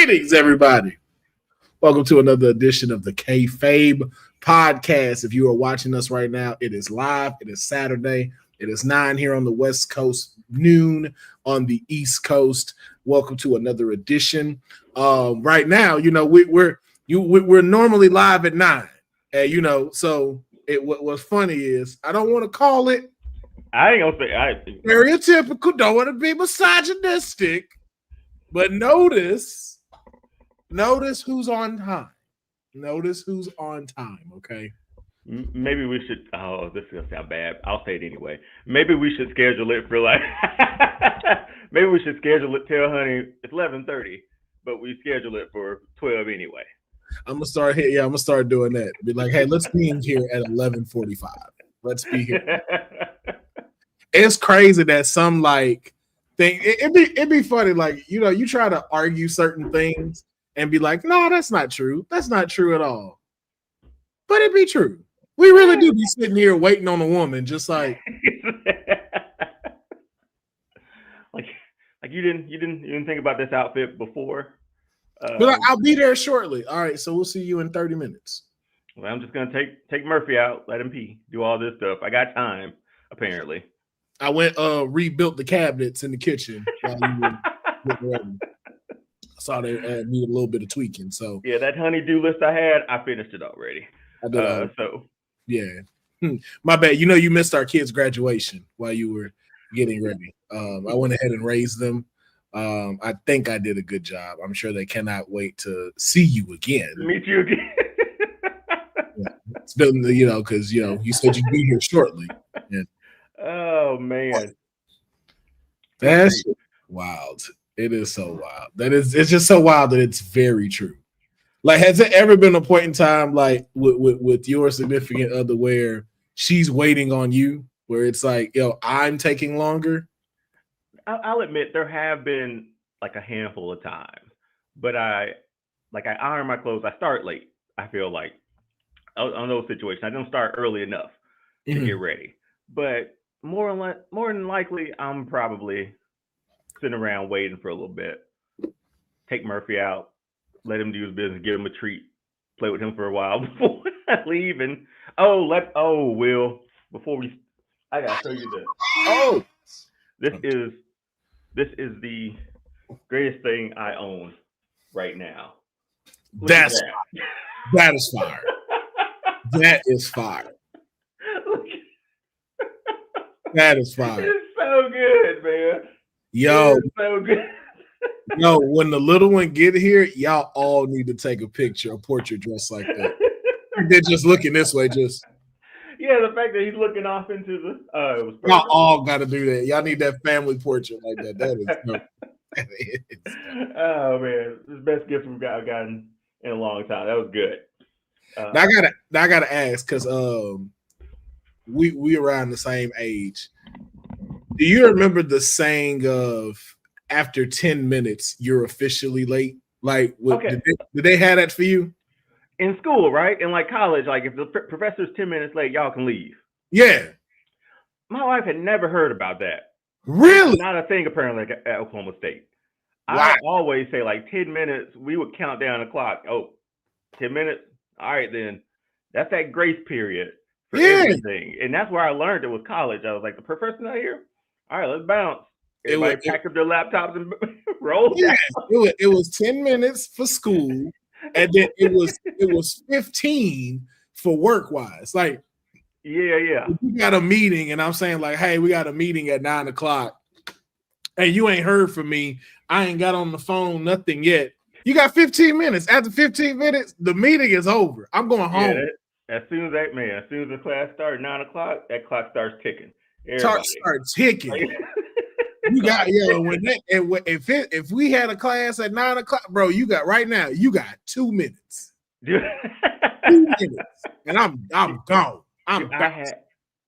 Greetings, everybody. Welcome to another edition of the Kayfabe Podcast. If you are watching us right now, it is live. It is Saturday. It is 9 here on the West Coast, noon on the East Coast. Welcome to another edition. Right now, we're normally live at 9. So what's funny is I don't want to call it. I ain't gonna say stereotypical. Don't want to be misogynistic, but notice who's on time. Notice who's on time. Okay. Maybe we should. Oh, this is gonna sound bad. I'll say it anyway. Maybe we should schedule it for like. Maybe we should schedule it. Tell honey it's 11:30, but we schedule it for 12 anyway. I'm gonna start here. Yeah, I'm gonna start doing that. Be like, hey, let's be in here at 11:45. Let's be here. It's crazy that some like thing. It'd be funny. Like you try to argue certain things and be like, no, that's not true. That's not true at all. But it'd be true. We really do be sitting here waiting on a woman, just like like you didn't think about this outfit before. But I'll be there shortly. All right, so we'll see you in 30 minutes. Well, I'm just gonna take Murphy out, let him pee, do all this stuff. I got time, apparently. I went rebuilt the cabinets in the kitchen while you were getting ready. I saw they need a little bit of tweaking. So yeah, that honey-do list I had, I finished it already. I did. So yeah, my bad. You missed our kids' graduation while you were getting ready. I went ahead and raised them. I think I did a good job. I'm sure they cannot wait to see you again. Meet you again. Yeah. It's been, because you said you'd be here shortly. Yeah. Oh man, that's wild. It is so wild. It's just so wild that it's very true. Like, has it ever been a point in time, like with your significant other, where she's waiting on you, where it's like, I'm taking longer? I'll admit there have been like a handful of times, but I iron my clothes. I start late. I feel like on those situations, I don't start early enough to get ready. But more than likely, I'm probably sitting around waiting for a little bit. Take Murphy out, let him do his business, give him a treat, play with him for a while before I leave. And Will, I gotta show you this. This is the greatest thing I own right now. That is fire. That is fire. That is fire. It's so good, man. Yo, it's so good. Yo, when the little one get here, y'all all need to take a picture, a portrait dressed like that. They're just looking this way, just. Yeah, the fact that he's looking off into the y'all all got to do that. Y'all need that family portrait like that. That is. Oh man, this is the best gift I've gotten in a long time. That was good. Now I gotta ask, because we around the same age. Do you remember the saying of after 10 minutes you're officially late? Like, did they have that for you? In school, right? In like college, like if the professor's 10 minutes late, y'all can leave. Yeah. My wife had never heard about that. Really? Not a thing apparently at Oklahoma State. Wow. I always say like 10 minutes, we would count down the clock. 10 minutes? All right, then. That's that grace period for everything. And that's where I learned it was college. I was like, the professor's not here? All right, let's bounce. Everybody packed up their laptops and rolled down. It was 10 minutes for school. And then it was 15 for work wise. Like, yeah. We got a meeting, and I'm saying like, hey, we got a meeting at 9:00. Hey, you ain't heard from me. I ain't got on the phone, nothing yet. You got 15 minutes. After 15 minutes, the meeting is over. I'm going home. As soon as the class starts 9:00, that clock starts ticking. Start ticking. You got if we had a class at 9:00, bro, you got 2 minutes. 2 minutes, and I'm gone. I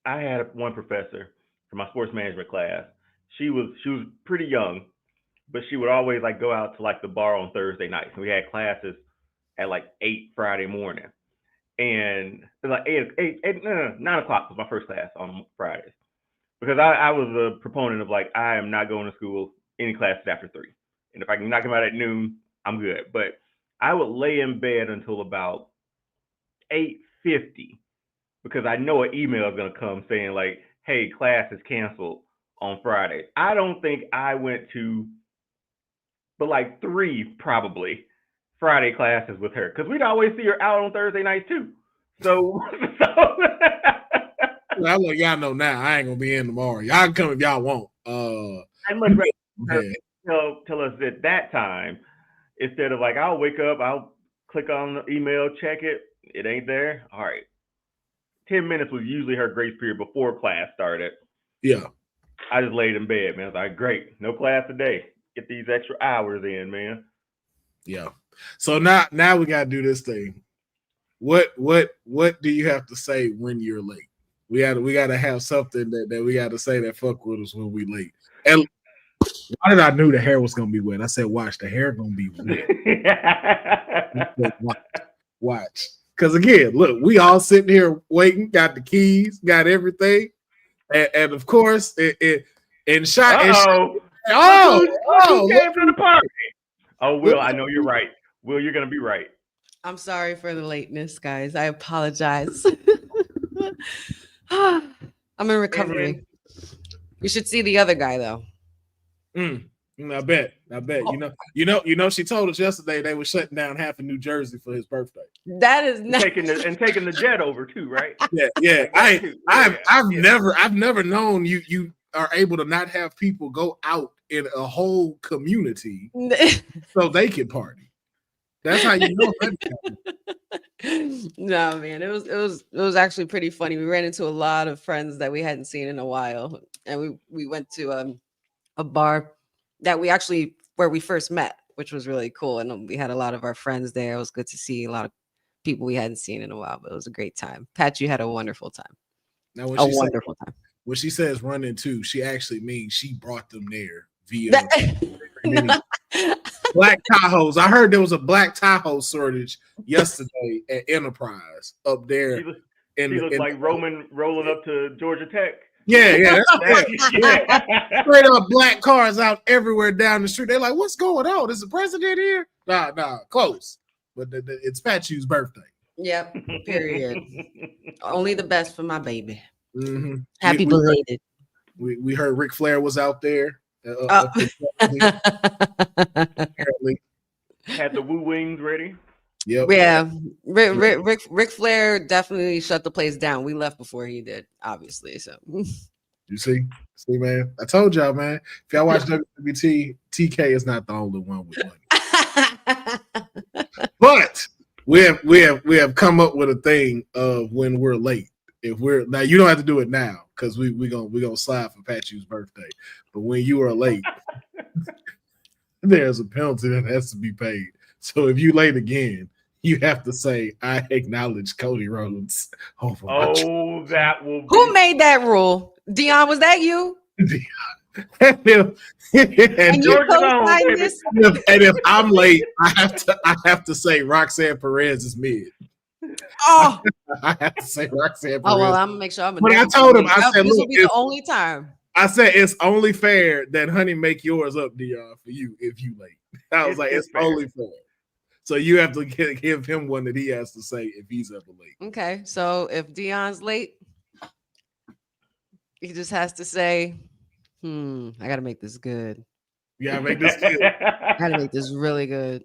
had one professor for my sports management class. She was pretty young, but she would always like go out to like the bar on Thursday nights. And we had classes at like 8 Friday morning, and it was like 9:00 was my first class on Fridays. Because I was a proponent of like, I am not going to school any classes after 3. And if I can knock them out at noon, I'm good. But I would lay in bed until about 8:50 because I know an email is gonna come saying like, "Hey, class is canceled on Friday." I don't think I went to, but like 3 probably Friday classes with her because we'd always see her out on Thursday nights too. So, I'm like, y'all know now I ain't gonna be in tomorrow. Y'all can come if y'all want. I'd much rather tell us at that time instead of like I'll wake up, I'll click on the email, check it, it ain't there. All right. 10 minutes was usually her grace period before class started. Yeah. I just laid in bed, man. I was like, great, no class today. Get these extra hours in, man. Yeah. So now we gotta do this thing. What do you have to say when you're late? We gotta have something that we gotta say that fuck with us when we late. And why did I knew the hair was gonna be wet? I said, watch, the hair gonna be wet. Watch. Because again, look, we all sitting here waiting, got the keys, got everything. And of course, it shot. Who came to the party? Oh, Will, I know you're right. Will, you're gonna be right. I'm sorry for the lateness, guys. I apologize. I'm in recovery. You should see the other guy though. I bet. Oh. She told us yesterday they were shutting down half of New Jersey for his birthday. That is not taking the jet over too, right? Yeah. I've never known you are able to not have people go out in a whole community so they can party. That's how you know. No, man, it was actually pretty funny. We ran into a lot of friends that we hadn't seen in a while, and we went to a bar that where we first met, which was really cool, and we had a lot of our friends there. It was good to see a lot of people we hadn't seen in a while, but it was a great time. Pat, you had a wonderful time. Now, wonderful time. When she says run into, she actually means she brought them there via Black Tahoes. I heard there was a Black Tahoe shortage yesterday at Enterprise up there. She looked like Roman rolling up to Georgia Tech. Yeah. Straight up black cars out everywhere down the street. They're like, what's going on? Is the president here? Nah, close. But it's Patchu's birthday. Yep, period. Only the best for my baby. Mm-hmm. Happy belated. We heard Ric Flair was out there. Apparently. Had the woo wings ready. Yep. Yeah. Ric Flair definitely shut the place down. We left before he did, obviously. So you see, man. I told y'all, man. If y'all watch WWT, TK is not the only one with money. But we have come up with a thing of when we're late. If we're now, you don't have to do it now because we gonna slide for Patchu's birthday. But when you are late, there's a penalty that has to be paid. So if you late again, you have to say, "I acknowledge Cody Rhodes." That will be... Who made that rule? Deonne, was that you? And if I'm late, I have to say Roxanne Perez is mid. Oh, I have to say Roxanne Perez. Oh well, I'm gonna make sure I'm. But I told him, I said, this will be the only time. I said it's only fair that honey make yours up, Deonne, for you if you late. I was it's only fair. So you have to give him one that he has to say if he's ever late. Okay, so if Deonne's late, he just has to say, I gotta make this good. Yeah, make this good. I gotta make this really good.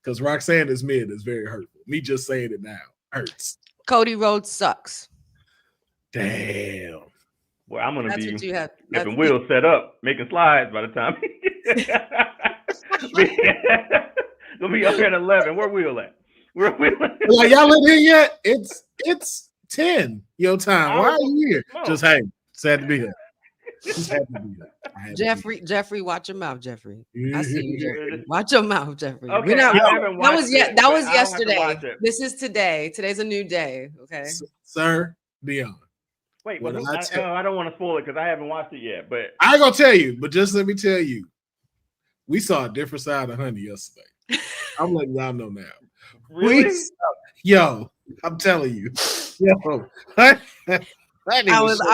Because Roxanne is mid is very hurtful. Me just saying it now hurts. Cody Rhodes sucks. Damn. Well, I'm gonna be having Will set up, making slides by the time. Gonna be up here at 11. Where Will at? Like, y'all in here yet? It's 10 your time. Why are you here? Just sad to be here. Jeffrey, watch your mouth, Jeffrey. I see you, Jeffrey. Watch your mouth, Jeffrey. Okay, that was yesterday. This is today. Today's a new day. Okay, Sir Deonne. Wait, I don't want to spoil it because I haven't watched it yet. But I ain't gonna tell you. But just let me tell you, we saw a different side of Honey yesterday. I'm letting y'all know now. Really? I'm telling you. Yo, I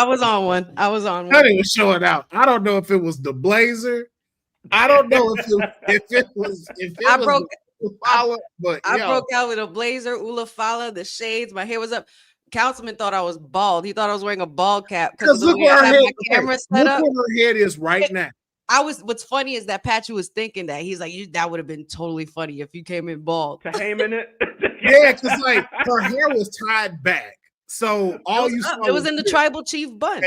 was on one. Honey was showing out. I don't know if it was the blazer I don't know if it was I broke Ula, but I broke out with a blazer, Ula Fala, the shades. My hair was up. Councilman thought I was bald. He thought I was wearing a bald cap because of the look way where I her had head, my camera set up. Look where her head is right now. What's funny is that Patrick was thinking that. He's like, that would have been totally funny if you came in bald. To Heyman it? Yeah, because like her hair was tied back. So all you saw it was in the tribal chief bun.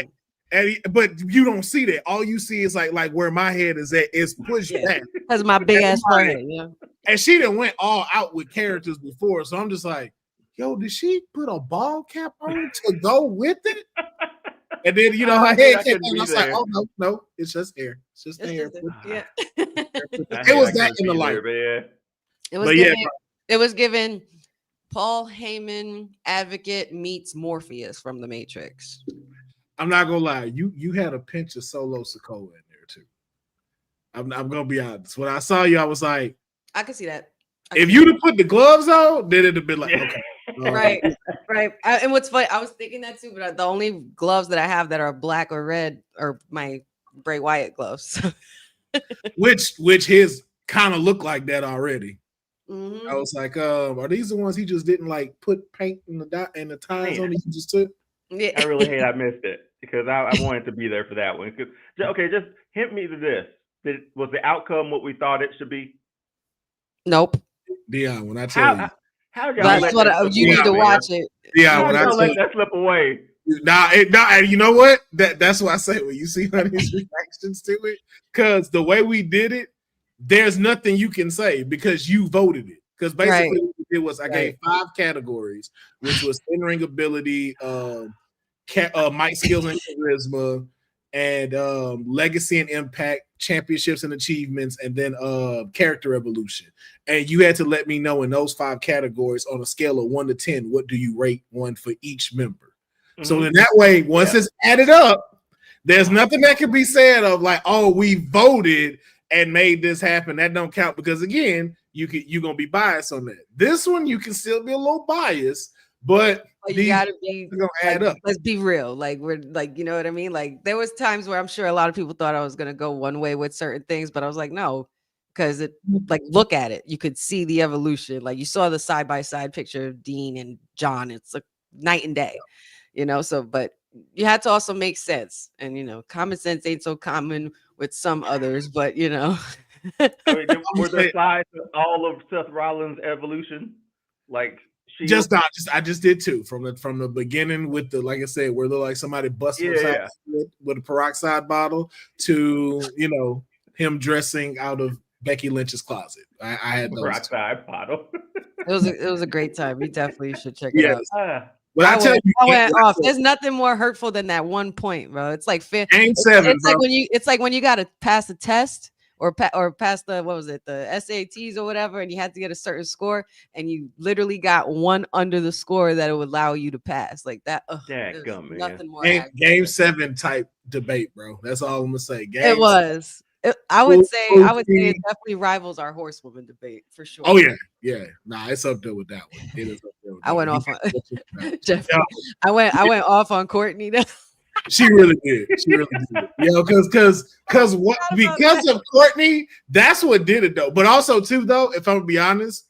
But you don't see that. All you see is like where my head is at is pushed back. That's my big ass forehead. Yeah. And she done went all out with characters before. So I'm just like, yo, did she put a ball cap on to go with it? And then her head came on. I was like, oh no, it's just hair. It's just hair. Yeah. It was that in the light. It was given Paul Heyman advocate meets Morpheus from the Matrix. I'm not gonna lie, you had a pinch of Solo Sikoa in there too. I'm gonna be honest. When I saw you, I was like, I can see that. If you'd have put the gloves on, then it'd have been like, okay. Right. And what's funny, I was thinking that too, but the only gloves that I have that are black or red are my Bray Wyatt gloves. which his kind of look like that already. Mm-hmm. I was like, are these the ones he just didn't like put paint in the ties on? He just took. Yeah. I really hate I missed it because I wanted to be there for that one. Okay, just hint me to this. Was the outcome what we thought it should be? Nope. Deonne, when I tell you, how y'all that's what you need to watch it. Yeah, when I let that slip away. And you know what? That's what I say when you see Honey's reactions to it, because the way we did it, there's nothing you can say because you voted it. Because basically what it was, I gave 5 categories, which was in-ring ability, mic skills and charisma, and legacy and impact, championships and achievements, and then character evolution. And you had to let me know in those 5 categories on a scale of 1 to 10, what do you rate one for each member? Mm-hmm. So in that way, once it's added up, there's nothing that can be said of like, oh, we voted and made this happen. That don't count because again, you're gonna be biased on that. This one you can still be a little biased, but you gotta be gonna add up. Let's be real. Like we're like, you know what I mean? Like there was times where I'm sure a lot of people thought I was gonna go one way with certain things, but I was like, no, because it like look at it. You could see the evolution. Like you saw the side-by-side picture of Dean and John. It's like night and day, so but you had to also make sense. And common sense ain't so common with some others, but I mean, were there slides of all of Seth Rollins' evolution? Like I just did 2 from the beginning with the, like I said, where they're like somebody busting with a peroxide bottle to him dressing out of Becky Lynch's closet. I had those peroxide bottle. It was a great time. You definitely should check it out. But I went off. There's nothing more hurtful than that 1 point, bro. It's like Game 7. It's like when you got to pass a test or pass the the SATs or whatever, and you had to get a certain score, and you literally got 1 under the score that it would allow you to pass. Like that. Nothing more. Game 7 type debate, bro. That's all I'm gonna say. It was. I would say it definitely rivals our horsewoman debate for sure. Oh yeah. Nah, it's up there with that one. It is up there with I went off on Jeff. I went off on Courtney. She really did. Because of Courtney, that's what did it though. But also too though, if I'm gonna be honest,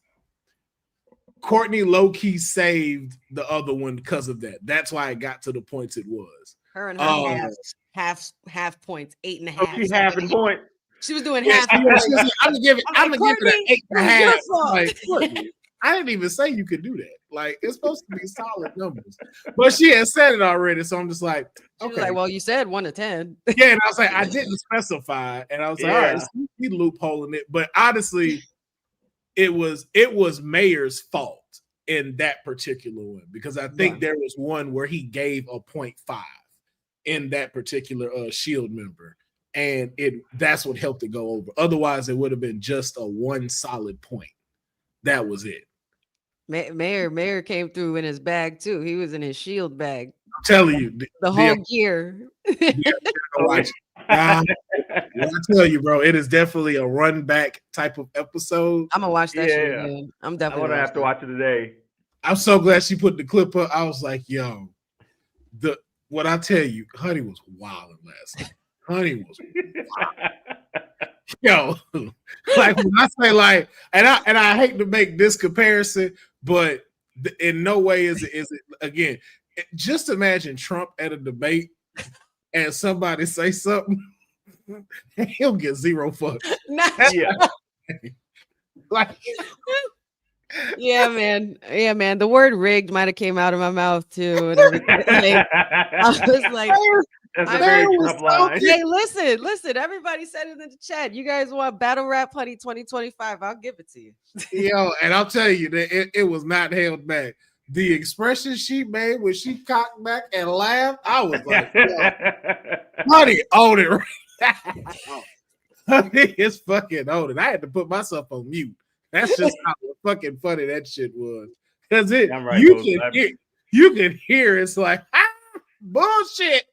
Courtney low key saved the other one because of that. That's why it got to the points it was. Her and her half points, 8.5. She's halving point. She was doing half. I'm gonna give it an 8.5. Like, I didn't even say you could do that. Like it's supposed to be solid numbers, but she had said it already, so I'm just like, okay. She was like, well, you said 1 to 10. Yeah, and I was like, I didn't specify, and I was like, all right, he loopholing it, but honestly, it was Mayer's fault in that particular one because I think there was one where he gave a 0.5 in that particular Shield member, and that's what helped it go over. Otherwise, it would have been just a 1 solid point. That was it. Mayer came through in his bag too. He was in his Shield bag. I'm telling you, the whole gear. I tell you, bro, it is definitely a run back type of episode. I'm gonna watch that shit again. I'm definitely gonna have to watch it today. I'm so glad she put the clip up. I was like, yo, what I tell you, Honey was wilding last night. Honey was wild. Yo, like when I say like, and I hate to make this comparison, but in no way is it again. Just imagine Trump at a debate and somebody say something, and he'll get zero fucks. Yeah. Like, yeah, man. The word rigged might have came out of my mouth too, and everything. Like, I was like, that's a very Trump line. hey, listen. Everybody said it in the chat. You guys want battle rap honey 2025? I'll give it to you. yo, and I'll tell you that it was not held back. The expression she made when she cocked back and laughed, I was like, yo, honey, own it. Honey is fucking own it. I had to put myself on mute. That's just how fucking funny that shit was. Because Right, you can hear it's like, bullshit.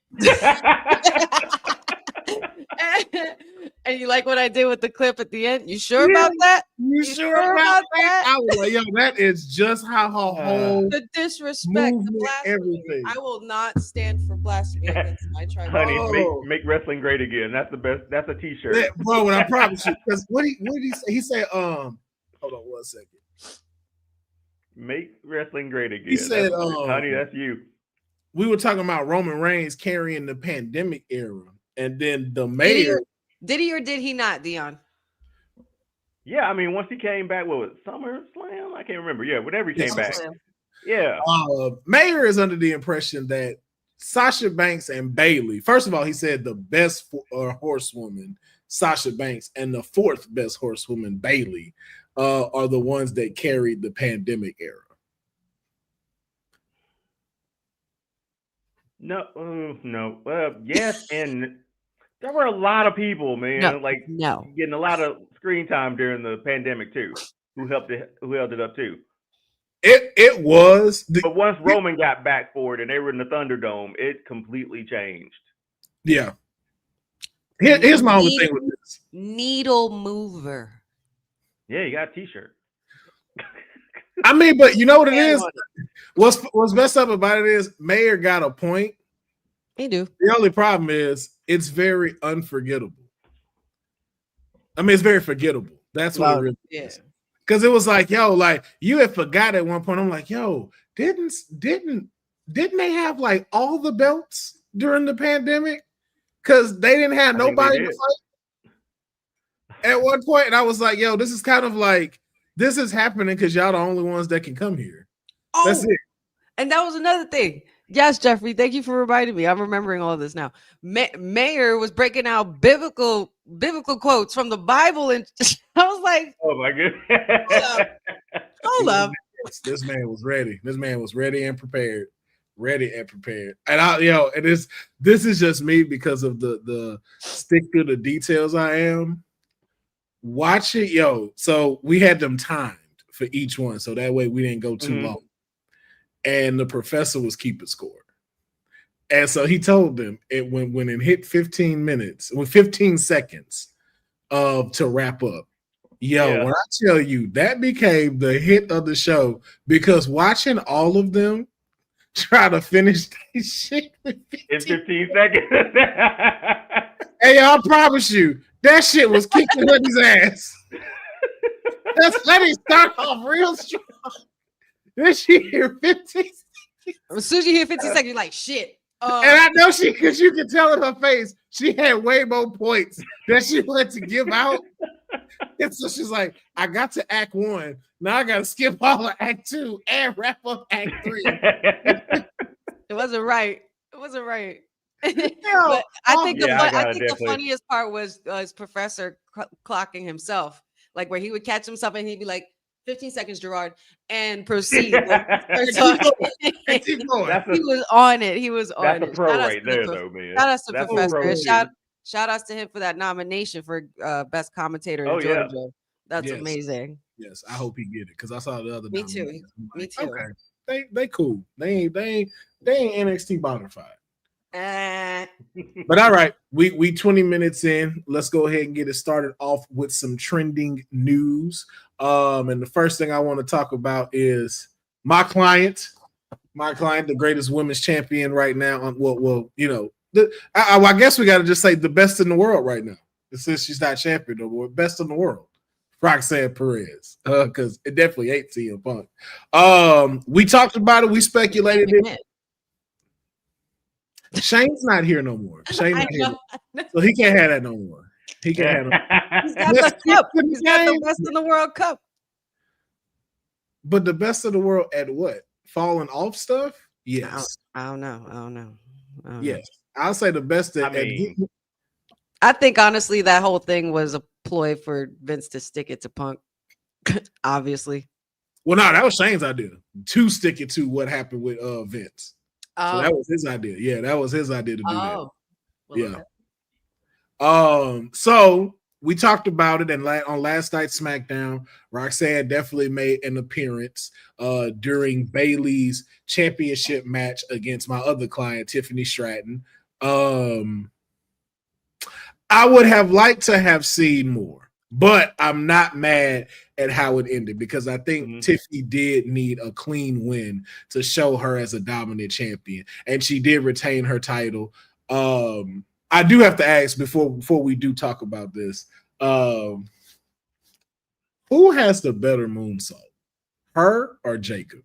And you like what I did with the clip at the end? You sure about that? You sure about that? I was like, yo, that is just how her whole the disrespect, the blasphemy. Everything. I will not stand for blasphemy against my tribe. Honey, make wrestling great again. That's the best. That's a t-shirt. Yeah, bro, and I promise you, because what did he say? He said, hold on 1 second. Make wrestling great again. He said, honey, that's you. We were talking about Roman Reigns carrying the pandemic era, and then the mayor. Did he or did he not, Deonne? Yeah, I mean, once he came back, what was it, SummerSlam? I can't remember. Yeah, whenever he came back. Yeah. Mayor is under the impression that Sasha Banks and Bayley, first of all, he said the best horsewoman, Sasha Banks, and the fourth best horsewoman, Bayley, are the ones that carried the pandemic era. No. Yes, and there were a lot of people, man, getting a lot of screen time during the pandemic too, who held it up too. It was, but once Roman got back for it and they were in the Thunderdome, it completely changed. Yeah. Here's my only thing with this: needle mover. Yeah, you got a t-shirt. I mean, but you know what it is? What's messed up about it is Mayor got a point. He do. The only problem is it's very unforgettable. I mean, it's very forgettable. That's what it really is. Because it was like, yo, like you had forgot at one point. I'm like, yo, didn't they have like all the belts during the pandemic? Because they didn't have nobody to fight at one point. And I was like, yo, this is kind of like, this is happening because y'all the only ones that can come here. Oh, that's it. And that was another thing. Yes, Jeffrey, thank you for reminding me. I'm remembering all this now. Mayor was breaking out biblical quotes from the Bible, and I was like, "Oh my goodness! Hold up! This man was ready. This man was ready and prepared. And this is just me because of the stick to the details I am. Watch it, yo. So we had them timed for each one, so that way we didn't go too long. And the professor was keeping score. And so he told them when it hit 15 seconds to wrap up. Yo, when I tell you that became the hit of the show, because watching all of them try to finish this shit in 15 seconds. Hey, I promise you, that shit was kicking Honey's ass. Let me start off real strong. Then she hear 15 seconds. As soon as you hear 15 seconds, you're like, shit. And I know because you can tell in her face, she had way more points that she wanted to give out. And so she's like, I got to act 1. Now I got to skip all of act 2 and wrap up act 3. It wasn't right. But I think the funniest part was his professor clocking himself, like where he would catch himself and he'd be like, 15 seconds, Gerard, and proceed. He was on it. That's a pro right there, though, man. Shout out to the professor. Shout outs to him for that nomination for best commentator in Georgia. Yeah. That's amazing. Yes, I hope he get it because I saw the other. Me too. Okay. They cool. They ain't NXT bonafide. But all right, we 20 minutes in. Let's go ahead and get it started off with some trending news. And the first thing I want to talk about is my client, the greatest women's champion right now. I guess we got to just say the best in the world right now. since she's not champion no more. Best in the world, Roxanne Perez, because it definitely ain't CM Punk. We talked about it. We speculated it. Shane's not here no more. Shane not here, so he can't have that no more. He can't have. He's got the cup. He's got the best in the world cup. But the best of the world at what? Falling off stuff? Yes. I don't know. Yes. I'll say the best at I think honestly that whole thing was a ploy for Vince to stick it to Punk. Obviously. Well, no, that was Shane's idea to stick it to what happened with Vince. So that was his idea. Yeah, that was his idea to do that. Well, yeah. So we talked about it, and on last night's SmackDown, Roxanne definitely made an appearance during Bayley's championship match against my other client, Tiffany Stratton. I would have liked to have seen more, but I'm not mad at how it ended because I think Tiffany did need a clean win to show her as a dominant champion, and she did retain her title. I do have to ask before we do talk about this, who has the better moonsault, her or Jacob?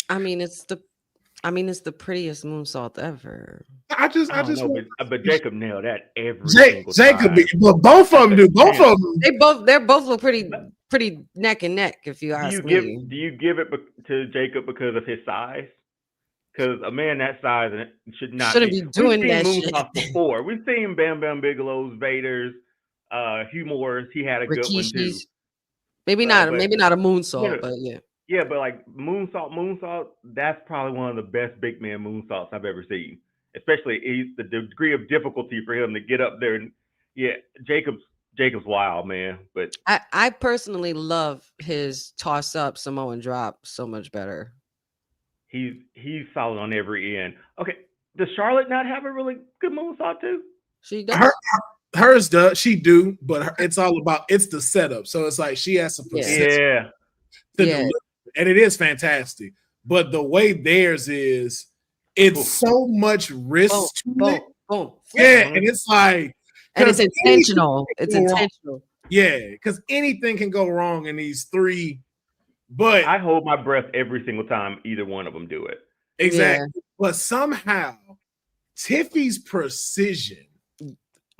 I mean, it's the prettiest moonsault ever. I just know, but Jacob nailed that every single time. But both of them do. Both of them. They both look pretty neck and neck. If you ask me, do you give it to Jacob because of his size? Because a man that size shouldn't be doing that shit. Before we've seen Bam Bam Bigelow's, Vader's, Hugh Moore's. He had a good one too. Maybe not a moonsault, but yeah. Yeah, but like moonsault, that's probably one of the best big man moonsaults I've ever seen. Especially the degree of difficulty for him to get up there. And yeah, Jacob's wild, man. But I personally love his toss up Samoan drop so much better. He's solid on every end. Okay, does Charlotte not have a really good moonsault too? She does. Hers does. She do, but it's all about the setup. So it's like she has to yeah. Deliver, and it is fantastic. But the way theirs is, it's so much risk to it. Yeah, and it's like, and it's intentional. It's intentional. Yeah, because anything can go wrong in these three. But I hold my breath every single time either one of them do it. Exactly. Yeah. But somehow, Tiffy's precision.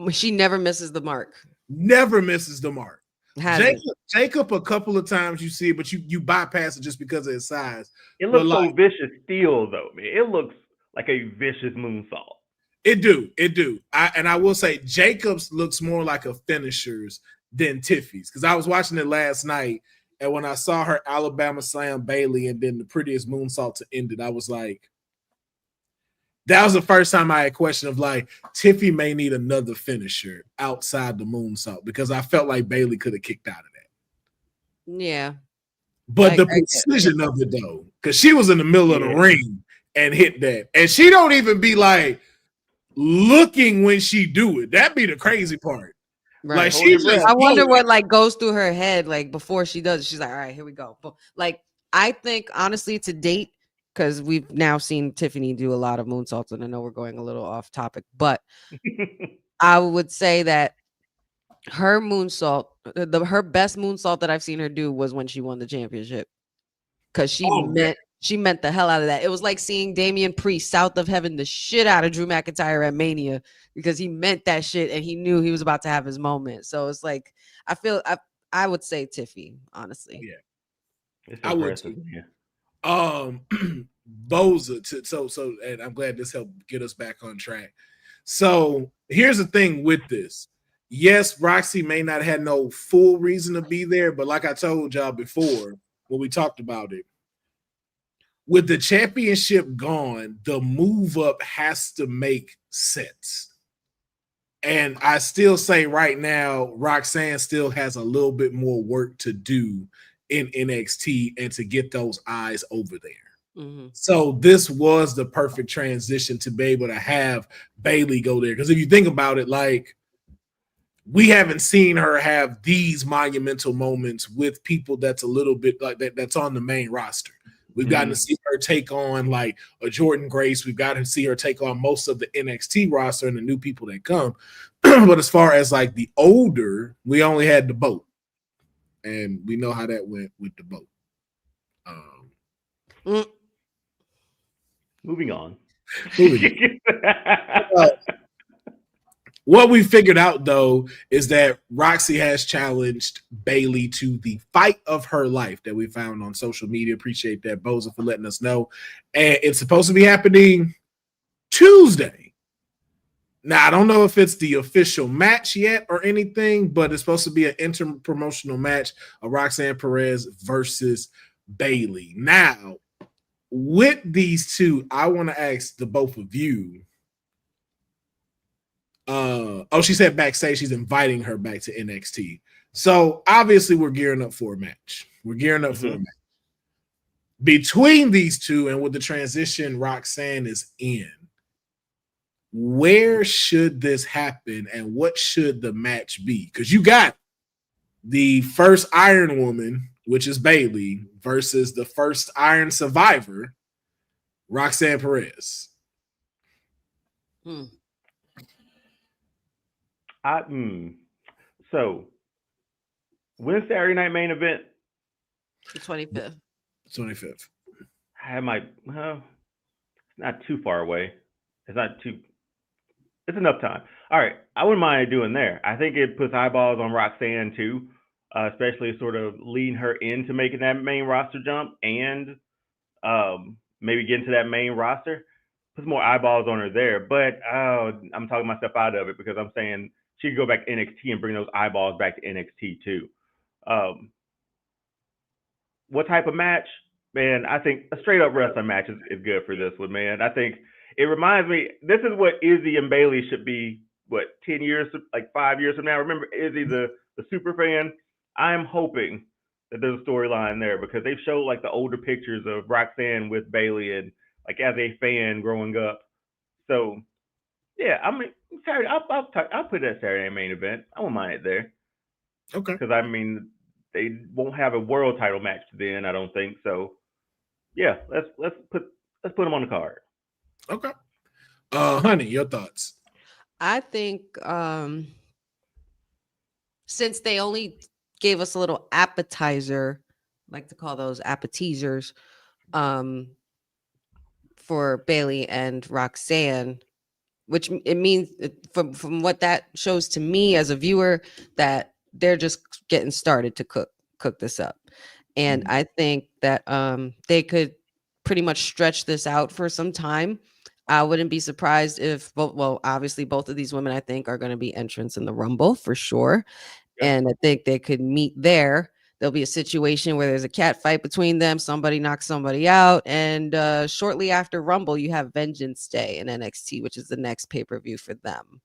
She never misses the mark. Never misses the mark. Jacob, a couple of times you see it, but you bypass it just because of his size. It looks so vicious still, though, man. It looks like a vicious moonsault. It do. I will say Jacob's looks more like a finisher's than Tiffy's, because I was watching it last night, and when I saw her Alabama slam Bayley and then the prettiest moonsault to end it, I was like, that was the first time I had a question of like, Tiffy may need another finisher outside the moonsault, because I felt like Bayley could have kicked out of that. Yeah. But the precision of it, though, because she was in the middle of the ring and hit that. And she don't even be like looking when she do it. That'd be the crazy part. Right. Like I wonder what like goes through her head like before she does it. She's like, all right, here we go. But like I think honestly to date, because we've now seen Tiffany do a lot of moonsaults, and I know we're going a little off topic, but I would say that her moonsault, her best moonsault that I've seen her do was when she won the championship, because she meant the hell out of that. It was like seeing Damian Priest south of heaven the shit out of Drew McIntyre at Mania, because he meant that shit and he knew he was about to have his moment. So it's like I would say Tiffy, honestly. Yeah, I would. Yeah. Boza, and I'm glad this helped get us back on track. So here's the thing with this. Yes, Roxy may not have no full reason to be there, but like I told y'all before when we talked about it, with the championship gone, the move up has to make sense. And I still say right now, Roxanne still has a little bit more work to do in NXT and to get those eyes over there. Mm-hmm. So this was the perfect transition to be able to have Bayley go there. Because if you think about it, like, we haven't seen her have these monumental moments with people that's a little bit like that, that's on the main roster. We've gotten to see her take on like a Jordan Grace. We've gotten to see her take on most of the NXT roster and the new people that come. But as far as like the older, we only had the boat. And we know how that went with the boat. Moving on. What we figured out, though, is that Roxy has challenged Bayley to the fight of her life that we found on social media. Appreciate that, Boza, for letting us know. And it's supposed to be happening Tuesday. Now, I don't know if it's the official match yet or anything, but it's supposed to be an inter-promotional match of Roxanne Perez versus Bayley. Now, with these two, I want to ask the both of you. She said backstage she's inviting her back to NXT. So obviously we're gearing up for a match. We're gearing up for a match. Between these two and with the transition Roxanne is in, where should this happen and what should the match be? Because you got the first Iron Woman, which is Bayley, versus the first Iron Survivor, Roxanne Perez. So, when's Saturday night main event? The 25th. 25th. I might, it's not too far away. It's enough time. All right, I wouldn't mind doing there. I think it puts eyeballs on Roxanne too, especially sort of leading her into making that main roster jump and maybe getting to that main roster. Puts more eyeballs on her there. But I'm talking myself out of it because I'm saying she could go back to NXT and bring those eyeballs back to NXT too. What type of match? Man, I think a straight up wrestling match is good for this one, man. I think it reminds me, this is what Izzy and Bayley should be, 10 years, like 5 years from now? Remember Izzy, the super fan? I'm hoping that there's a storyline there because they've showed like the older pictures of Roxanne with Bayley and like as a fan growing up. So yeah, I mean, Saturday, I'll put that Saturday main event. I won't mind it there. Okay. Because I mean, they won't have a world title match then, I don't think so. Yeah, let's put them on the card. Okay. Honey, your thoughts? I think since they only gave us a little appetizer, I like to call those appetizers, for Bayley and Roxanne, which it means from what that shows to me as a viewer that they're just getting started to cook this up. And I think that they could pretty much stretch this out for some time. I wouldn't be surprised if obviously both of these women I think are going to be entrants in the Rumble for sure. Yeah. And I think they could meet there. There'll be a situation where there's a cat fight between them. Somebody knocks somebody out. And shortly after Rumble, you have Vengeance Day in NXT, which is the next pay-per-view for them.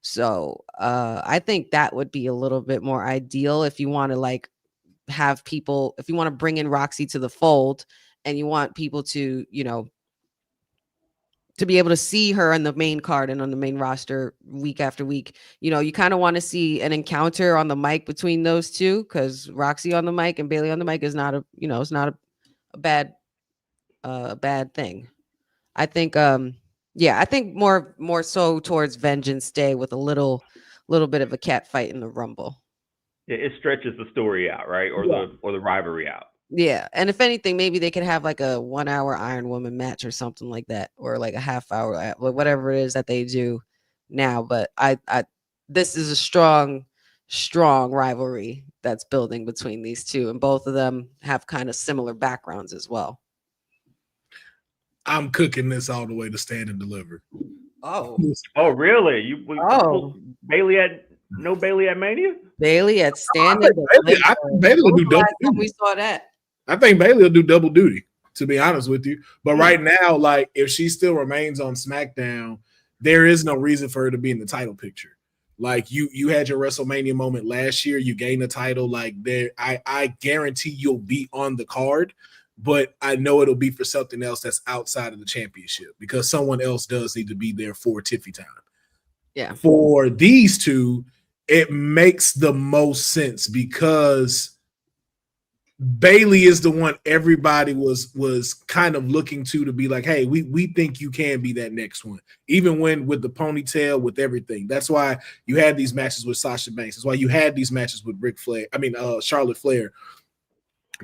So I think that would be a little bit more ideal if you want to like have people, if you want to bring in Roxy to the fold and you want people to, to be able to see her on the main card and on the main roster week after week. You kind of want to see an encounter on the mic between those two because Roxy on the mic and Bayley on the mic is not it's not a bad thing. I think, I think more so towards Vengeance Day with a little bit of a cat fight in the Rumble. It stretches the story out, right? Or the rivalry out. Yeah. And if anything, maybe they could have like a 1 hour Iron Woman match or something like that, or like a half hour, whatever it is that they do now. But this is a strong rivalry that's building between these two. And both of them have kind of similar backgrounds as well. I'm cooking this all the way to Stand and Deliver. Oh, really? Bayley at Mania? Bayley at Stand and Deliver. I think Bayley will do double duty. We saw that. I think Bayley will do double duty, to be honest with you. But right now, like if she still remains on SmackDown, there is no reason for her to be in the title picture. Like you had your WrestleMania moment last year, you gained the title. Like there, I guarantee you'll be on the card, but I know it'll be for something else that's outside of the championship because someone else does need to be there for Tiffy time. Yeah. For these two, it makes the most sense because Bailey is the one everybody was kind of looking to be like, hey, we think you can be that next one, even when with the ponytail, with everything. That's why you had these matches with Sasha Banks. That's why you had these matches with Charlotte Flair.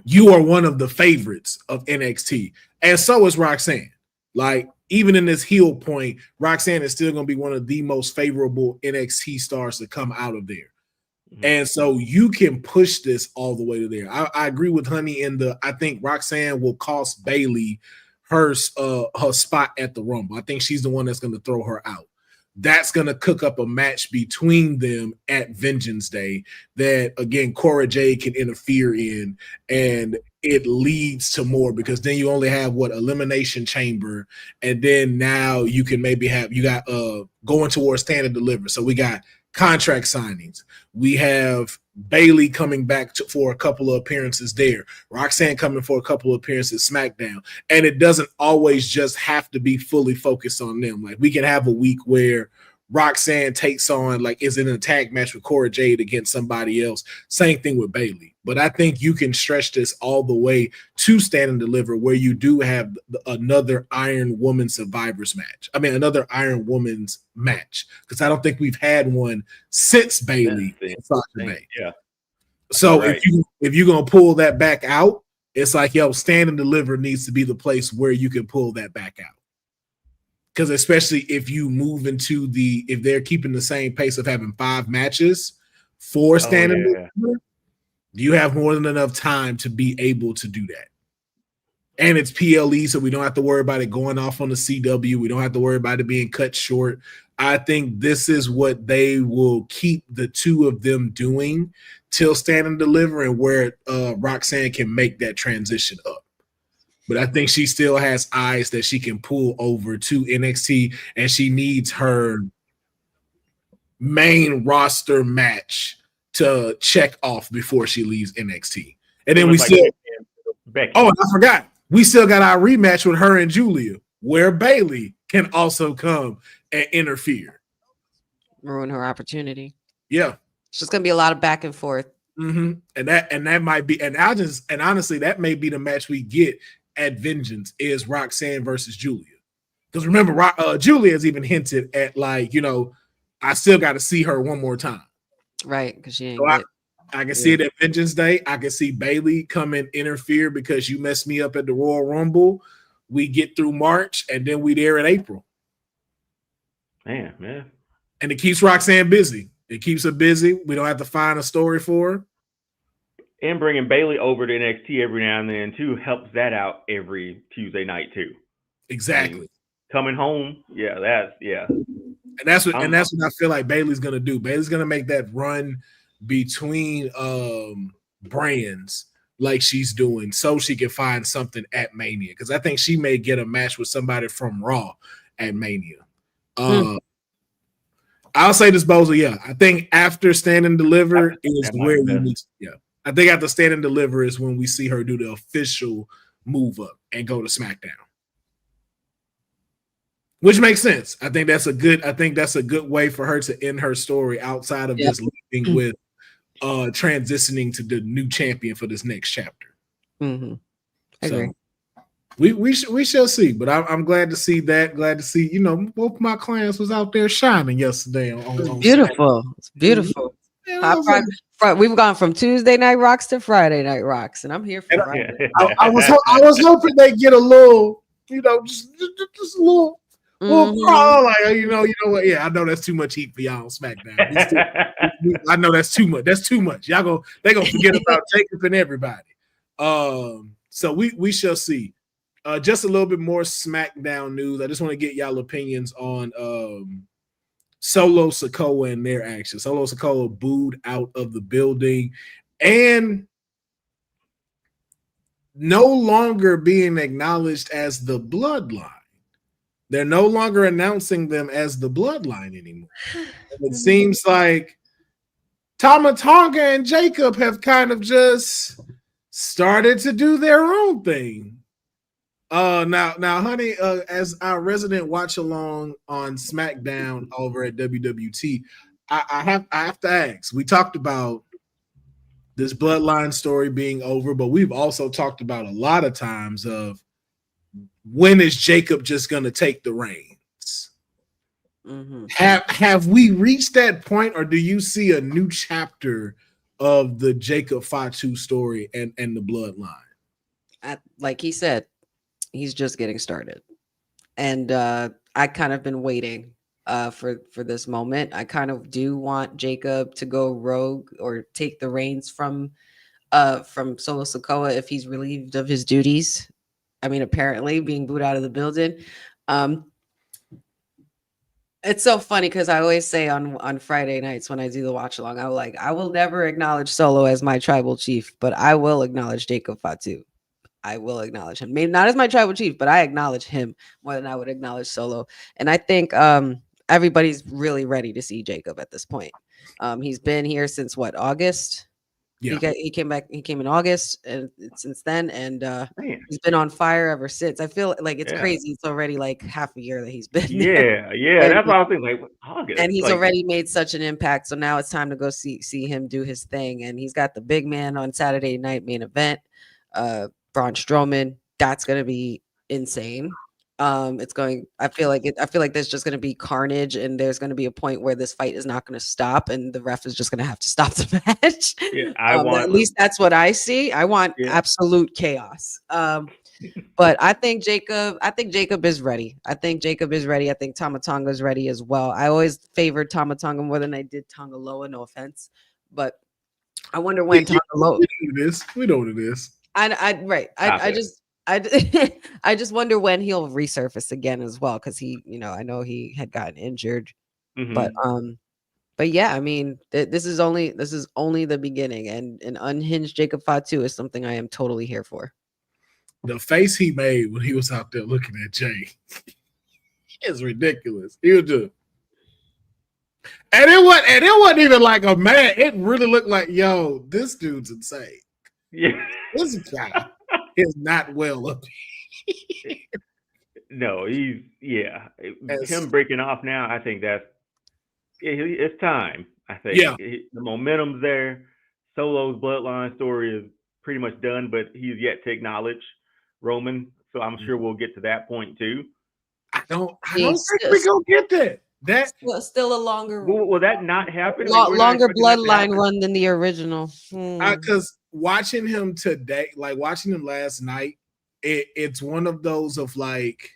You are one of the favorites of NXT, and so is Roxanne. Like, even in this heel point, Roxanne is still going to be one of the most favorable NXT stars to come out of there. And so you can push this all the way to there. I agree with Honey I think Roxanne will cost Bailey her spot at the Rumble. I think she's the one that's going to throw her out. That's going to cook up a match between them at Vengeance Day that, again, Cora Jade can interfere in, and it leads to more, because then you only have Elimination Chamber, and then now you can maybe you got going towards Stand and Deliver. So we got contract signings. We have Bailey coming back for a couple of appearances there. Roxanne coming for a couple of appearances SmackDown. And it doesn't always just have to be fully focused on them. Like, we can have a week where Roxanne takes on, is in a tag match with Cora Jade against somebody else. Same thing with Bailey. But I think you can stretch this all the way to Stand and Deliver, where you do have another Iron Woman Survivors match. I mean, another Iron Woman's match, because I don't think we've had one since Bailey and Sasha Banks. Yeah. So if you're gonna pull that back out, it's like, Stand and Deliver needs to be the place where you can pull that back out. Because especially if you move into if they're keeping the same pace of having 5 matches for Stand and Deliver, you have more than enough time to be able to do that. And it's PLE, so we don't have to worry about it going off on the CW. We don't have to worry about it being cut short. I think this is what they will keep the two of them doing till Stand and Deliver, and where Roxanne can make that transition up. But I think she still has eyes that she can pull over to NXT, and she needs her main roster match to check off before she leaves NXT. And then Becky. Oh, I forgot. We still got our rematch with her and Julia, where Bailey can also come and interfere. Ruin her opportunity. Yeah. It's just gonna be a lot of back and forth. Mm-hmm. And that might be, and honestly, that may be the match we get at Vengeance, is Roxanne versus Julia. Because remember, Julia has even hinted at, I still got to see her one more time. Right, because she ain't so I can see it at Vengeance Day. I can see Bailey come and interfere because you messed me up at the Royal Rumble. We get through March, and then we there in April. Man. And it keeps Roxanne busy. It keeps her busy. We don't have to find a story for her. And bringing Bailey over to NXT every now and then too helps that out every Tuesday night too. Exactly. I mean, coming home, And that's what I feel like Bailey's gonna do. Bailey's gonna make that run between brands like she's doing, so she can find something at Mania. Because I think she may get a match with somebody from Raw at Mania. I'll say this, Bozo. Yeah, I think after Stand and Deliver is where we need. I think after Stand and Deliver is when we see her do the official move up and go to SmackDown, which makes sense. I think that's a good way for her to end her story outside of just leaving with transitioning to the new champion for this next chapter. Mm-hmm. I agree. We shall see, but I'm glad to see that. Glad to see, both my clients was out there shining yesterday. On beautiful. It's beautiful. We've gone from Tuesday Night Rocks to Friday Night Rocks, and I'm here for Friday. I was hoping they get a little, just a little crawl, you know what? Yeah, I know that's too much heat for y'all on SmackDown. I know that's too much. That's too much. They gonna forget about Jacob and everybody. So we shall see. Just a little bit more SmackDown news. I just want to get y'all opinions on Solo Sikoa and their action. Solo Sikoa booed out of the building and no longer being acknowledged as the Bloodline. They're no longer announcing them as the Bloodline anymore. It seems like Tama Tonga and Jacob have kind of just started to do their own thing. Now, honey, as our resident watch along on SmackDown over at WWT, I have to ask. We talked about this bloodline story being over, but we've also talked about a lot of times of when is Jacob just going to take the reins? Mm-hmm. Have we reached that point, or do you see a new chapter of the Jacob Fatu story and the bloodline? Like he said, he's just getting started, and I kind of been waiting for this moment. I kind of do want Jacob to go rogue or take the reins from Solo Sikoa if he's relieved of his duties. I mean, apparently being booed out of the building. It's so funny because I always say on Friday nights when I do the watch along, I will never acknowledge Solo as my tribal chief, but I will acknowledge Jacob Fatu. I will acknowledge him. Maybe not as my tribal chief, but I acknowledge him more than I would acknowledge Solo. And I think everybody's really ready to see Jacob at this point. He's been here since what, August? Yeah. He came back. He came in August, and since then, and he's been on fire ever since. I feel like it's crazy. It's already like half a year that he's been. Yeah. That's what I was thinking. Like August, and he's already made such an impact. So now it's time to go see him do his thing. And he's got the big man on Saturday night main event. Braun Strowman. That's gonna be insane. I feel like there's just going to be carnage, and there's going to be a point where this fight is not going to stop, and the ref is just going to have to stop the match. Yeah, at least that's what I see. I want absolute chaos. But I think Jacob is ready. I think Tama Tonga is ready as well. I always favored Tama Tonga more than I did Tonga Loa, no offense. But I wonder when Tonga Loa. We know what it is. I just wonder when he'll resurface again as well, because he, I know he had gotten injured, but yeah, I mean, this is only the beginning, and an unhinged Jacob Fatu is something I am totally here for. The face he made when he was out there looking at Jay is ridiculous. He was just, and it wasn't even like a man. It really looked like, yo, this dude's insane. Yeah, this guy is not well up. No, him breaking off now. I think it's time. I think the momentum's there. Solo's bloodline story is pretty much done, but he's yet to acknowledge Roman. So I'm sure we'll get to that point too. I don't think we're gonna get that. That's still a longer. Will that not happen? Longer bloodline run than the original. Because watching him today, like watching him last night, it's one of those of like,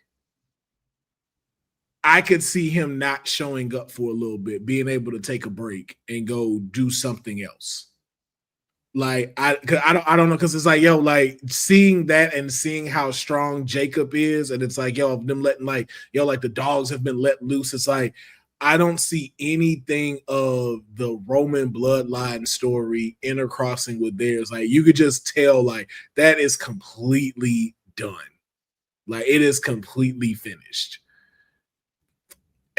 I could see him not showing up for a little bit, being able to take a break and go do something else. Like I don't know, because it's like, yo, like seeing that and seeing how strong Jacob is, and it's like, yo, them letting like, yo, like the dogs have been let loose. It's like, I don't see anything of the Roman bloodline story intercrossing with theirs. Like you could just tell, like that is completely done. Like it is completely finished.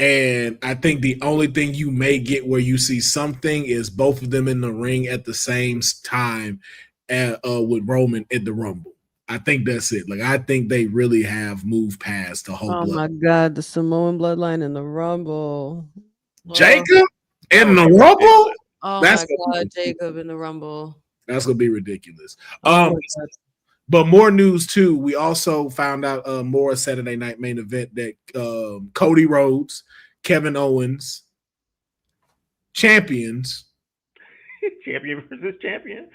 And I think the only thing you may get where you see something is both of them in the ring at the same time with Roman at the Rumble. I think that's it. Like I think they really have moved past the whole. Oh my God, the Samoan bloodline in the Rumble. Jacob in the Rumble. Oh my God, Jacob in the Rumble. That's gonna be ridiculous. But more news too. We also found out more Saturday night main event that Cody Rhodes, Kevin Owens, champions, champion versus champion,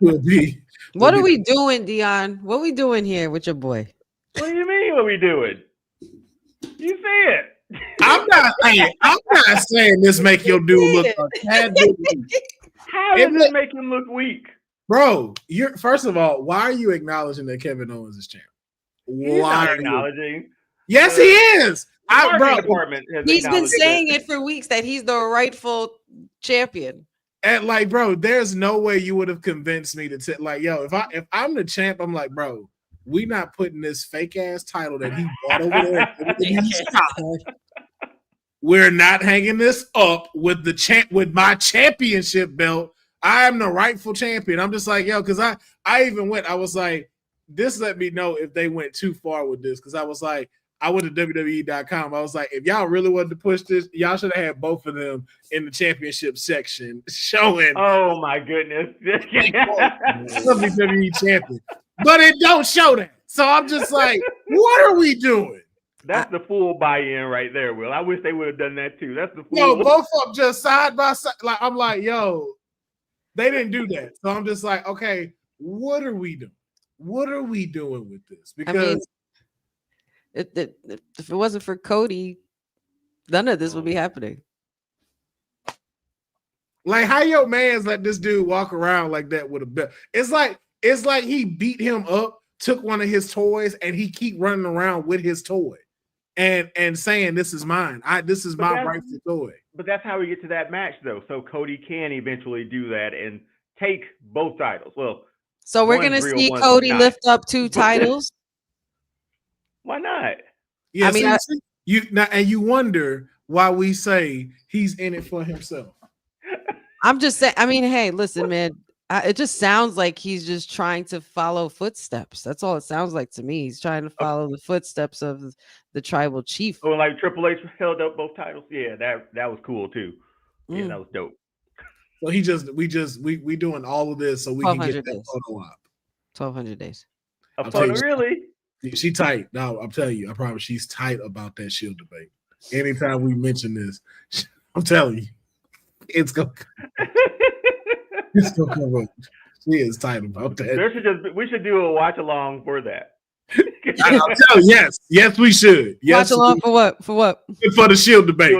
will be. What are we doing, Deonne? What are we doing here with your boy? What do you mean? What are we doing? You say it. I'm not saying this make your dude look a tad bit weak. How does it make him look weak? Bro, first of all, why are you acknowledging that Kevin Owens is champ? Why are you acknowledging? Yes, he is. He's been saying it for weeks that he's the rightful champion. And like, bro, there's no way you would have convinced me to like, yo, if I'm the champ, I'm like, bro, we not putting this fake ass title that he bought over there. We're not hanging this up with with my championship belt. I am the rightful champion. I'm just like, yo, because I even went, I was like, this let me know if they went too far with this, because I was like, I went to WWE.com. I was like, if y'all really wanted to push this, y'all should have had both of them in the championship section showing. Oh my goodness. WWE champion. But it don't show that. So I'm just like, what are we doing? That's the full buy-in right there, Will. I wish they would have done that too. That's the full. Yo, both of them just side by side. Like I'm like, yo, they didn't do that. So I'm just like, okay, what are we doing? What are we doing with this? Because if it wasn't for Cody, none of this would be happening. Like, how your man's let this dude walk around like that with a belt? It's like he beat him up, took one of his toys, and he keep running around with his toy and saying, "This is mine. This is my rightful toy." But that's how we get to that match, though. So Cody can eventually do that and take both titles. Well, so we're gonna see Cody lift up 2 titles. Why not? Yeah, I mean, you wonder why we say he's in it for himself. I'm just saying. I mean, hey, listen, man. It just sounds like he's just trying to follow footsteps. That's all it sounds like to me. He's trying to follow the footsteps of the tribal chief. Oh, like Triple H held up both titles. Yeah, that was cool too. Yeah, that was dope. So we doing all of this so we can get that photo up. 1,200 days. A photo, really? She tight. No, I'm telling you, I promise she's tight about that Shield debate. Anytime we mention this, I'm telling you, it's gonna come up. She is tight about that. We should do a watch along for that. I'll tell you, yes, we should. Yes, watch along for what? For what? For the Shield debate.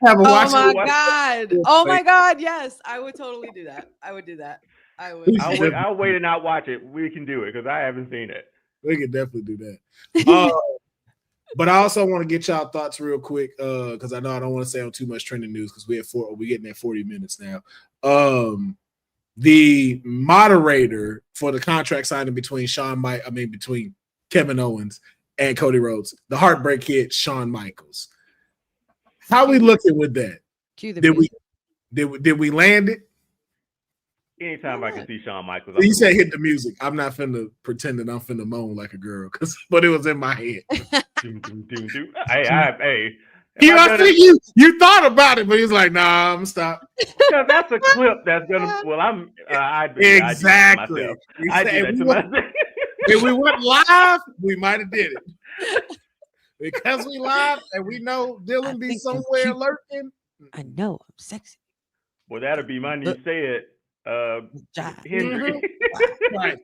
Have a watch. Oh my god! Oh my god! Yes, I would totally do that. I would do that. I would. I'll wait and not watch it. We can do it because I haven't seen it. We can definitely do that. But I also want to get y'all thoughts real quick because I know I don't want to say on too much trending news because we're getting at 40 minutes now. The moderator for the contract signing between between Kevin Owens and Cody Rhodes, the Heartbreak Kid, Shawn Michaels. How we looking with that? Did we land it? Anytime I can see Shawn Michaels. You said hit the music. I'm not finna pretend that I'm finna moan like a girl, but it was in my head. Hey. You thought about it, but he's like, nah, I'm stop. Because that's a clip that's gonna. Well, exactly. I do that to myself. If we went live, we might have did it. Because we live and we know Dylan be somewhere lurking. I know I'm sexy. Well, that'll be my new say it. Henry. Right.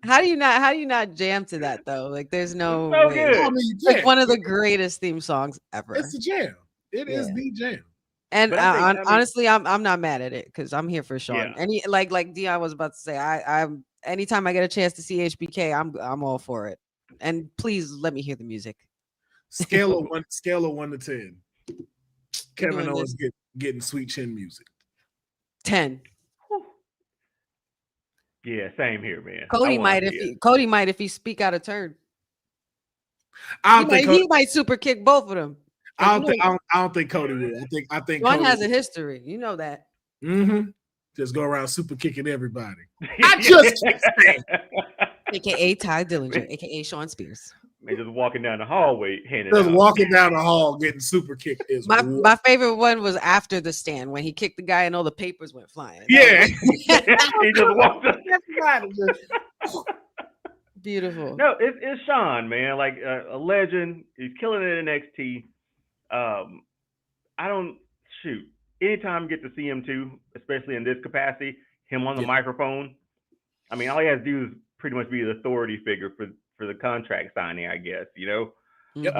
How do you not jam to that though? Like there's no way. Good. I mean, it's like one of the greatest theme songs ever. It's a jam. It is the jam. And honestly, I'm not mad at it because I'm here for Shawn. Yeah. Any like Deonne was about to say, I'm anytime I get a chance to see HBK, I'm all for it. And please let me hear the music. Scale of 1 to 10. Kevin Owens getting sweet chin music. 10. Yeah, same here, man. Cody might if he speak out of turn. He might super kick both of them. I don't think Cody will. I think one has a history. You know that. Mm-hmm. Just go around super kicking everybody. I just can't stand. AKA Ty Dillinger, AKA Shawn Spears. Man, just walking down the hallway, walking down the hall, getting super kicked. My favorite one was after the stand when he kicked the guy and all the papers went flying. Yeah, he just walked up. Beautiful. No, it's Shawn, man, like a legend. He's killing it in NXT. Anytime I get to see him too, especially in this capacity, him on the microphone. I mean, all he has to do is pretty much be the authority figure for the contract signing, I guess, you know. Yep.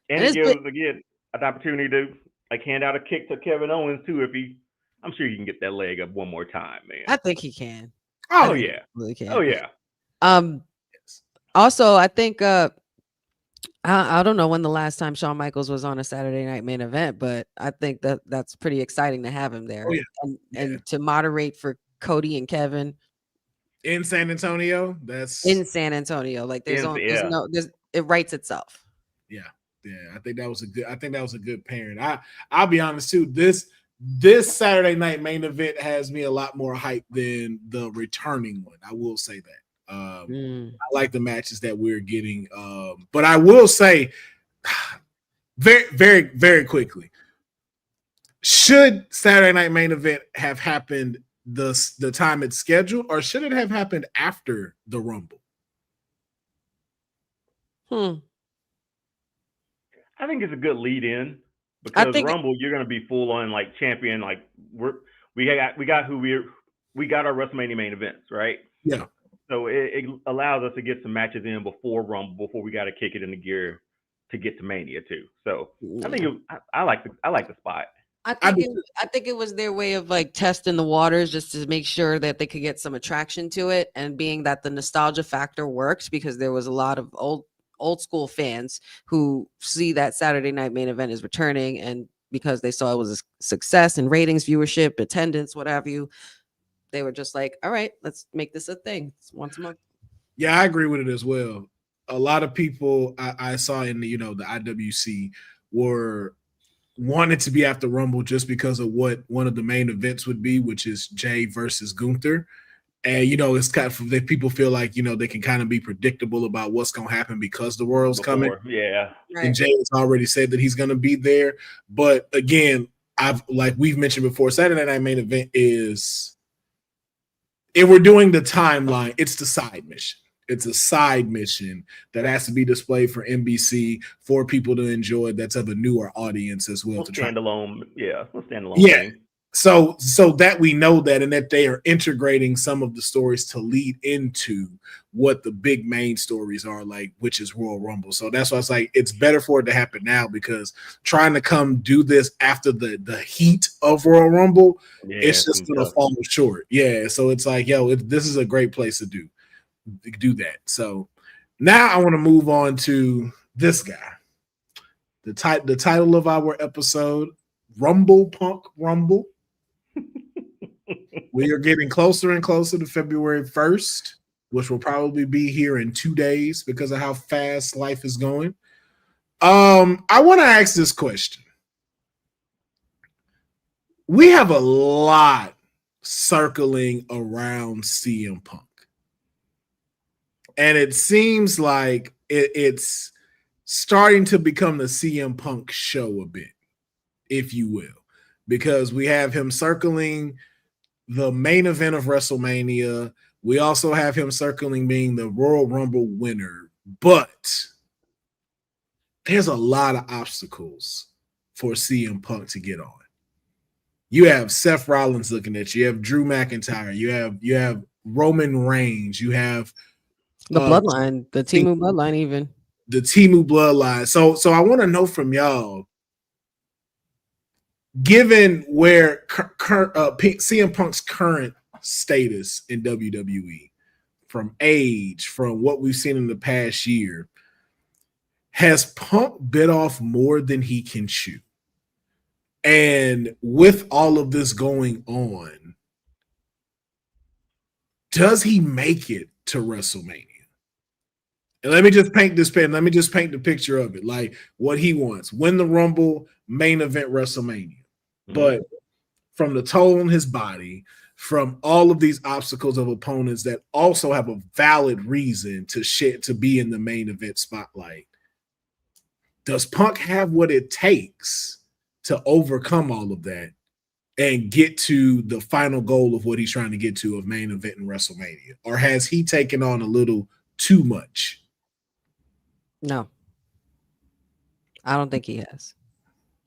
And it gives again an opportunity to like hand out a kick to Kevin Owens too. I'm sure he can get that leg up one more time, man. I think he can. Oh yeah, really can. Oh yeah. Also, I think I don't know when the last time Shawn Michaels was on a Saturday Night Main Event, but I think that's pretty exciting to have him there. Oh, yeah. And to moderate for Cody and Kevin in San Antonio. Like it writes itself. Yeah. I think that was a good pairing. I'll be honest too. This Saturday Night Main Event has me a lot more hype than the returning one. I will say that. I like the matches that we're getting. But I will say very, very, very quickly, should Saturday Night Main Event have happened the time it's scheduled, or should it have happened after the Rumble? I think it's a good lead in because Rumble, you're going to be full on like champion. Like we got our WrestleMania main events, right? Yeah. So it allows us to get some matches in before Rumble, before we got to kick it into gear to get to Mania too. So I think I like the spot. I think it was their way of like testing the waters just to make sure that they could get some attraction to it, and being that the nostalgia factor works because there was a lot of old school fans who see that Saturday Night Main Event is returning, and because they saw it was a success in ratings, viewership, attendance, what have you, they were just like, all right, let's make this a thing. It's once a month. Yeah, I agree with it as well. A lot of people I saw in the IWC were wanted to be after Rumble just because of what one of the main events would be, which is Jay versus Gunther. And, it's kind of that people feel like, they can kind of be predictable about what's going to happen because the world's coming. Yeah. Right. And Jay has already said that he's going to be there. But again, we've mentioned before, Saturday Night Main Event is, if we're doing the timeline, it's the side mission. It's a side mission that has to be displayed for NBC for people to enjoy. That's of a newer audience as well. Standalone thing. So that we know that, and that they are integrating some of the stories to lead into what the big main stories are, like, which is Royal Rumble. So that's why it's like it's better for it to happen now, because trying to come do this after the heat of Royal Rumble, it's just going to fall short. Yeah. So it's like, this is a great place to do that. So now I want to move on to this guy. The title of our episode, Rumble Punk Rumble. We are getting closer and closer to February 1st, which will probably be here in 2 days because of how fast life is going. I want to ask this question. We have a lot circling around CM Punk. And it seems like it's starting to become the CM Punk show a bit, if you will, because we have him circling the main event of WrestleMania. We also have him circling being the Royal Rumble winner. But there's a lot of obstacles for CM Punk to get on. You have Seth Rollins looking at you. You have Drew McIntyre. You have Roman Reigns. You have the bloodline, the Temu bloodline, even the Temu bloodline. So I want to know from y'all, given where CM Punk's current status in WWE, from age, from what we've seen in the past year, has Punk bit off more than he can chew? And with all of this going on, does he make it to WrestleMania? And let me just paint the picture of it, like what he wants: win the Rumble, main event WrestleMania. Mm-hmm. But from the toll on his body, from all of these obstacles of opponents that also have a valid reason to be in the main event spotlight, does Punk have what it takes to overcome all of that and get to the final goal of what he's trying to get to, of main event in WrestleMania? Or has he taken on a little too much? No, I don't think he has.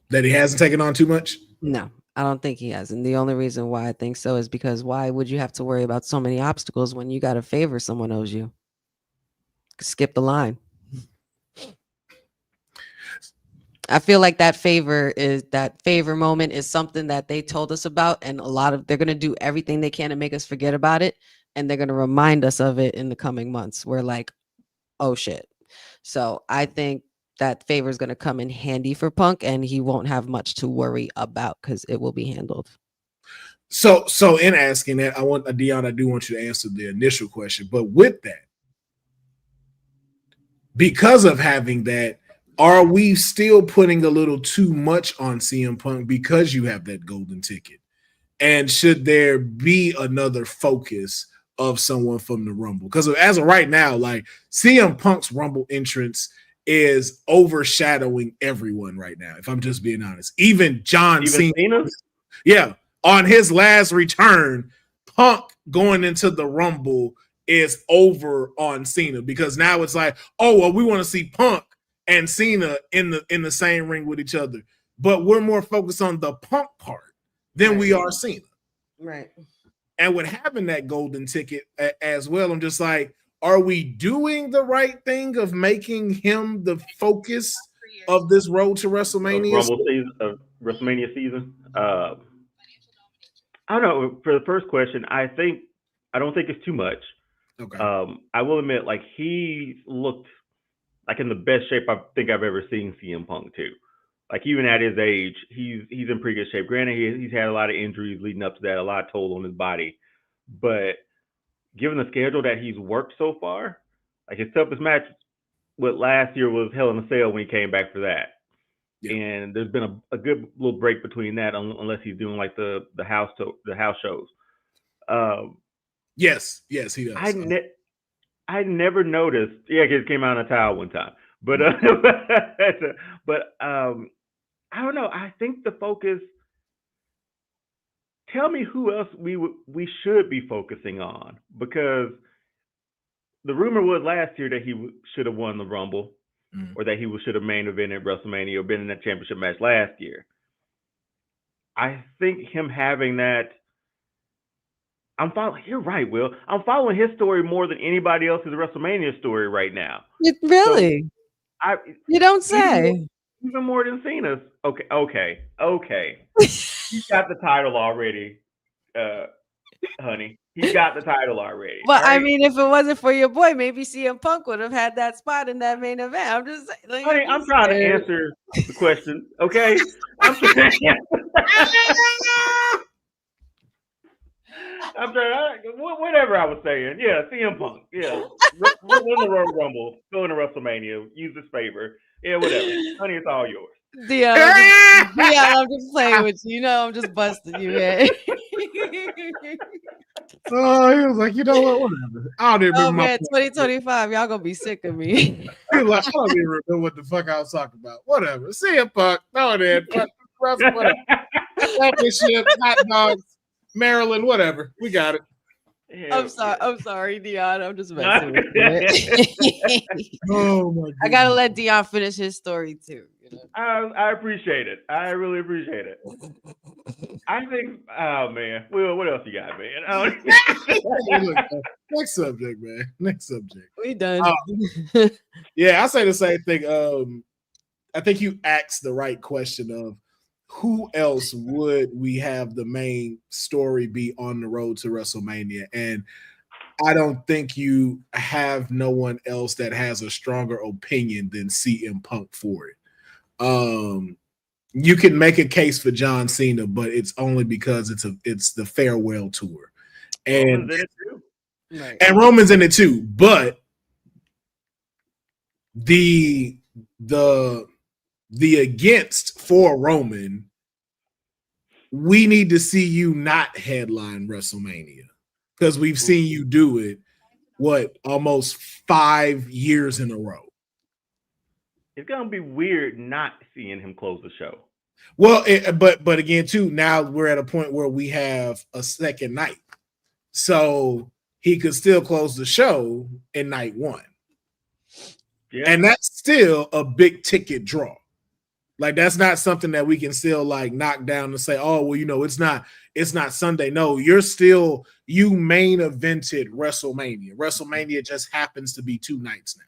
That he hasn't taken on too much? No, I don't think he has. And the only reason why I think so is because why would you have to worry about so many obstacles when you got a favor someone owes you? Skip the line. I feel like that favor moment is something that they told us about, and they're going to do everything they can to make us forget about it. And they're going to remind us of it in the coming months. We're like, oh shit. So I think that favor is going to come in handy for Punk, and he won't have much to worry about because it will be handled. So in asking that, Deonne, I do want you to answer the initial question, but with that, because of having that, are we still putting a little too much on CM Punk because you have that golden ticket? And should there be another focus of someone from the Rumble. Because as of right now, like CM Punk's Rumble entrance is overshadowing everyone right now, if I'm just being honest. Even John Cena. Yeah. On his last return, Punk going into the Rumble is over on Cena, because now it's like, oh, well, we want to see Punk and Cena in the same ring with each other. But we're more focused on the Punk part than we are Cena. Right. And with having that golden ticket as well, I'm just like, are we doing the right thing of making him the focus of this road to WrestleMania? WrestleMania season. I don't know. For the first question, I don't think it's too much. Okay. I will admit, like, he looked like in the best shape I think I've ever seen CM Punk too. Like, even at his age, he's in pretty good shape. Granted, he's had a lot of injuries leading up to that, a lot of toll on his body. But given the schedule that he's worked so far, like his toughest match with last year was Hell in a Cell when he came back for that. Yeah. And there's been a good little break between that, unless he's doing like the house shows. Yes, he does. I never noticed. Yeah, because it came out in a towel one time. But I don't know. I think the focus. Tell me who else we should be focusing on, because the rumor was last year that he should have won the Rumble, or that he should have main evented WrestleMania or been in that championship match last year. I think him having that. You're right, Will. I'm following his story more than anybody else's WrestleMania story right now. Really? So you don't say. Even more than Cena's. Okay. He's got the title already, honey. He's got the title already. Well, right? I mean, if it wasn't for your boy, maybe CM Punk would have had that spot in that main event. I'm just saying. Like, honey, I'm trying to answer the question, okay? I'm trying. Whatever I was saying. Yeah, CM Punk. Yeah. Win the Royal Rumble. Go into WrestleMania. Use his favor. Yeah, whatever. Honey, it's all yours. I'm just playing with you. You know, I'm just busting you, man. Oh, he was like, you know what? Whatever. I don't even remember. Man, 2025, y'all gonna be sick of me. He was like, I don't even remember what the fuck I was talking about. Whatever. CM Punk. No, it ain't. Whatever. Championship, hot dogs, Maryland, whatever. We got it. I'm sorry, Deonne. I'm just messing with you. Oh my God. I gotta let Deonne finish his story too. You know? I appreciate it. I really appreciate it. I think, oh man, Will, what else you got, man? Next subject, man. Next subject. We done. Yeah, I say the same thing. I think you asked the right question of who else would we have the main story be on the road to WrestleMania? And I don't think you have no one else that has a stronger opinion than CM Punk for it. You can make a case for John Cena, but it's only because it's the farewell tour. And Roman's in it too. But the against for Roman, we need to see you not headline WrestleMania, because we've seen you do it, almost 5 years in a row. It's gonna be weird not seeing him close the show. Well, but again, too, now we're at a point where we have a second night, so he could still close the show in night one. Yeah. And that's still a big ticket draw. Like, that's not something that we can still like knock down and say, oh, well, you know, it's not Sunday. No, you main evented WrestleMania. WrestleMania just happens to be 2 nights now.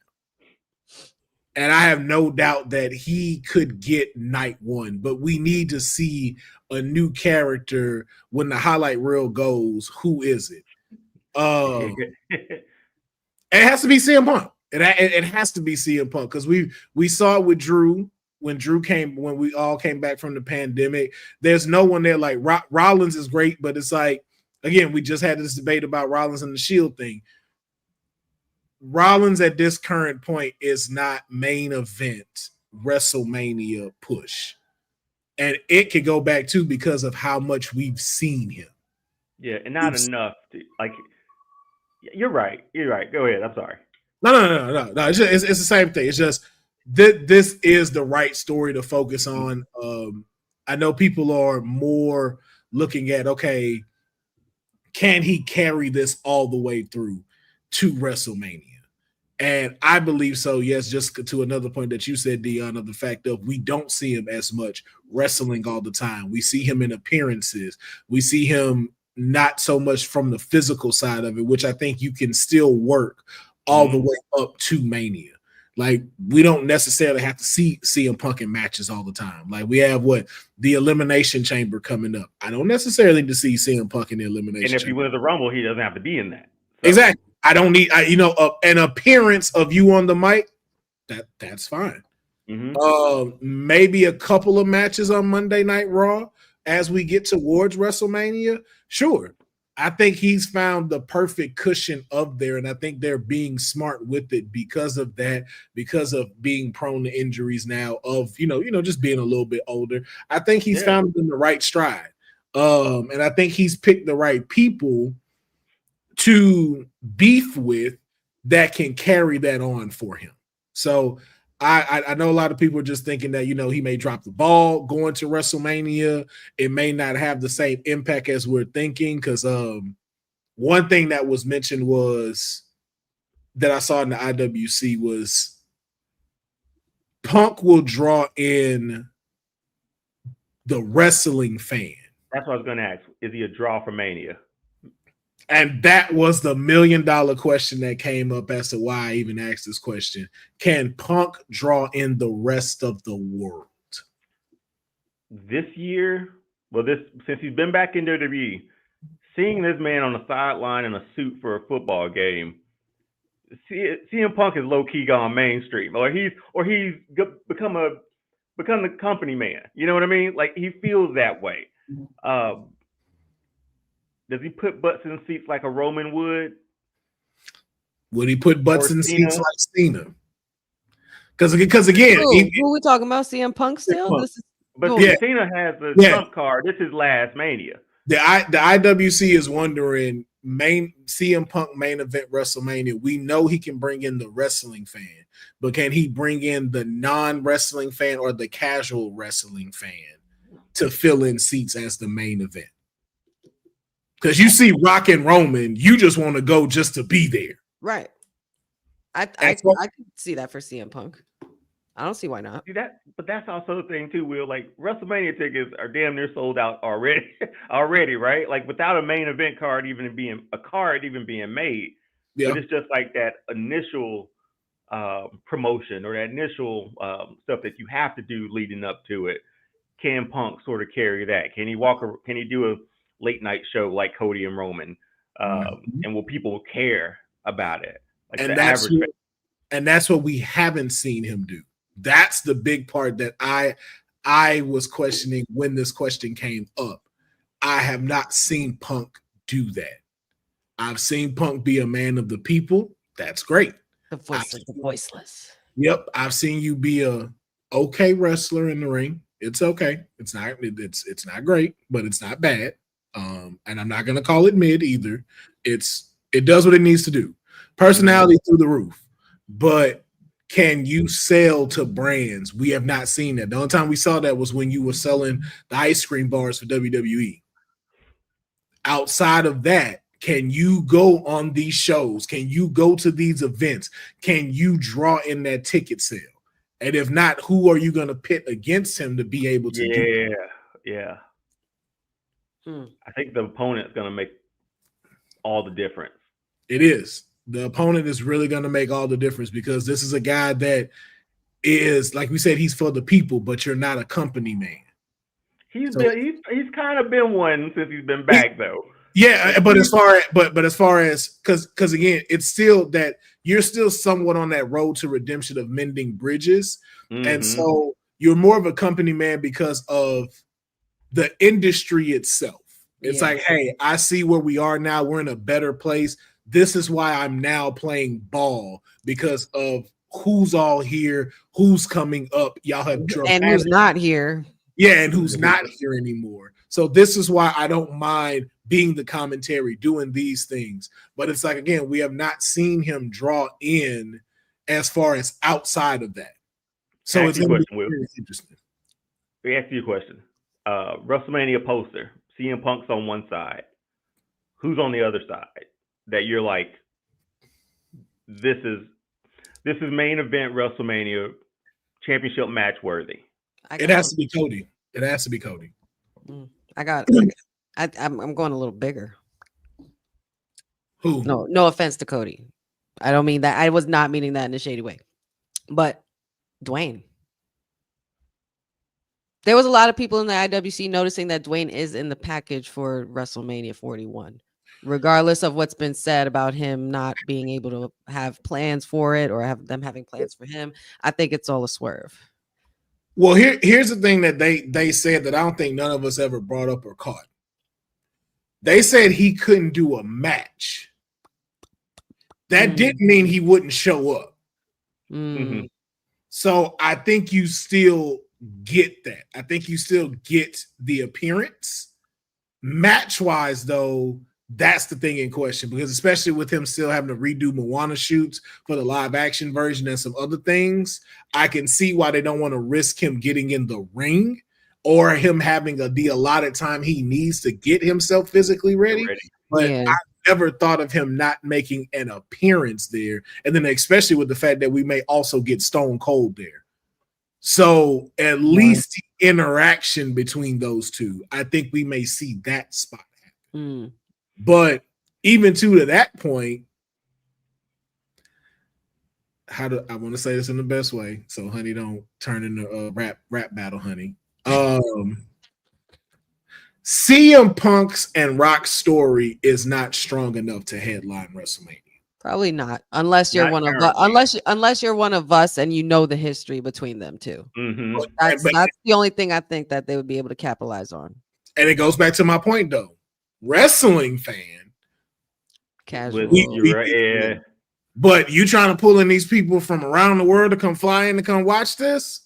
And I have no doubt that he could get night one, but we need to see a new character when the highlight reel goes. Who is it? It has to be CM Punk. It has to be CM Punk, because we saw it with Drew when we all came back from the pandemic. There's no one there. Like Rollins is great, but it's like, again, we just had this debate about Rollins and the Shield thing. Rollins at this current point is not main event WrestleMania push. And it could go back too because of how much we've seen him. Yeah, and not enough to, like, You're right. You're right. Go ahead. I'm sorry. No. It's the same thing. It's just this is the right story to focus on. I know people are more looking at, okay, can he carry this all the way through to WrestleMania? And I believe so, yes, just to another point that you said, Deonne, of the fact that we don't see him as much wrestling all the time. We see him in appearances. We see him not so much from the physical side of it, which I think you can still work all the way up to Mania. Like, we don't necessarily have to see CM Punk in matches all the time. Like, we have the Elimination Chamber coming up. I don't necessarily need to see CM Punk in the Elimination Chamber. And if he wins the Rumble, he doesn't have to be in that. So. Exactly. I don't need, an appearance of you on the mic. That's fine. Maybe a couple of matches on Monday Night Raw as we get towards WrestleMania. Sure. I think he's found the perfect cushion up there, and I think they're being smart with it because of that, because of being prone to injuries now, of just being a little bit older. I think he's found it in the right stride. And I think he's picked the right people to beef with that can carry that on for him. So I know a lot of people are just thinking that, he may drop the ball going to WrestleMania. It may not have the same impact as we're thinking, because one thing that was mentioned was that I saw in the IWC was Punk will draw in the wrestling fan. That's what I was going to ask. Is he a draw for Mania? And that was the $1 million question that came up as to why I even asked this question. Can Punk draw in the rest of the world? This year, since he's been back in WWE, seeing this man on the sideline in a suit for a football game, CM Punk is low-key gone mainstream. Or he's become the company man. You know what I mean? Like, he feels that way. Does he put butts in seats like a Roman would? Would he put butts in seats like Cena? Because again, who are we talking about? CM Punk still? Cena has the trump card. This is last Mania. The IWC is wondering, CM Punk main event WrestleMania. We know he can bring in the wrestling fan, but can he bring in the non-wrestling fan or the casual wrestling fan to fill in seats as the main event? Because you see Rock and Roman, you just want to go just to be there. Right. I could see that for CM Punk. I don't see why not. See that, but that's also the thing too, Will. Like, WrestleMania tickets are damn near sold out already, right? Like, without a main event card even being made. Yeah. But it's just like that initial promotion or that initial stuff that you have to do leading up to it. Can Punk sort of carry that? Can he do a late night show like Cody and Roman? And will people care about it? Like, and that's what we haven't seen him do. That's the big part that I was questioning when this question came up. I have not seen Punk do that. I've seen Punk be a man of the people. That's great. The voice of the voiceless. Yep. I've seen you be a okay wrestler in the ring. It's okay. It's not great, but it's not bad. And I'm not going to call it mid either. It does what it needs to do. Personality through the roof. But can you sell to brands? We have not seen that. The only time we saw that was when you were selling the ice cream bars for WWE. Outside of that, can you go on these shows? Can you go to these events? Can you draw in that ticket sale? And if not, who are you going to pit against him to be able to do that? Yeah. I think the opponent's going to make all the difference. It is. The opponent is really going to make all the difference, because this is a guy that is, like we said, he's for the people, but you're not a company man. He's kind of been one since he's been back, though. Yeah, but as far as because again, it's still that you're still somewhat on that road to redemption of mending bridges, and so you're more of a company man because of the industry itself. It's like, hey, I see where we are now. We're in a better place. This is why I'm now playing ball, because of who's all here, who's coming up. Y'all have and who's not here. Yeah, and who's not here anymore. So this is why I don't mind being the commentary, doing these things. But it's like, again, we have not seen him draw in as far as outside of that. So it's interesting. Let me ask you a question. WrestleMania poster, CM Punk's on one side. Who's on the other side? That you're like, this is main event WrestleMania championship match worthy. It has to be Cody. It has to be Cody. I'm going a little bigger. Who? No offense to Cody. I don't mean that. I was not meaning that in a shady way. But Dwayne. There was a lot of people in the IWC noticing that Dwayne is in the package for WrestleMania 41. Regardless of what's been said about him not being able to have plans for it or have them having plans for him, I think it's all a swerve. Well, here's the thing that they said that I don't think none of us ever brought up or caught. They said he couldn't do a match. That didn't mean he wouldn't show up. Mm. So I think you still get that. I think you still get the appearance. Match-wise, though, that's the thing in question, because especially with him still having to redo Moana shoots for the live action version and some other things, I can see why they don't want to risk him getting in the ring or him having the allotted time he needs to get himself physically ready. But I never thought of him not making an appearance there. And then especially with the fact that we may also get Stone Cold there. So at least the interaction between those two, I think we may see that spot happen. But even to that point, I want to say this in the best way, so honey don't turn into a rap battle, honey. CM Punk's and Rock's story is not strong enough to headline WrestleMania. Probably not, unless you're one of us. Unless you're one of us and you know the history between them two. That's the only thing I think that they would be able to capitalize on. And it goes back to my point, though. Wrestling fan, casual. But you trying to pull in these people from around the world to come fly in to come watch this?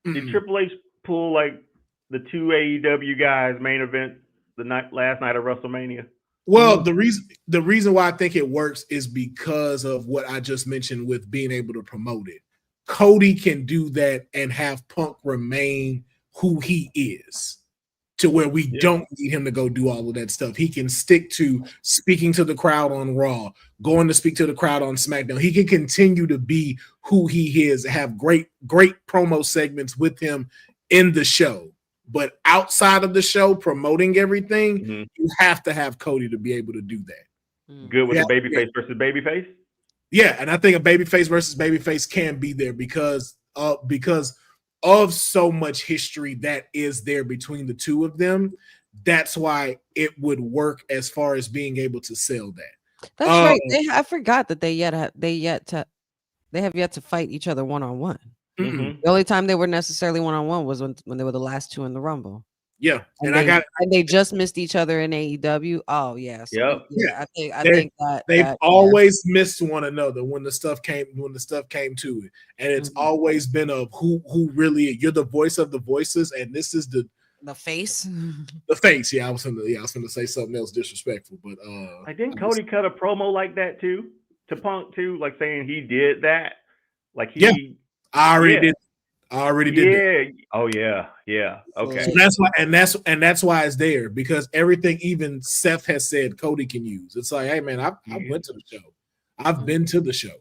Did Triple H pull like the two AEW guys main event last night of WrestleMania? Well, the reason why I think it works is because of what I just mentioned with being able to promote it. Cody can do that and have Punk remain who he is, to where we don't need him to go do all of that stuff. He can stick to speaking to the crowd on Raw, going to speak to the crowd on SmackDown. He can continue to be who he is, have great promo segments with him in the show. But outside of the show, promoting everything, you have to have Cody to be able to do that. Good with the babyface versus babyface? Yeah, and I think a babyface versus babyface can be there because of so much history that is there between the two of them. That's why it would work as far as being able to sell that. That's right. I forgot that they have yet to fight each other one-on-one. The only time they were necessarily one-on-one was when they were the last two in the Rumble. Yeah, and they just missed each other in AEW. Oh yeah, so I think that they've always missed one another when the stuff came to it, and it's always been of who really you're the voice of the voices, and this is the face. The face. Yeah, I was gonna say something else disrespectful, but I didn't Cody cut a promo like that too to Punk too, like saying he did that, like he. I already did that. Oh yeah. Okay. So that's why it's there, because everything even Seth has said Cody can use. It's like, hey man, I went to the show. I've been to the show.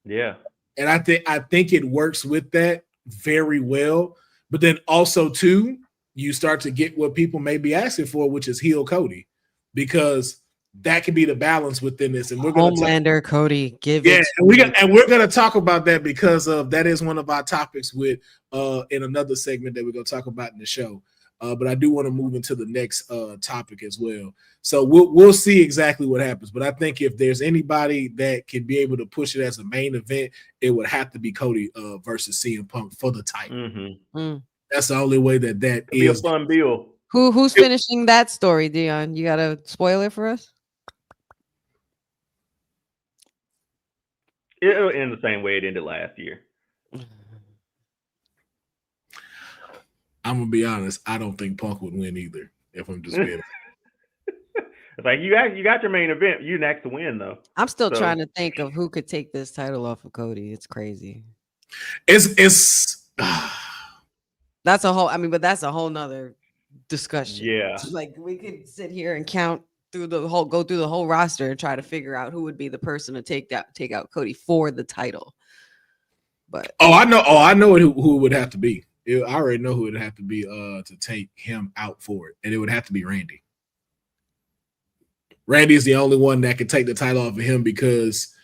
Yeah. And I think it works with that very well. But then also too, you start to get what people may be asking for, which is heel Cody, because that could be the balance within this, and we're going to Homelander Cody we're going to talk about that because of that is one of our topics with in another segment that we're going to talk about in the show. But I do want to move into the next topic as well. So we'll see exactly what happens. But I think if there's anybody that can be able to push it as a main event, it would have to be Cody versus CM Punk for the title. That's the only way that is. Be a fun bill. Who's finishing that story, Deonne? You got a spoiler for us? It'll end the same way it ended last year. I'm gonna be honest. I don't think Punk would win either. If I'm just being. It's like you got your main event. You next to win though. I'm still trying to think of who could take this title off of Cody. It's crazy. It's That's a whole. I mean, but that's a whole nother discussion. Yeah. Like we could sit here and go through the whole roster and try to figure out who would be the person to take out Cody for the title. But I know who it would have to be. I already know who it would have to be to take him out for it, and it would have to be Randy. Randy is the only one that could take the title off of him because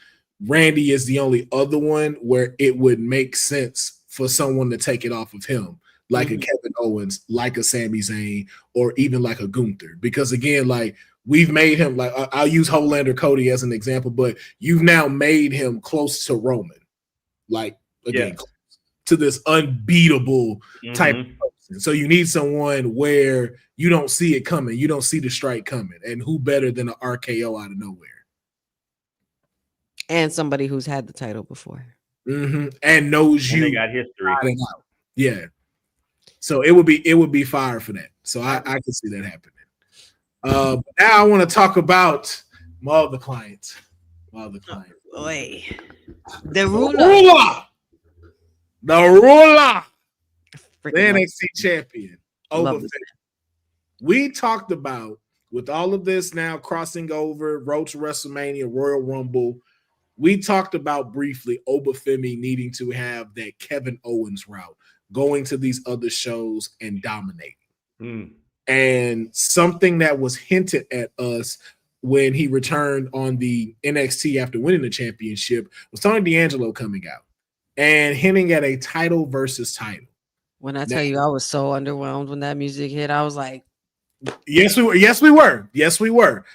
Randy is the only other one where it would make sense for someone to take it off of him, like a Kevin Owens, like a Sami Zayn, or even like a Gunther. Because again, like we've made him like I'll use Homelander Cody as an example, but you've now made him close to Roman, like again to this unbeatable type of person. So you need someone where you don't see it coming, you don't see the strike coming, and who better than an RKO out of nowhere? And somebody who's had the title before. And knows and you. they got history. Yeah. So it would be fire for that. So I can see that happening. Now I want to talk about my other clients. Wait. The ruler. The NXT champion. We talked about, with all of this now crossing over, Road to WrestleMania, Royal Rumble, we talked about briefly Obafemi needing to have that Kevin Owens route, going to these other shows and dominating. And something that was hinted at us when he returned on the NXT after winning the championship was Tony D'Angelo coming out and hinting at a title versus title. When I tell you I was so underwhelmed when that music hit, I was like, Yes, we were.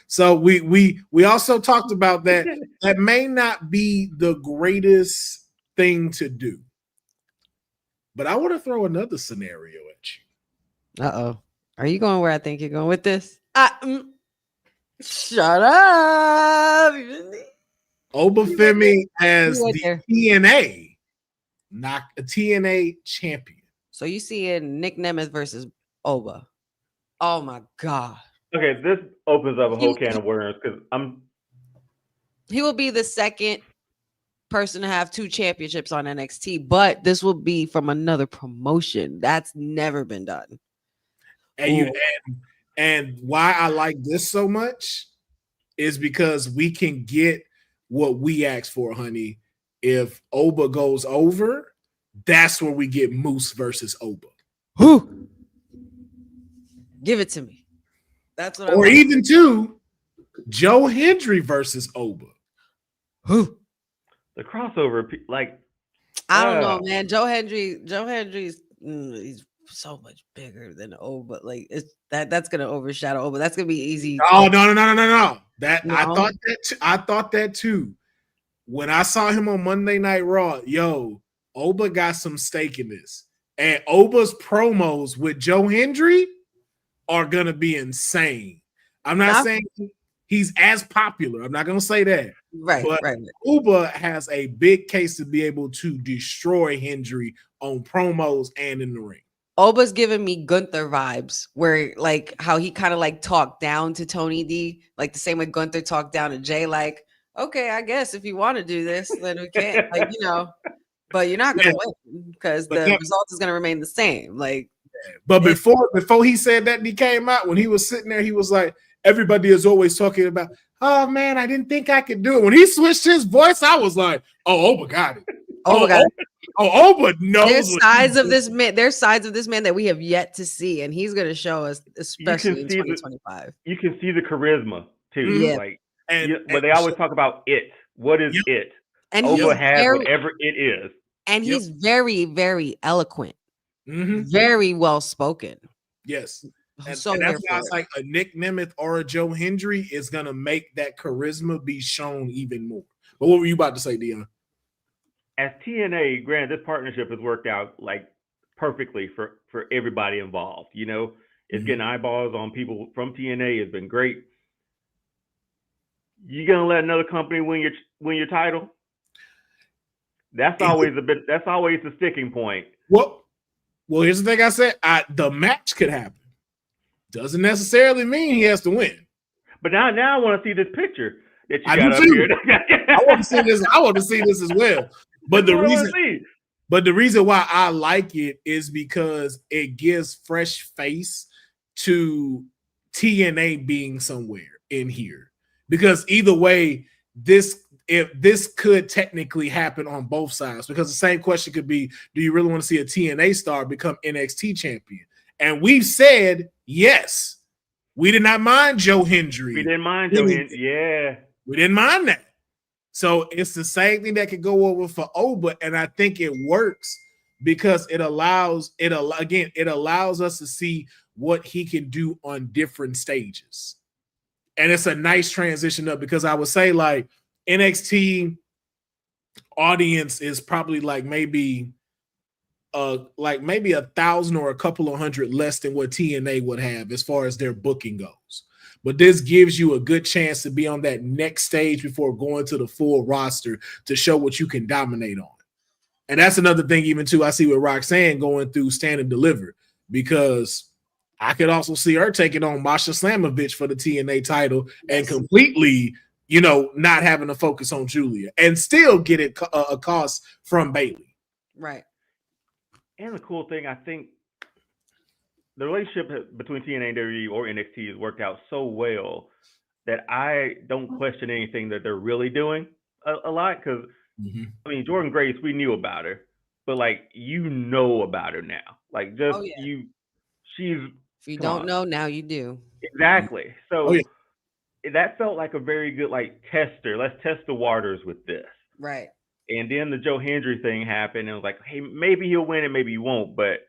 So we also talked about that. That may not be the greatest thing to do. But I want to throw another scenario at you. Uh-oh. Are you going where I think you're going with this? Shut up. Obafemi as the TNA champion. So you see it Nick Nemeth versus Oba. Oh my God. Okay, this opens up a whole can of worms because he will be the second person to have 2 championships on NXT, but this will be from another promotion. That's never been done. And why I like this so much is because we can get what we asked for, honey. If Oba goes over, that's where we get Moose versus Oba. Who? Give it to me. That's what I want. Even Joe Hendry versus Oba. Who? The crossover, like I don't know, man. Joe Hendry's he's so much bigger than Oba. Like that's gonna overshadow Oba. That's gonna be easy. Oh no. I thought that too. When I saw him on Monday Night Raw, Oba got some stake in this. And Oba's promos with Joe Hendry are gonna be insane. I'm not saying he's as popular. I'm not gonna say that. Right. Oba has a big case to be able to destroy Hendry on promos and in the ring. Oba's giving me Gunther vibes, where like how he kind of like talked down to Tony D, like the same way Gunther talked down to Jay. Like, okay, I guess if you want to do this, then we can. Like, but you're not gonna win because the result is gonna remain the same. Like. But before he said that, he came out when he was sitting there. He was like, "Everybody is always talking about, oh man, I didn't think I could do it." When he switched his voice, I was like, "Oh, Oba got it. Oba knows." There's sides of this man. There's sides of this man that we have yet to see, and he's going to show us, especially in 2025. You can see the charisma too. Yeah. Like, but they always talk about it. What is it? And Oba has whatever it is, and he's very, very eloquent. Very well spoken. Yes. And that's why it's like a Nick Nemeth or a Joe Hendry is gonna make that charisma be shown even more. But what were you about to say, Deonne? As TNA, granted, this partnership has worked out like perfectly for everybody involved. It's getting eyeballs on people from TNA. It's been great. You gonna let another company win your title? That's always the sticking point. What? Well, here's the thing I said. The match could happen. Doesn't necessarily mean he has to win. But now I want to see this picture that you I got do up too. here. I want to see this. I want to see this as well. But the reason why I like it is because it gives fresh face to TNA being somewhere in here. Because either way, this could technically happen on both sides. Because the same question could be, do you really want to see a TNA star become NXT champion? And we've said yes. We did not mind Joe Hendry. We didn't mind Joe Hendry. Yeah. We didn't mind that. So it's the same thing that could go over for Oba, and I think it works because it allows us to see what he can do on different stages. And it's a nice transition up because I would say like NXT audience is probably like maybe 1,000 or a couple of hundred less than what TNA would have as far as their booking goes. But this gives you a good chance to be on that next stage before going to the full roster to show what you can dominate on. And that's another thing even too I see with Roxanne going through Stand and Deliver, because I could also see her taking on Masha Slamovich for the TNA title and completely, not having to focus on Julia and still get it a cost from Bayley. Right. And the cool thing, I think the relationship between TNA and WWE or NXT has worked out so well that I don't question anything that they're really doing a lot. Because, I mean, Jordynne Grace, we knew about her, but like, about her now. Like, just she's. If you don't know, now you do. Exactly. So that felt like a very good, like, tester. Let's test the waters with this. Right. And then the Joe Hendry thing happened, and it was like, hey, maybe he'll win and maybe he won't. But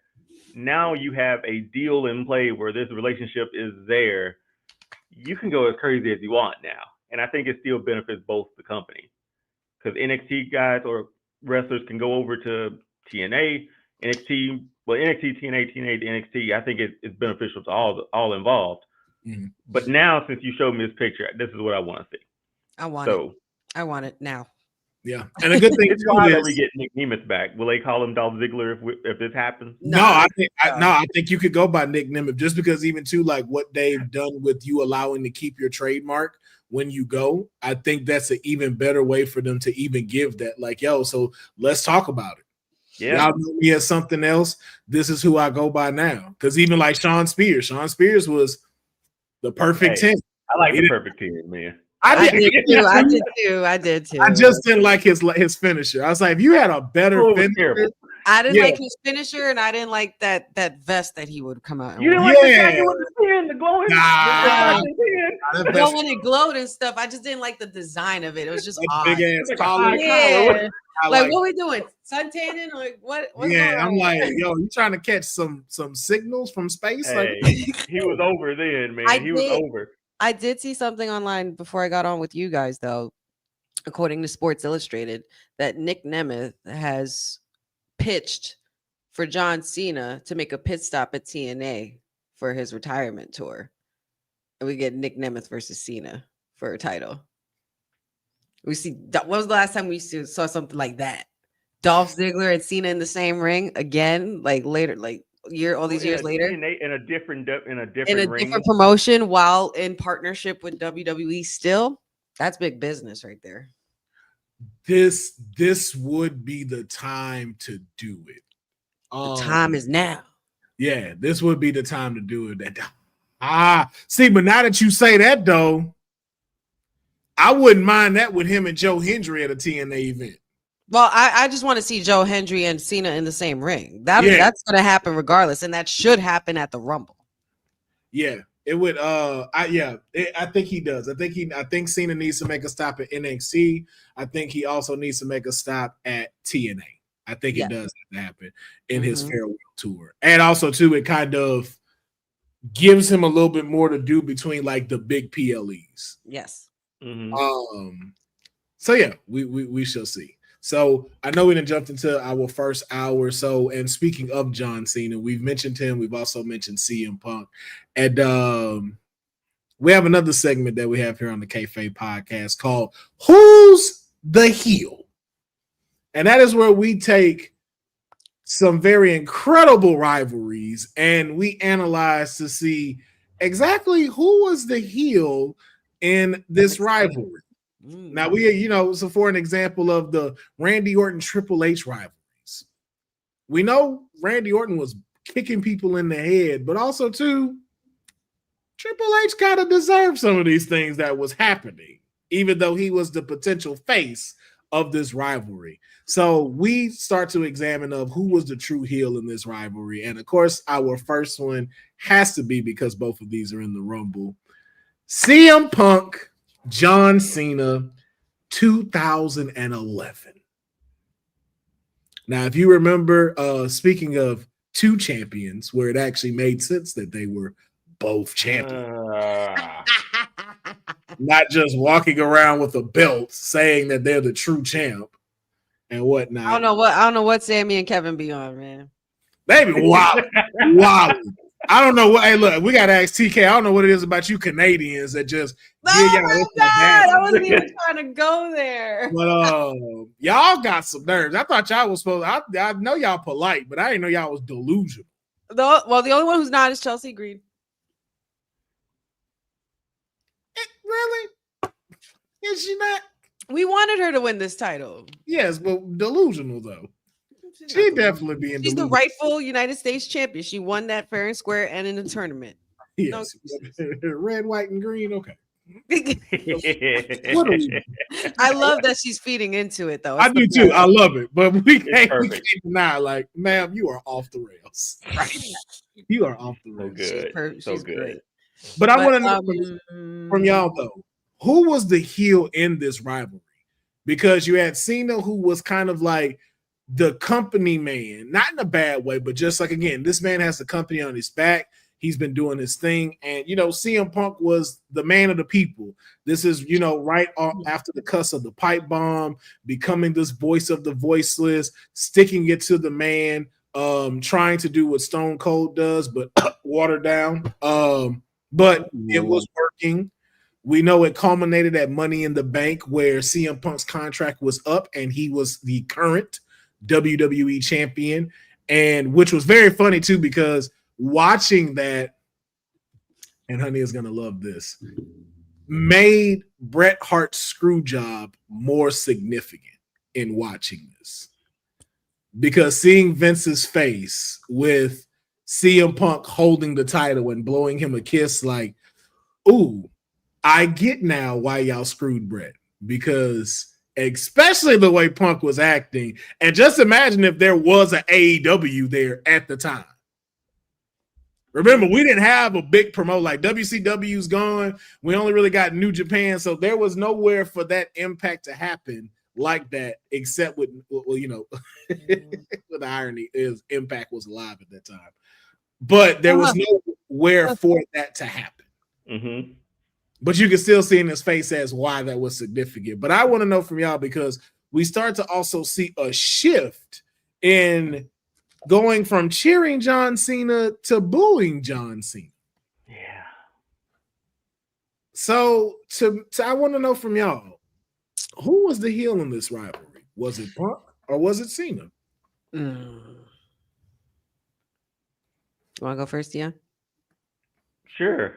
now you have a deal in play where this relationship is there. You can go as crazy as you want now. And I think it still benefits both the company. Because NXT guys or wrestlers can go over to TNA, NXT, TNA to NXT. I think it's beneficial to all involved. Mm-hmm. But now, since you showed me this picture, this is what I want to see. I want it now. Yeah, and a good thing it's why that we get Nick Nemeth back. Will they call him Dolph Ziggler if this happens? No, I think you could go by Nick Nemeth just because even too like what they've done with you allowing to keep your trademark when you go. I think that's an even better way for them to even give that. Like, so let's talk about it. Yeah, y'all know me as something else. This is who I go by now. Because even like Sean Spears was the perfect 10. I like the perfect 10, man. I did too. I just didn't like his finisher. I was like, if you had a better finisher. I didn't like his finisher, and I didn't like that vest that he would come out. You didn't like the jacket with the skin, the glowing. When it glowed and stuff, I just didn't like the design of it. It was just odd. Big ass collar. Like, what are we doing? Suntanning? Like, what? I'm like, you trying to catch some signals from space? Hey, he was over then, man. He was over. I did see something online before I got on with you guys, though, according to Sports Illustrated, that Nick Nemeth has pitched for John Cena to make a pit stop at TNA for his retirement tour. And we get Nick Nemeth versus Cena for a title. We see, when was the last time we saw something like that? Dolph Ziggler and Cena in the same ring again, like later, like all these years later, in a different promotion while in partnership with WWE. Still, that's big business right there. This would be the time to do it. The time is now. Yeah, this would be the time to do it. See, but now that you say that though, I wouldn't mind that with him and Joe Hendry at a TNA event. Well, I just want to see Joe Hendry and Cena in the same ring. That's going to happen regardless, and that should happen at the Rumble. Yeah, it would. I think he does. I think Cena needs to make a stop at NXT. I think he also needs to make a stop at TNA. I think it does happen in his farewell tour, and also too, it kind of gives him a little bit more to do between like the big PLEs. Yes. Mm-hmm. So yeah, we shall see. So I know we done jumped into our first hour or so. And speaking of John Cena, we've mentioned him. We've also mentioned CM Punk. And we have another segment that we have here on the Kayfabe Podcast called Who's the Heel? And that is where we take some very incredible rivalries, and we analyzed to see exactly who was the heel in this rivalry. Now so for an example of the Randy Orton Triple H rivalries, we know Randy Orton was kicking people in the head, but also too, Triple H kind of deserved some of these things that was happening, even though he was the potential face of this rivalry. So we start to examine of who was the true heel in this rivalry. And of course, our first one has to be, because both of these are in the Rumble, CM Punk, John Cena, 2011. Now, if you remember, speaking of two champions, where it actually made sense that they were both champions. Not just walking around with a belt saying that they're the true champ and whatnot. I don't know what Sammy and Kevin be on, man. They be wild. I don't know what. Hey, look, we gotta ask TK. I don't know what it is about you Canadians that just. Oh my God, I wasn't even trying to go there. But y'all got some nerves. I thought y'all was supposed. I know y'all polite, but I didn't know y'all was delusional. The only one who's not is Chelsea Green. Really? Is she not? We wanted her to win this title. Yes, but delusional though. She definitely being. She's the rightful United States champion. She won that fair and square and in the tournament. Yes, red, white, and green. Okay. I love that she's feeding into it, though. I do too. I love it, but we can't deny. Like, ma'am, you are off the rails. Right? You are off the rails. She's good. Great. But I want to know from y'all though, who was the heel in this rivalry? Because you had Cena, who was kind of like the company man, not in a bad way, but just like, again, this man has the company on his back. He's been doing his thing. And, CM Punk was the man of the people. This is, right after the cuss of the pipe bomb, becoming this voice of the voiceless, sticking it to the man, trying to do what Stone Cold does, but watered down. But it was working. We know it culminated at Money in the Bank, where CM Punk's contract was up and he was the current WWE champion, and which was very funny too, because watching that, and Honey is gonna love this, made Bret Hart's screw job more significant in watching this, because seeing Vince's face with CM Punk holding the title and blowing him a kiss, like, ooh, I get now why y'all screwed Bret, because especially the way Punk was acting. And just imagine if there was an AEW there at the time. Remember, we didn't have a big promo, like WCW's gone. We only really got New Japan. So there was nowhere for that impact to happen like that, except with, the irony is Impact was alive at that time. But there was nowhere for that to happen. Mm-hmm. But you can still see in his face as why that was significant. But I want to know from y'all, because we start to also see a shift in going from cheering John Cena to booing John Cena. Yeah. So I want to know from y'all, who was the heel in this rivalry? Was it Punk or was it Cena? You want to go first, Deonne? Sure.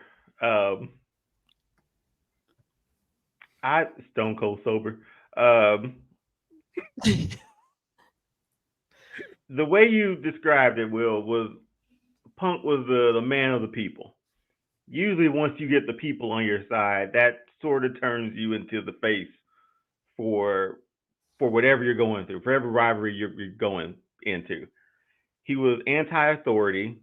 I Stone Cold sober. The way you described it, Will, was Punk was the man of the people. Usually once you get the people on your side, that sort of turns you into the face for whatever you're going through, for every rivalry you're going into. He was anti-authority,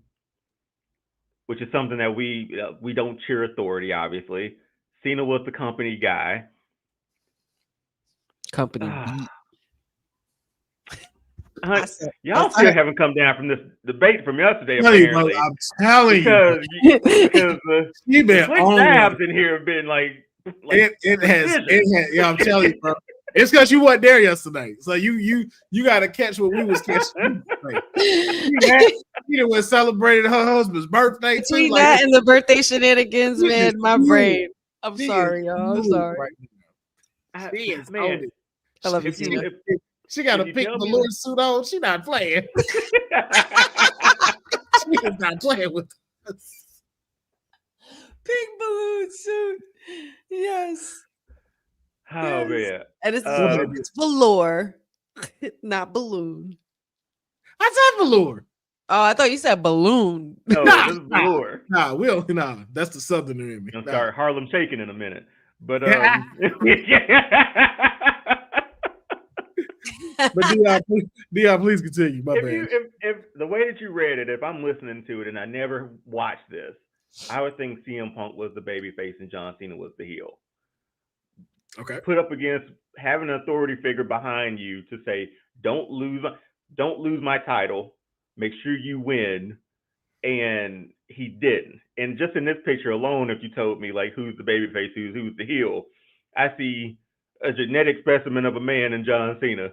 which is something that we don't cheer authority, obviously. Cena was the company guy. Company. Y'all still haven't come down from this debate from yesterday, apparently. I'm telling you. Because you've been quick jabs in here have been like it has. Yeah, I'm telling you, bro. It's because you weren't there yesterday, so you got to catch what we was catching. Peter was celebrating her husband's birthday too. Between that and the birthday shenanigans, man, my brain. I'm sorry, y'all. I'm sorry. Man, I love you, She got a you pink tell me- velour suit on. She not playing. She is not playing with us. Pink balloon suit. Yes. Oh Yes. man. And it's Um, velour, not balloon. I said velour. Oh, I thought you said balloon. No, Nah, this is velour. Nah, we don't. Nah, that's the Southerner in me. I'm Nah. sorry, Harlem shaking in a minute. But But Deonne, please continue. My bad. if the way that you read it, if I'm listening to it and I never watched this, I would think CM Punk was the babyface and John Cena was the heel. Okay. Put up against having an authority figure behind you to say, don't lose my title, make sure you win, and he didn't. And just in this picture alone, if you told me like who's the babyface, who's the heel, I see a genetic specimen of a man in John Cena,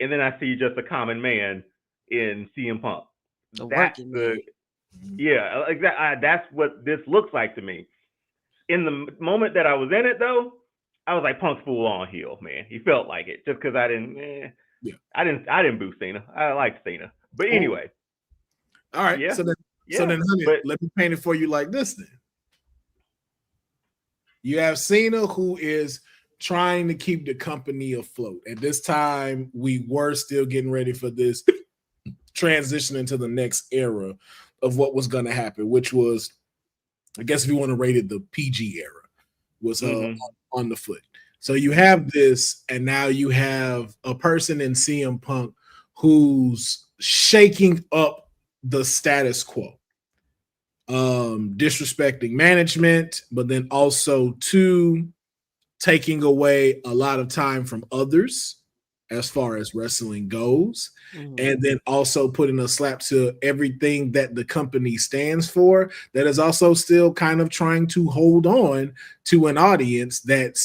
and then I see just a common man in CM Punk. That's the yeah, exactly. That's what this looks like to me. In the moment that I was in it, though, I was like Punk's full on heel, man. He felt like it just because I didn't boo Cena. I liked Cena, but anyway. All right. Yeah. So then, honey, let me paint it for you like this. Then you have Cena, who is trying to keep the company afloat. At this time, we were still getting ready for this transition into the next era of what was going to happen, which was, I guess if you want to rate it, the PG era was on the foot. So you have this, and now you have a person in CM Punk who's shaking up the status quo, disrespecting management, but then also taking away a lot of time from others as far as wrestling goes, and then also putting a slap to everything that the company stands for, that is also still kind of trying to hold on to an audience that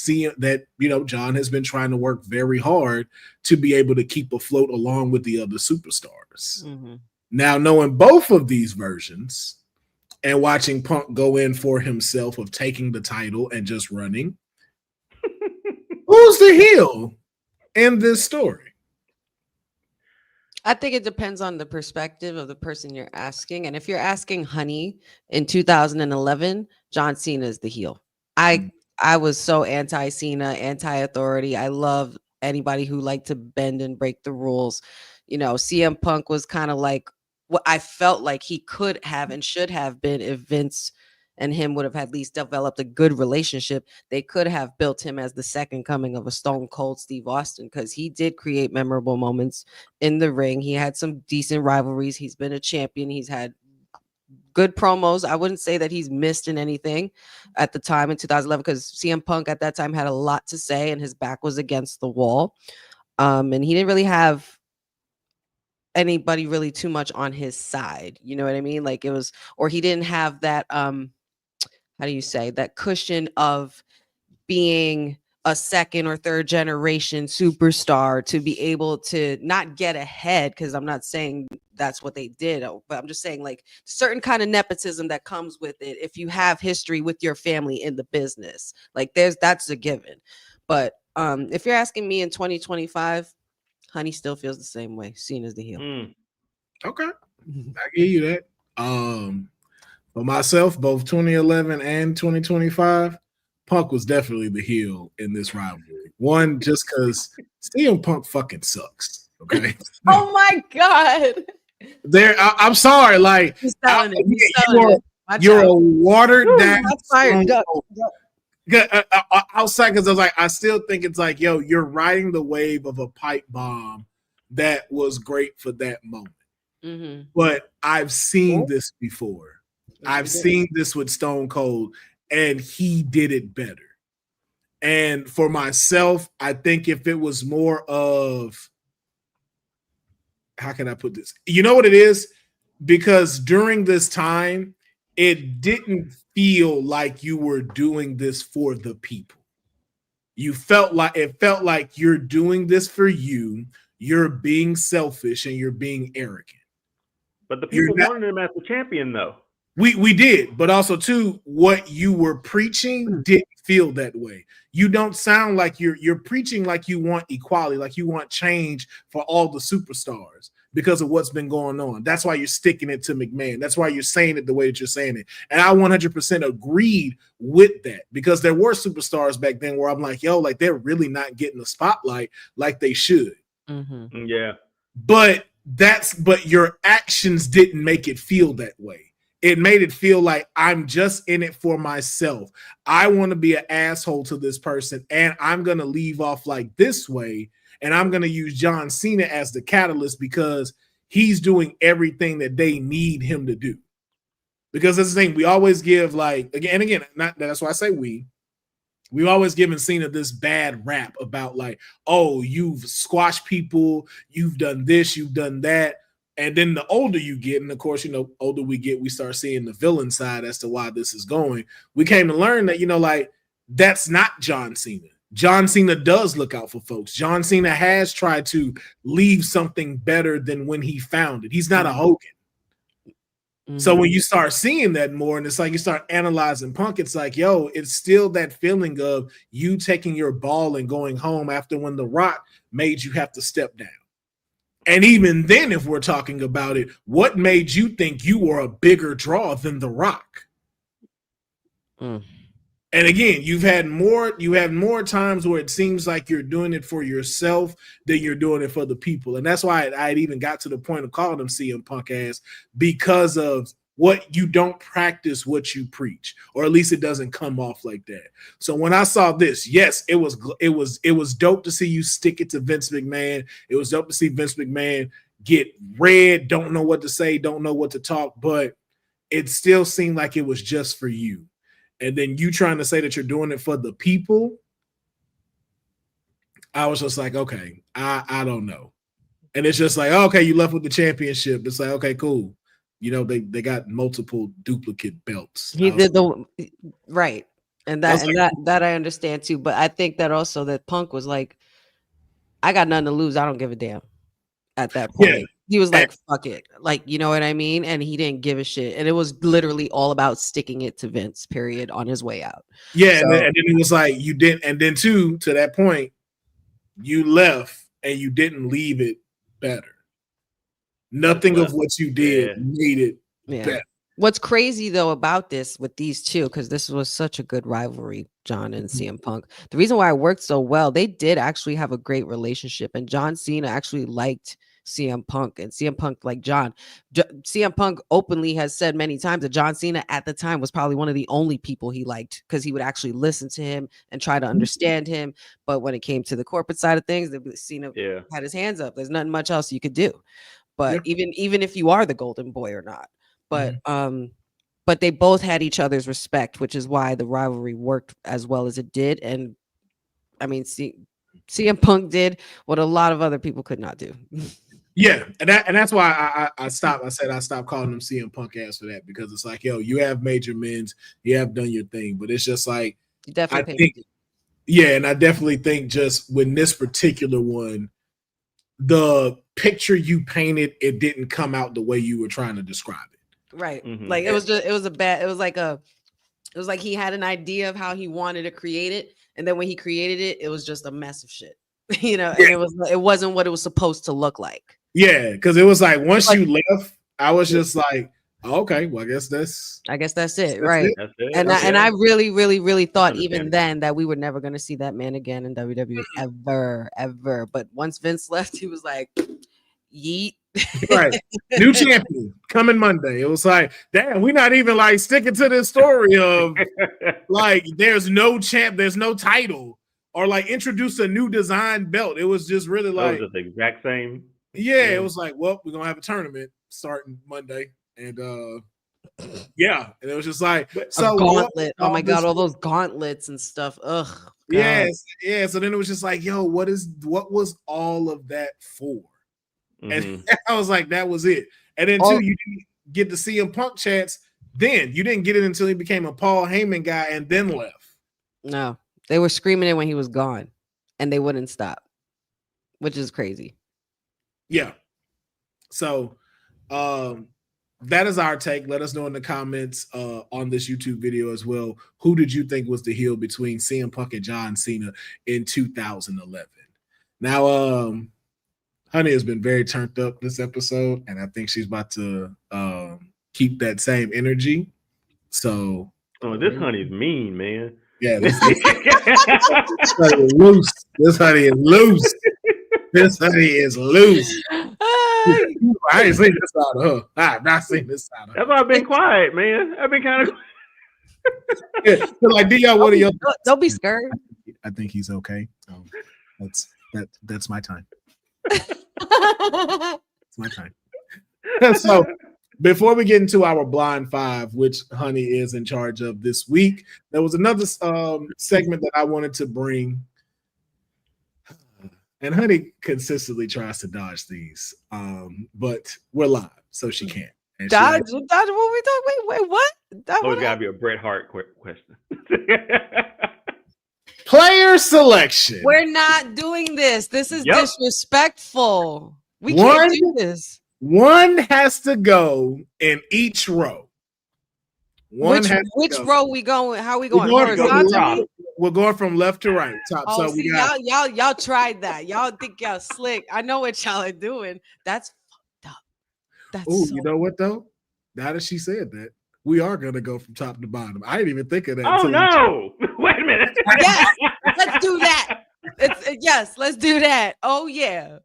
John has been trying to work very hard to be able to keep afloat along with the other superstars. Now, knowing both of these versions and watching Punk go in for himself of taking the title and just running, who's the heel in this story? I think it depends on the perspective of the person you're asking. And if you're asking Honey in 2011, John Cena is the heel. I was so anti-Cena, anti-authority. I love anybody who liked to bend and break the rules. CM Punk was kind of like what I felt like he could have and should have been if Vince and him would have at least developed a good relationship. They could have built him as the second coming of a Stone Cold Steve Austin, because he did create memorable moments in the ring. He had some decent rivalries. He's been a champion. He's had good promos. I wouldn't say that he's missed in anything at the time in 2011, because CM Punk at that time had a lot to say and his back was against the wall. And he didn't really have anybody really too much on his side. You know what I mean? Like he didn't have that, how do you say, that cushion of being a second or third generation superstar to be able to not get ahead, because I'm not saying that's what they did, but I'm just saying like certain kind of nepotism that comes with it if you have history with your family in the business. Like that's a given. But if you're asking me in 2025, Honey still feels the same way. Cena's the heel. Okay, I give you that. For myself, both 2011 and 2025, Punk was definitely the heel in this rivalry. One, just because CM Punk fucking sucks. Okay. Oh my God. I'm sorry. Like, you're a watered down. Outside, because I was like, I still think it's like, yo, you're riding the wave of a pipe bomb that was great for that moment. But I've seen this before. I've seen this with Stone Cold, and he did it better. And for myself, I think if it was more of, how can I put this? You know what it is? Because during this time, it didn't feel like you were doing this for the people. It felt like you're doing this for you. You're being selfish and you're being arrogant. But the people wanted him as the champion, though. We did, but also too, what you were preaching didn't feel that way. You don't sound like you're preaching like you want equality, like you want change for all the superstars because of what's been going on. That's why you're sticking it to McMahon. That's why you're saying it the way that you're saying it. And I 100% agreed with that, because there were superstars back then where I'm like, yo, like they're really not getting the spotlight like they should. Mm-hmm. Yeah. But your actions didn't make it feel that way. It made it feel like I'm just in it for myself. I want to be an asshole to this person, and I'm going to leave off like this way, and I'm going to use John Cena as the catalyst because he's doing everything that they need him to do. Because that's the thing, we always give, like, again, not that's why I say we've always given Cena this bad rap about like, oh, you've squashed people, you've done this, you've done that. And then the older you get, and of course, older we get, we start seeing the villain side as to why this is going. We came to learn that, like, that's not John Cena. John Cena does look out for folks. John Cena has tried to leave something better than when he found it. He's not a Hogan. Mm-hmm. So when you start seeing that more, and it's like you start analyzing Punk, it's like, yo, it's still that feeling of you taking your ball and going home after when The Rock made you have to step down. And even then, if we're talking about it, what made you think you were a bigger draw than The Rock? And again, you had more times where it seems like you're doing it for yourself than you're doing it for the people. And that's why I even got to the point of calling him CM Punk ass, because of what you don't practice what you preach, or at least it doesn't come off like that. So when I saw this, yes, it was dope to see you stick it to Vince McMahon. It was dope to see Vince McMahon get red, don't know what to say, don't know what to talk, but it still seemed like it was just for you. And then you trying to say that you're doing it for the people, I was just like, okay, I don't know. And it's just like, okay, you left with the championship. It's like, okay, cool. They got multiple duplicate belts. He did right. And that I understand too. But I think that also that Punk was like, I got nothing to lose. I don't give a damn at that point. Yeah. He was like, fuck it. Like, you know what I mean? And he didn't give a shit. And it was literally all about sticking it to Vince, period, on his way out. Yeah. So, and then it was like, you didn't. And then too, to that point, you left and you didn't leave it better. Nothing of what you did made it better. What's crazy though about this with these two, because this was such a good rivalry, John and CM Punk. The reason why it worked so well, they did actually have a great relationship, and John Cena actually liked CM Punk, and CM Punk like John. CM Punk openly has said many times that John Cena at the time was probably one of the only people he liked, because he would actually listen to him and try to understand him. But when it came to the corporate side of things, Cena had his hands up. There's nothing much else you could do. But even if you are the golden boy or not, but they both had each other's respect, which is why the rivalry worked as well as it did. And I mean, CM Punk did what a lot of other people could not do. Yeah, and that's why I stopped. I said I stopped calling him CM Punk ass for that, because it's like, yo, you have made your amends, you have done your thing, but it's just like, you definitely and I definitely think just when this particular one, the picture you painted, it didn't come out the way you were trying to describe it. Right. Like it was like he had an idea of how he wanted to create it, and then when he created it, it was just a mess of shit. And it wasn't what it was supposed to look like. Yeah, because it was like once you left, I was just like, okay, well, I guess that's it, right? That's it. And I really, really, really thought even then that we were never going to see that man again in WWE ever. But once Vince left, he was like, yeet. Right, new champion coming Monday. It was like, damn, we're not even like sticking to this story of like there's no champ, there's no title, or like introduce a new design belt. It was just really like the exact same. Yeah, it was like, well, we're gonna have a tournament starting Monday. And and it was just like a gauntlet. Oh my god, all those gauntlets and stuff. Ugh. God. Yes, yeah. So then it was just like, yo, what was all of that for? And I was like, that was it. And then too, you didn't get to see CM Punk chants. Then you didn't get it until he became a Paul Heyman guy and then left. No, they were screaming it when he was gone, and they wouldn't stop, which is crazy. Yeah. So, that is our take. Let us know in the comments on this YouTube video as well. Who did you think was the heel between CM Punk and John Cena in 2011? Now, Honey has been very turned up this episode, and I think she's about to keep that same energy. So, this Honey's mean, man. Yeah, this honey is loose. This honey is loose. This honey is loose. I ain't seen this side of her. I have not seen this side of her. That's why I've been quiet, man. I've been kind of yeah, so like Deonne, what are your don't be scared. I think he's okay. That's my time. It's my time. So before we get into our blind five, which Honey is in charge of this week, there was another segment that I wanted to bring. And Honey consistently tries to dodge these, but we're live, so she can't. Dodge what we talking? Wait, what? Always gotta be a Bret Hart question. Player selection. We're not doing this. This is disrespectful. We can't do this. One has to go in each row. Which row we going? How we going? We're going from left to right. Top. Oh, so see, y'all tried that. Y'all think y'all slick. I know what y'all are doing. That's fucked up. That's you know what though? Now that she said that, we are gonna go from top to bottom. I didn't even think of that. Oh no! Wait a minute. Yes, let's do that. Yes, let's do that. Oh yeah.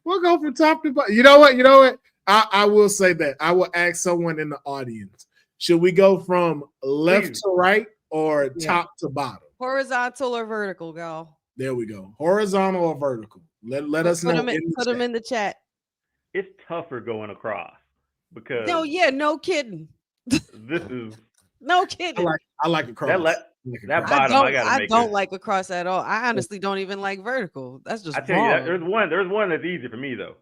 We'll go from top to bottom. You know what? I will say that. I will ask someone in the audience. Should we go from left to right or top to bottom? Horizontal or vertical, girl? There we go. Horizontal or vertical? Let us know. Put them in the chat. It's tougher going across because no kidding. This is no kidding. I like across. That bottom I don't like across at all. I honestly don't even like vertical. That's just I tell you that there's one that's easy for me though.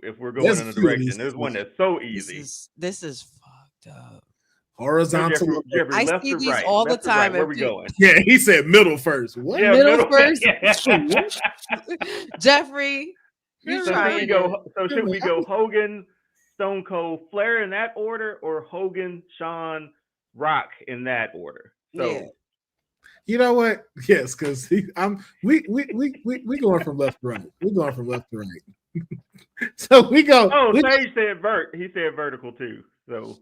If we're going in a direction, there's one that's so easy. This is fucked up. Horizontal. Jeffrey, I left see these right, all the time. Right. Where we going? Yeah, he said middle first. What? Yeah, middle first? Jeffrey, you trying? Should we go Hogan, Stone Cold, Flair in that order, or Hogan, Shawn, Rock in that order? So, you know what? Yes, because we going from left to right. We're going from left to right. So we go. Oh, Sage said he said vertical too. So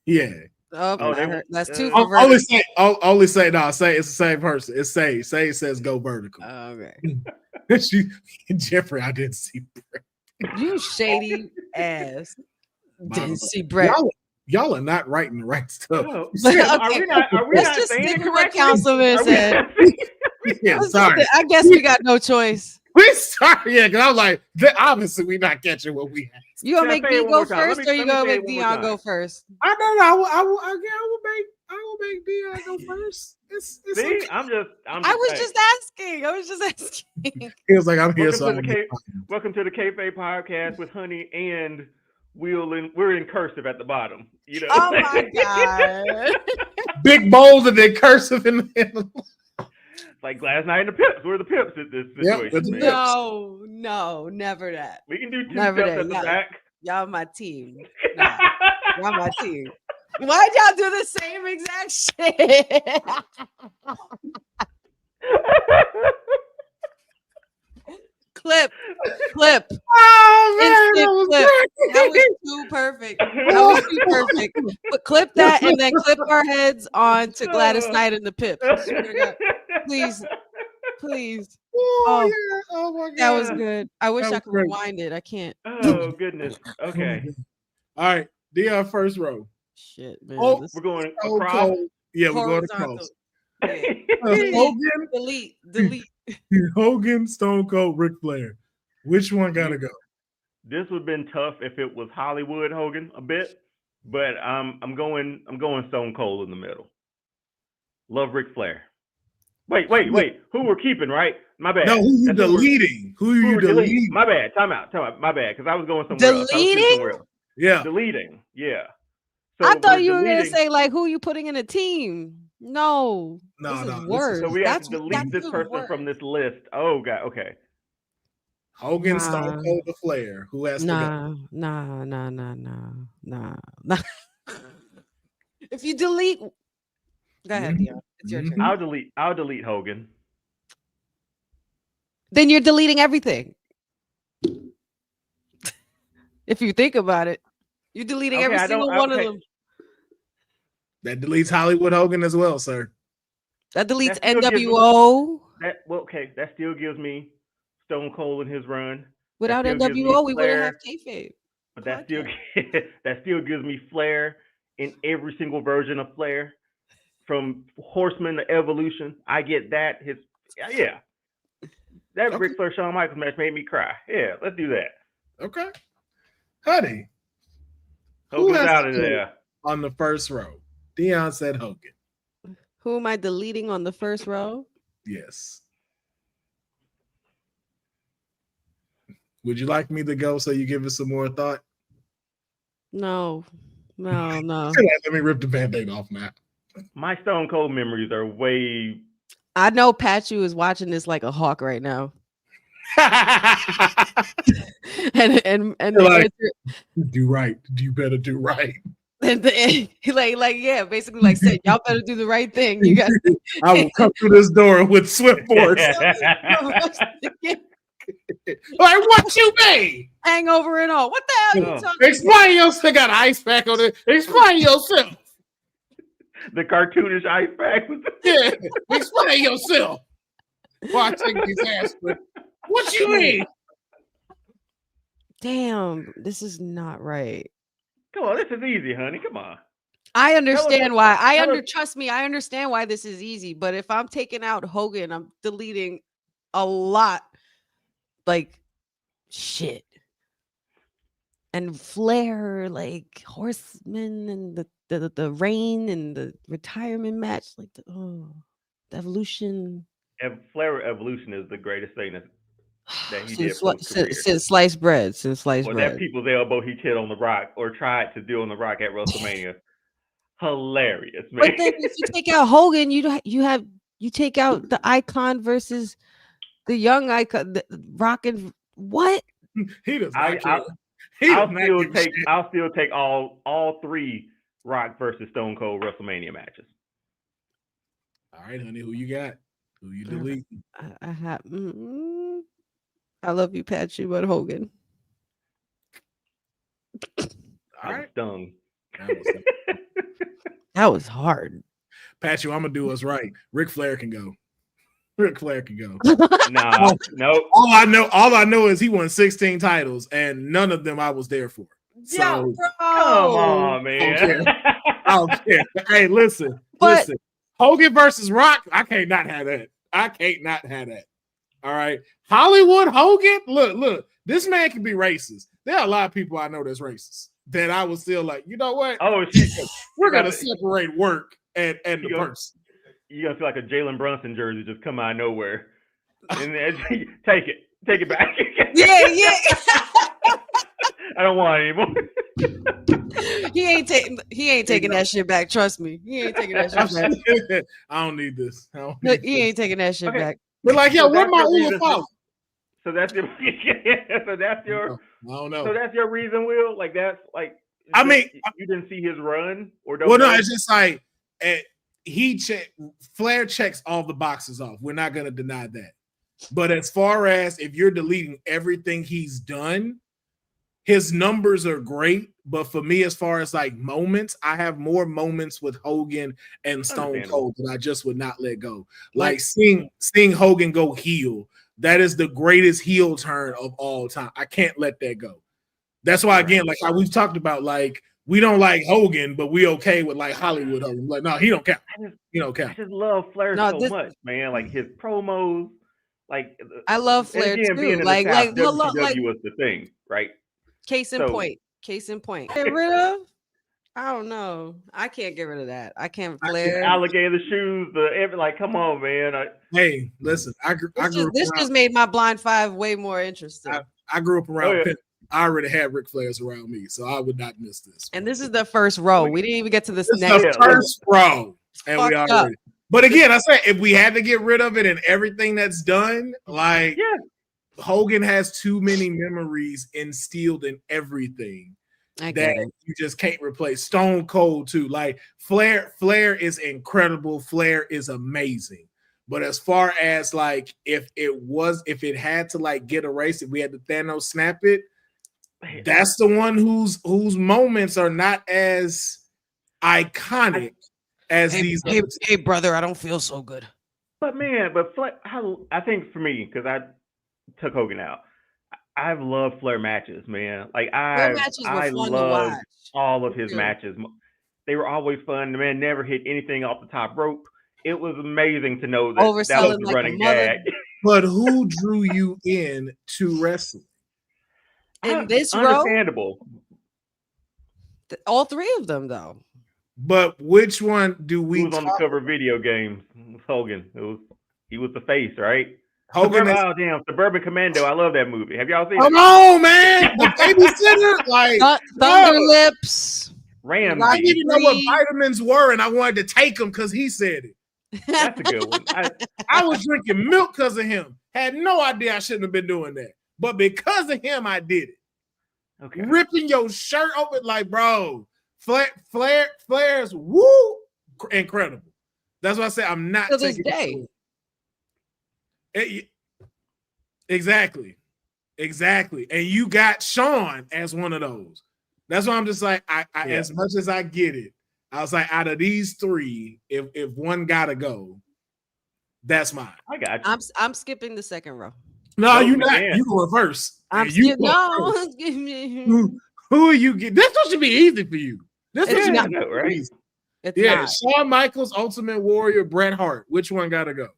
yeah. That's two for vertical. Only say no. Say it's the same person. It's Sage. Sage says go vertical. Okay. Jeffrey, I didn't see Brett. You shady ass. Didn't see Brett. Y'all are not writing the right stuff. No. Are we not just saying stick it with what correctly? Councilman said. Yeah, sorry. I guess we got no choice. We sorry, yeah, because I'm like, obviously we're not catching what we have. You gonna make me go first, or you gonna make Deonne go first? I don't know. I will make Deonne go first. It's See, okay. I was just asking. He was like, I'm here. Welcome to the Kayfabe Podcast with Honey and Will, and we're in cursive at the bottom. You know. Oh my god! Big bold and then cursive in the middle. Like last night in the Pips. We're the Pips in this situation. No, never that. We can do two steps at the back. Y'all my team. Nah, y'all my team. Why'd y'all do the same exact shit? Clip. Oh man, that was too perfect. But clip that and then clip our heads on to Gladys Knight and the Pips. Please. Oh yeah. Oh my god. That was good. I wish I could rewind it. I can't. Oh goodness. Okay. All right. Deonne, first row. Shit, man. We're going across. Yeah, we're going across. Yeah. Hogan. Delete. Hogan, Stone Cold, Ric Flair. Which one gotta go? This would have been tough if it was Hollywood Hogan a bit, but I'm going Stone Cold in the middle. Love Ric Flair. Wait. Who we're keeping, right? My bad. No, who you deleting? Who you deleting? My bad. Time out. My bad. Because I was going somewhere else. Deleting? Yeah. Deleting. Yeah. So I thought you were gonna say like who you putting in a team. No. This is worse. So we have to delete this person from this list. Oh god. Okay. Hogan, Stone Cold, the Flair. Who has to go? Nah. If you delete, go ahead, Deonne. It's your turn. I'll delete Hogan. Then you're deleting everything. If you think about it, you're deleting every single one of them. That deletes Hollywood Hogan as well, sir. That deletes NWO. That still gives me Stone Cold in his run. Without NWO, we wouldn't have Kayfabe. But that still gives me Flair in every single version of Flair, from Horseman to Evolution. I get that. That Ric Flair Shawn Michaels match made me cry. Yeah, let's do that. Okay, honey. Hogan's out of there on the first row. Deonne said Hogan. Who am I deleting on the first row? Yes. Would you like me to go so you give it some more thought? No. Let me rip the Band-Aid off, Matt. My Stone Cold memories are way. I know Pachu is watching this like a hawk right now. and like, do right. You better do right. And basically like said, y'all better do the right thing. You got. I will come through this door with swift force. Like, what you mean? Hangover and all. What the hell are you talking Explain yourself. They got an ice pack on it. Explain yourself. The cartoonish ice pack. Yeah. Explain yourself. Why take these aspirin? What you mean? Damn, this is not right. Come on, this is easy, honey. Come on. I understand why. Trust me, I understand why this is easy. But if I'm taking out Hogan, I'm deleting a lot. Like shit. And Flair, like Horseman and the reign and the retirement match, like the Evolution. Flair Evolution is the greatest thing that he did since sliced bread. That people's elbow he hit on The Rock or tried to do on The Rock at WrestleMania. Hilarious, man. But then if you take out Hogan, you take out the Icon versus the young Icon, the Rock and what? He does not I'll still take all three Rock versus Stone Cold WrestleMania matches. All right, honey, who you got? Who you delete? I have. I love you, Patsy, but Hogan. All right, stung. That was hard. Patsy, I'm gonna do what's right. Ric Flair can go. Ric Flair can go. No. All I know is he won 16 titles, and none of them I was there for. So, yo, bro. Come on, man. I don't care. Hey, listen. Hogan versus Rock, I can't not have that. All right. Hollywood Hogan, look, this man can be racist. There are a lot of people I know that's racist that I was still like, you know what? Oh, we're gonna separate work and the person. You're gonna feel like a Jalen Brunson jersey just come out of nowhere. And then, take it back. Yeah. I don't want it anymore. He ain't taking that shit back. Trust me. He ain't taking that shit back. I don't need this. He ain't taking that shit back. But like, yo, where my Will Pharaoh? So that's your I don't know. So that's your reason, Will? Like that's like I mean you didn't see his run or don't well, no, it's just like Flair checks all the boxes off. We're not gonna deny that. But as far as if you're deleting everything he's done, his numbers are great. But for me, as far as like moments, I have more moments with Hogan and Stone Cold that I just would not let go. Like seeing Hogan go heel, that is the greatest heel turn of all time. I can't let that go. That's why, again, like how we've talked about, like we don't like Hogan, but we okay with like Hollywood Hogan. Like, no, he don't count. He don't count. I just love Flair so much, man. Like his promos, like I love Flair too. Like WCW was the thing, right? Case in point. Get rid of? I don't know. I can't get rid of that. I can't. Flair. Alligator shoes. Like, come on, man. Hey, listen. This just made my blind five way more interesting. I grew up around. I already had Ric Flairs around me, so I would not miss this. And this is the first row. We didn't even get to this next. The first row, and we already. But again, I said if we had to get rid of it and everything that's done, like Hogan has too many memories instilled in everything that you just can't replace. Stone Cold too. Like Flair is incredible. Flair is amazing. But as far as like if it had to like get erased, if we had to Thanos snap it, that's the one whose moments are not as iconic as these. Hey, brother, I don't feel so good. But man, Flair, I think for me, because I took Hogan out, I've loved Flair matches, man. Like I love all of his matches. They were always fun. The man never hit anything off the top rope. It was amazing to know that was the like running gag. But who drew you in to wrestling? In this understandable. Row, all three of them, though. But which one do we? Who was on the cover of video games? Hogan. He was the face, right? Hogan. Suburban Commando. I love that movie. Have y'all seen it? Come on, man. The babysitter, like Thunder Lips. Ramsey. I didn't even know what vitamins were, and I wanted to take them because he said it. That's a good one. I was drinking milk because of him. Had no idea I shouldn't have been doing that. But because of him, I did it. Okay. Ripping your shirt open, like, bro, Flair's woo, incredible. That's why I say I'm not taking it. Exactly. And you got Shawn as one of those. That's why I'm just like, as much as I get it, I was like, out of these three, if one gotta go, that's mine. I got you. I'm skipping the second row. No, you're not. You go first. Who are you getting? This one should be easy for you. This one should be right. It's not. Shawn Michaels, Ultimate Warrior, Bret Hart. Which one gotta go?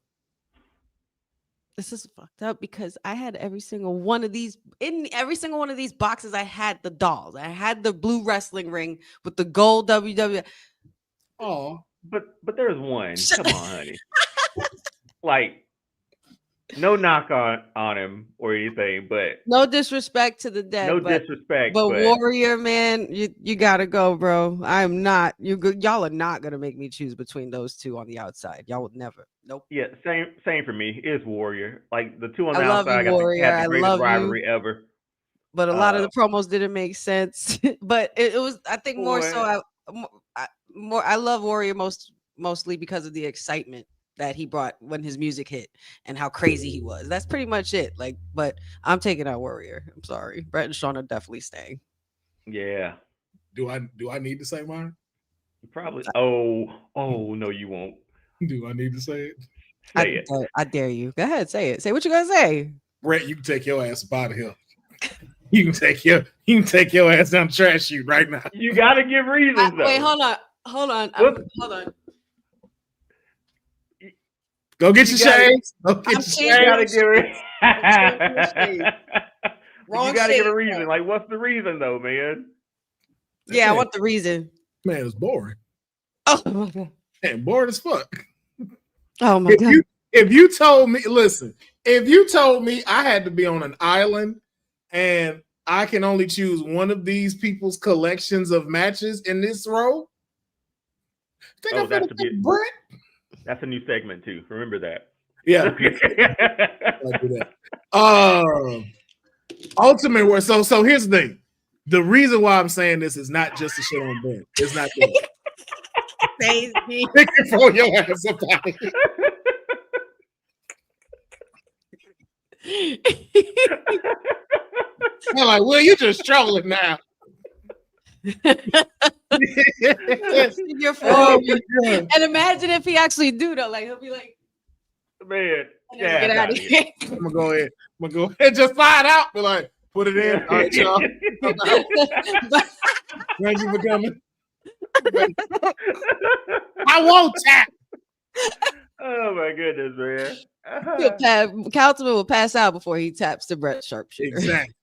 This is fucked up because I had every single one of these boxes. I had the dolls. I had the blue wrestling ring with the gold WWF. Oh, but there's one. Come on, honey. Like, no knock on him or anything, but no disrespect to the dead. But Warrior, man, you gotta go, bro. I'm not. Y'all are not gonna make me choose between those two on the outside. Y'all would never. Nope. Yeah, same for me. It's Warrior. Like the two on the I love outside, you, Warrior. had the greatest rivalry ever. But a lot of the promos didn't make sense. But it was, I think, more so. I love Warrior mostly because of the excitement that he brought when his music hit and how crazy he was. That's pretty much it. Like, but I'm taking out Warrior. I'm sorry. Bret and Shawn are definitely staying. Yeah. Do I need to say mine? Probably. Oh no, you won't. Do I need to say it? Say it. I dare you. Go ahead, say it. Say what you gonna say. Bret, you can take your ass out of here. You can take your ass down the trash chute right now. You gotta give reasons. Wait, hold on. Hold on. Go get your shades. Go get your shades. You gotta give it. Wrong you gotta shade, give a reason. Like, what's the reason though, man? Yeah, I want the reason. Man, it's boring. Oh, man, boring as fuck. Oh my god. If you told me, listen, if you told me I had to be on an island and I can only choose one of these people's collections of matches in this row, that's a new segment too. Remember that. Yeah. Ultimate Warrior. So here's the thing. The reason why I'm saying this is not just to shit on Ben. It's not that. Crazy. Throw your ass up out of here. I'm like, well, you just trolling now. You're and imagine if he actually do though, like he'll be like, man, get out of here. I'm gonna go ahead, just slide out, but like put it in. All right, y'all. Thank you for coming. I won't tap. Oh my goodness, man. Councilman will pass out before he taps the Bret Sharpshooter. Exactly.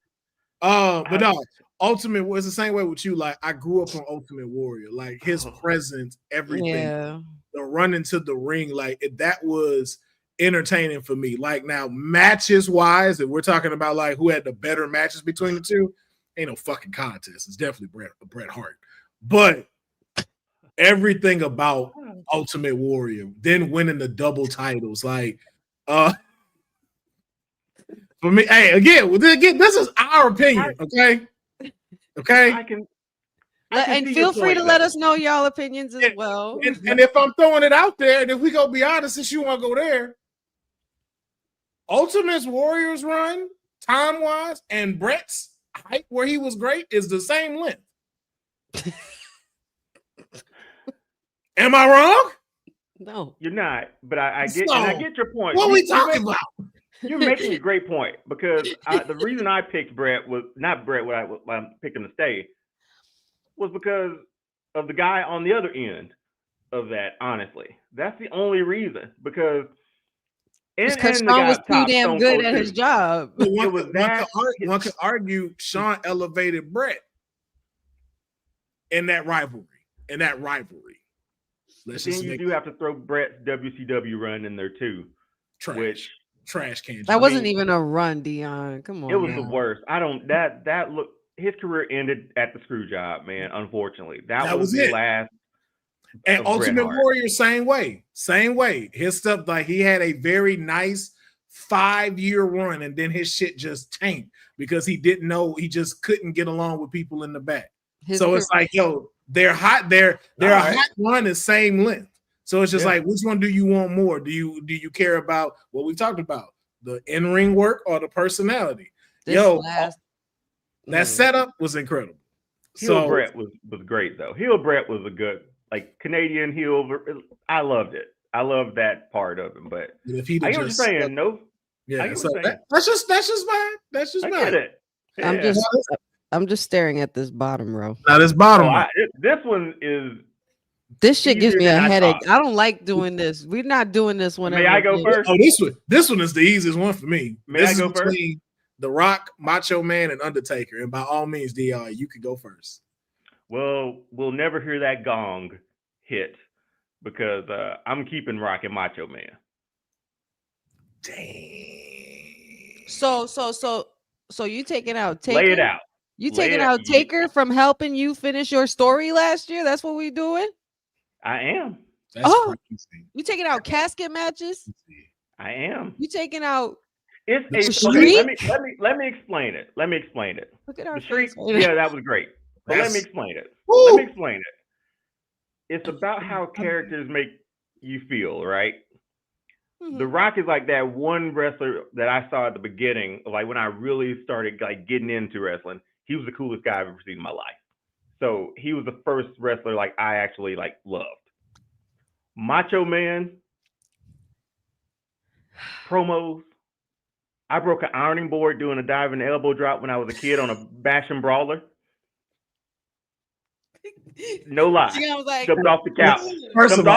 But no, Ultimate was the same way with you. Like I grew up on Ultimate Warrior, like his presence, everything. Yeah. The run into the ring, like that was entertaining for me. Like now, matches wise, if we're talking about like who had the better matches between the two, ain't no fucking contest. It's definitely Bret Hart. But everything about Ultimate Warrior, then winning the double titles, like For me, hey, again, this is our opinion, okay? Okay. And feel free to let us know y'all opinions as well. And if I'm throwing it out there, and if we go be honest, since you want to go there, Ultimate's Warriors run, time-wise, and Brett's height where he was great is the same length. Am I wrong? No, you're not. But I get your point. What are we talking about? You're making a great point because the reason I picked Brett was not Brett. Why I picked him to stay was because of the guy on the other end of that. Honestly, that's the only reason. Because Sean was too damn good at his job. One could argue Sean elevated Brett in that rivalry. Then you do have to throw Brett's WCW run in there too. Trash can. That wasn't even a run, Deonne. Come on. It was the worst. His career ended at the screw job, man. Unfortunately, that was the last. And Ultimate Warrior, same way. His stuff, like he had a very nice 5-year run, and then his shit just tanked because he just couldn't get along with people in the back. It's like, yo, they're hot. They're a hot run the same length. So it's just like, which one do you want more? Do you care about what we talked about, the in-ring work or the personality? That setup was incredible. Heel Brett was great though. Heel Brett was a good Canadian heel. I loved it. I loved that part of him. But I get what you're saying. No, yeah. So that's just mine. That's just mine. It. Yeah. I'm just staring at this bottom row. Now this bottom row. This one is. This shit gives me a headache. I don't like doing this. We're not doing this one. May I go first? Oh, this one is the easiest one for me. May I go first? The Rock, Macho Man, and Undertaker. And by all means, DR, you could go first. Well, we'll never hear that gong hit because I'm keeping Rock and Macho Man. Dang. So you taking out Taker? Lay it out. You taking out Taker from helping you finish your story last year? That's what we doing? I am. That's crazy. You taking out casket matches? I am. You taking out? It's a okay, let me explain it. Look at our streak. Face. Yeah, that was great. But let me explain it. It's about how characters make you feel, right? Mm-hmm. The Rock is like that one wrestler that I saw at the beginning, like when I really started getting into wrestling. He was the coolest guy I've ever seen in my life. So he was the first wrestler I actually loved. Macho Man promos. I broke an ironing board doing a diving elbow drop when I was a kid on a bash and brawler. No lie. Jumped off the couch. First of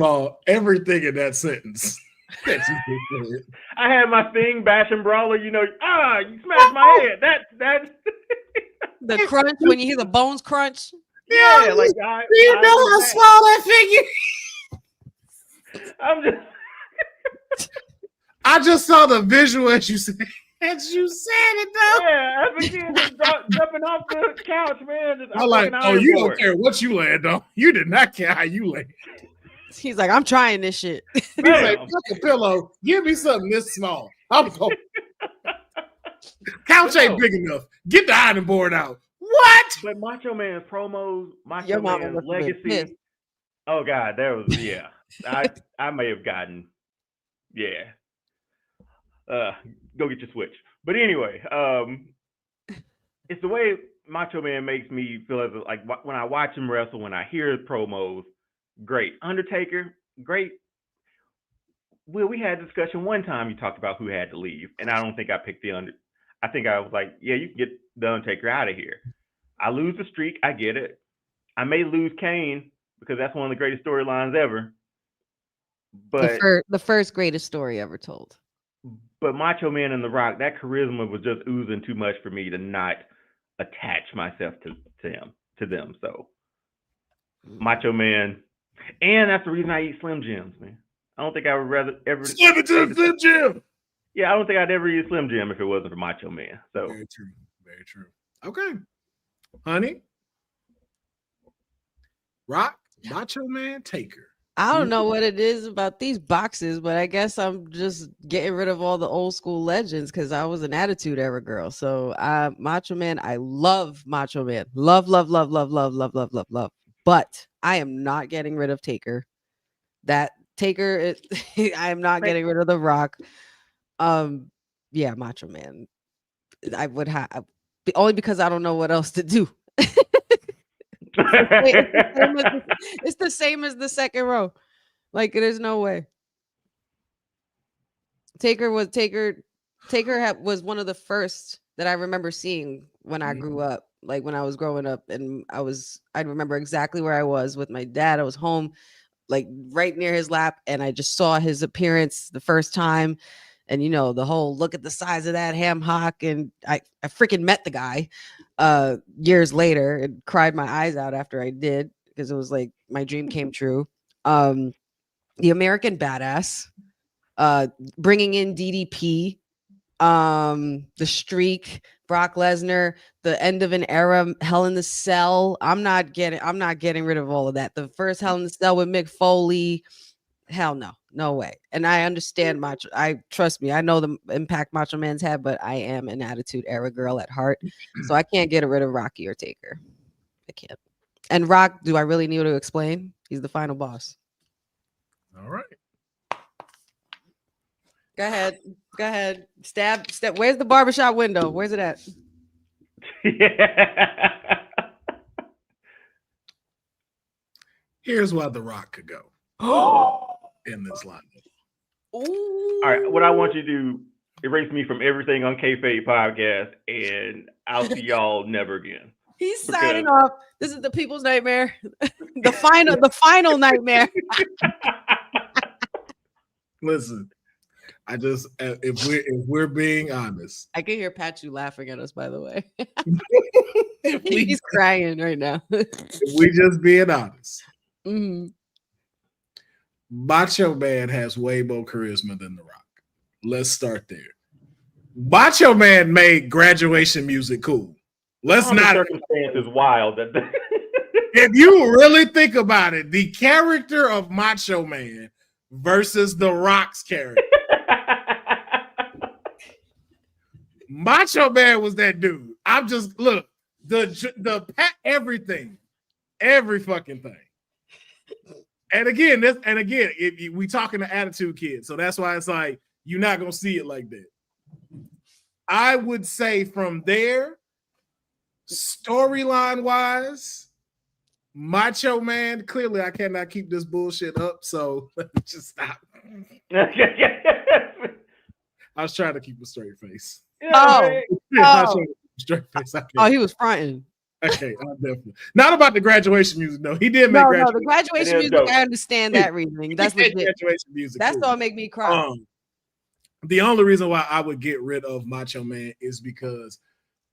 all, everything in that sentence. I had my thing, bash and brawler. You smashed my head. That's the crunch when you hear the bones crunch. Yeah, how small that figure? I just saw the visual as you said it though. Yeah, as a kid just jumping off the couch, man. You don't care what you land on. You did not care how you land. He's like, I'm trying this shit. He's like, fuck a pillow. Give me something this small. I'm going. Couch ain't big enough. Get the ironing board out. What? But Macho Man's promos, Macho Man's legacy. Oh God, there was I may have gotten go get your switch. But anyway, it's the way Macho Man makes me feel when I watch him wrestle, when I hear his promos, great. Undertaker, great. Will, we had a discussion one time. You talked about who had to leave, and I don't think I picked I think I was like, yeah, you can get the Undertaker out of here. I lose the streak. I get it. I may lose Kane because that's one of the greatest storylines ever. But the first greatest story ever told. But Macho Man and The Rock, that charisma was just oozing too much for me to not attach myself to them. So Macho Man, and that's the reason I eat Slim Jims, man. I don't think I would rather ever Slim Jim. Yeah, I don't think I'd ever eat Slim Jim if it wasn't for Macho Man. So very true, very true. Okay, honey, Rock, Macho Man, Taker. I don't know what it is about these boxes, but I guess I'm just getting rid of all the old school legends because I was an Attitude Era girl. So Macho Man, I love Macho Man. Love, love, love, love, love, love, love, love, love. But I am not getting rid of Taker. That Taker, I am not getting rid of The Rock. Yeah, Macho Man. I would have only because I don't know what else to do. It's the same as the second row. Like there's no way. Taker was one of the first that I remember seeing when I grew up, like when I was growing up, and I remember exactly where I was with my dad. I was home, like right near his lap, and I just saw his appearance the first time. And the whole look at the size of that ham hock, and I freaking met the guy years later and cried my eyes out after I did because it was like my dream came true. The American Badass, bringing in DDP, the Streak, Brock Lesnar, the end of an era, Hell in the Cell. I'm not getting rid of all of that. The first Hell in the Cell with Mick Foley. Hell no way. And I understand trust me, I know the impact Macho Man's had, but I am an Attitude Era girl at heart. So I can't get rid of Rocky or Taker. I can't. And Rock, do I really need to explain? He's the final boss. All right. Go ahead. Stab. Where's the barbershop window? Where's it at? Here's why The Rock could go in this lineup. All right, what I want you to do, erase me from everything on Kayfabe Podcast, and I'll see y'all never again. He's signing off. This is the people's nightmare. the final nightmare. Listen, I just if we're being honest, I can hear Pachu laughing at us. By the way, he's crying right now. If we just being honest, mm-hmm. Macho Man has way more charisma than The Rock. Let's start there. Macho Man made graduation music cool. Let's not. Circumstance is wild. If you really think about it, the character of Macho Man versus The Rock's character. Macho Man was that dude. I'm just look the everything, every fucking thing. And again, we talking to Attitude Kids, so that's why it's like you're not gonna see it like that. I would say from there, storyline wise, Macho Man. Clearly, I cannot keep this bullshit up, so let me just stop. I was trying to keep a straight face. Straight face. He was fronting. Okay, definitely not about the graduation music. No, he did make the graduation music. I understand that reasoning. That's legit. Graduation music. That's all make me cry. The only reason why I would get rid of Macho Man is because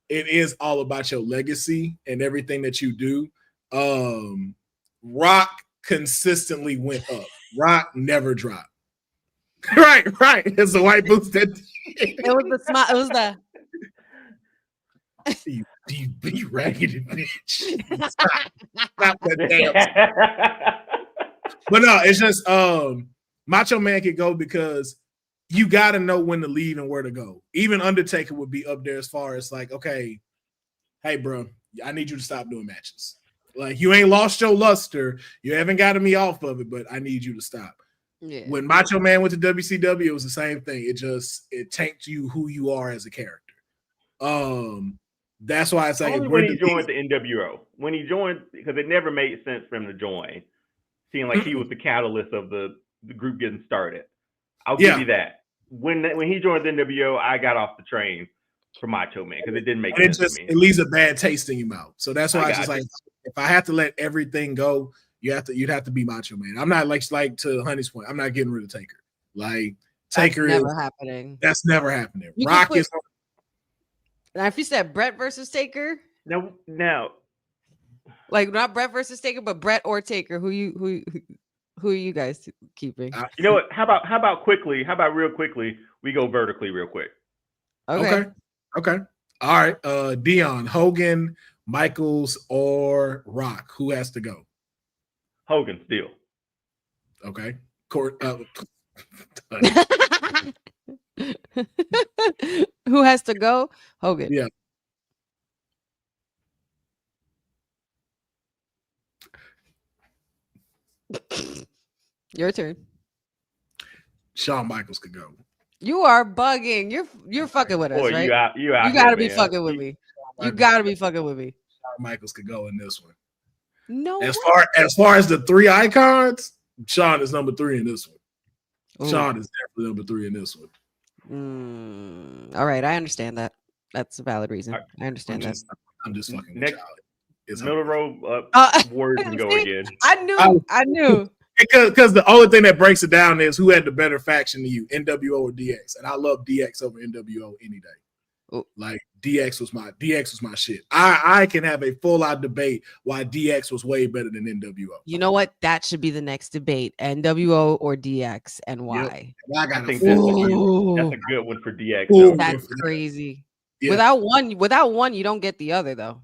it is all about your legacy and everything that you do. Rock consistently went up. Rock never dropped. Right. It's the white boots that. It was the smile. It was the. You raggedy bitch. Stop that damn. But no, it's just Macho Man could go because you got to know when to leave and where to go. Even Undertaker would be up there as far as like, okay, hey, bro, I need you to stop doing matches. Like, you ain't lost your luster. You haven't gotten me off of it, but I need you to stop. Yeah. When Macho Man went to WCW, it was the same thing. It tanked you who you are as a character. That's why it's like only when he joined the NWO. When he joined, because it never made sense for him to join, seeing like he was the catalyst of the group getting started. I'll give you that. When he joined the NWO, I got off the train for Macho Man because it didn't make sense to me. It leaves a bad taste in your mouth. So that's why like, if I have to let everything go, you'd have to be Macho Man. I'm not like to Honey's point. I'm not getting rid of Taker. Like Taker is never happening. That's never happening. Rock is. Now, if you said Brett versus Taker, no, like not Brett versus Taker, but Brett or Taker, who are you guys keeping? You know what? How about real quickly? We go vertically real quick. Okay. All right. Deonne, Hogan, Michaels, or Rock? Who has to go? Hogan still. Okay. Who has to go? Hogan. Yeah. Your turn. Shawn Michaels could go. You are bugging. You're fucking with us, Boy, right? you out You gotta here, be man. fucking with me. You gotta be fucking with me. Shawn Michaels could go in this one. No. As far as the three icons, Shawn is number 3 in this one. Ooh. Shawn is definitely number 3 in this one. All right, I understand that. That's a valid reason. I understand that. I'm just fucking Next, with y'all. It's middle row Warriors can go See, again. I knew. Because the only thing that breaks it down is who had the better faction to you, NWO or DX, and I love DX over NWO any day. Ooh. Like DX was my shit. I can have a full out debate why DX was way better than NWO. You know what? That should be the next debate: NWO or DX, and why. Yep. I think that's a good one for DX. Ooh. That's crazy. Yeah. Without one, you don't get the other though.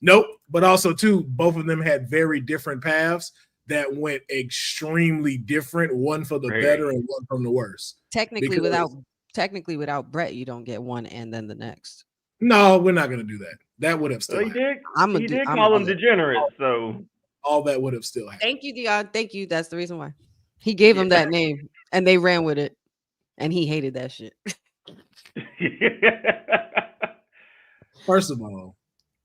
Nope. But also too, both of them had very different paths that went extremely different. One for the better and one from the worse. Technically, without Brett, you don't get one and then the next. No, we're not going to do that. That would have still. He did call them degenerates, so all that would have still happened. Thank you, Deonne. Thank you. That's the reason why he gave him that name, and they ran with it, and he hated that shit. First of all,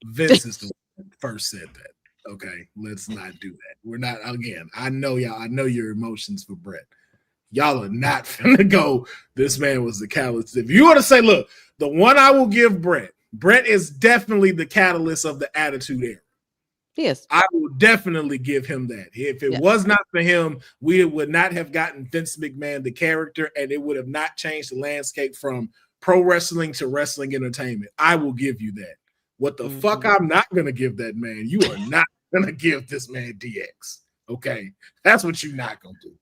Vince is the one that first said that. Okay, let's not do that. We're not, again, I know y'all, I know your emotions for Brett. Y'all are not finna go, this man was the catalyst. If you want to say, look, the one I will give Brett is definitely the catalyst of the Attitude Era. Yes. I will definitely give him that. If it was not for him, we would not have gotten Vince McMahon, the character, and it would have not changed the landscape from pro wrestling to wrestling entertainment. I will give you that. What the fuck I'm not going to give that man? You are not going to give this man DX. Okay? That's what you're not going to do.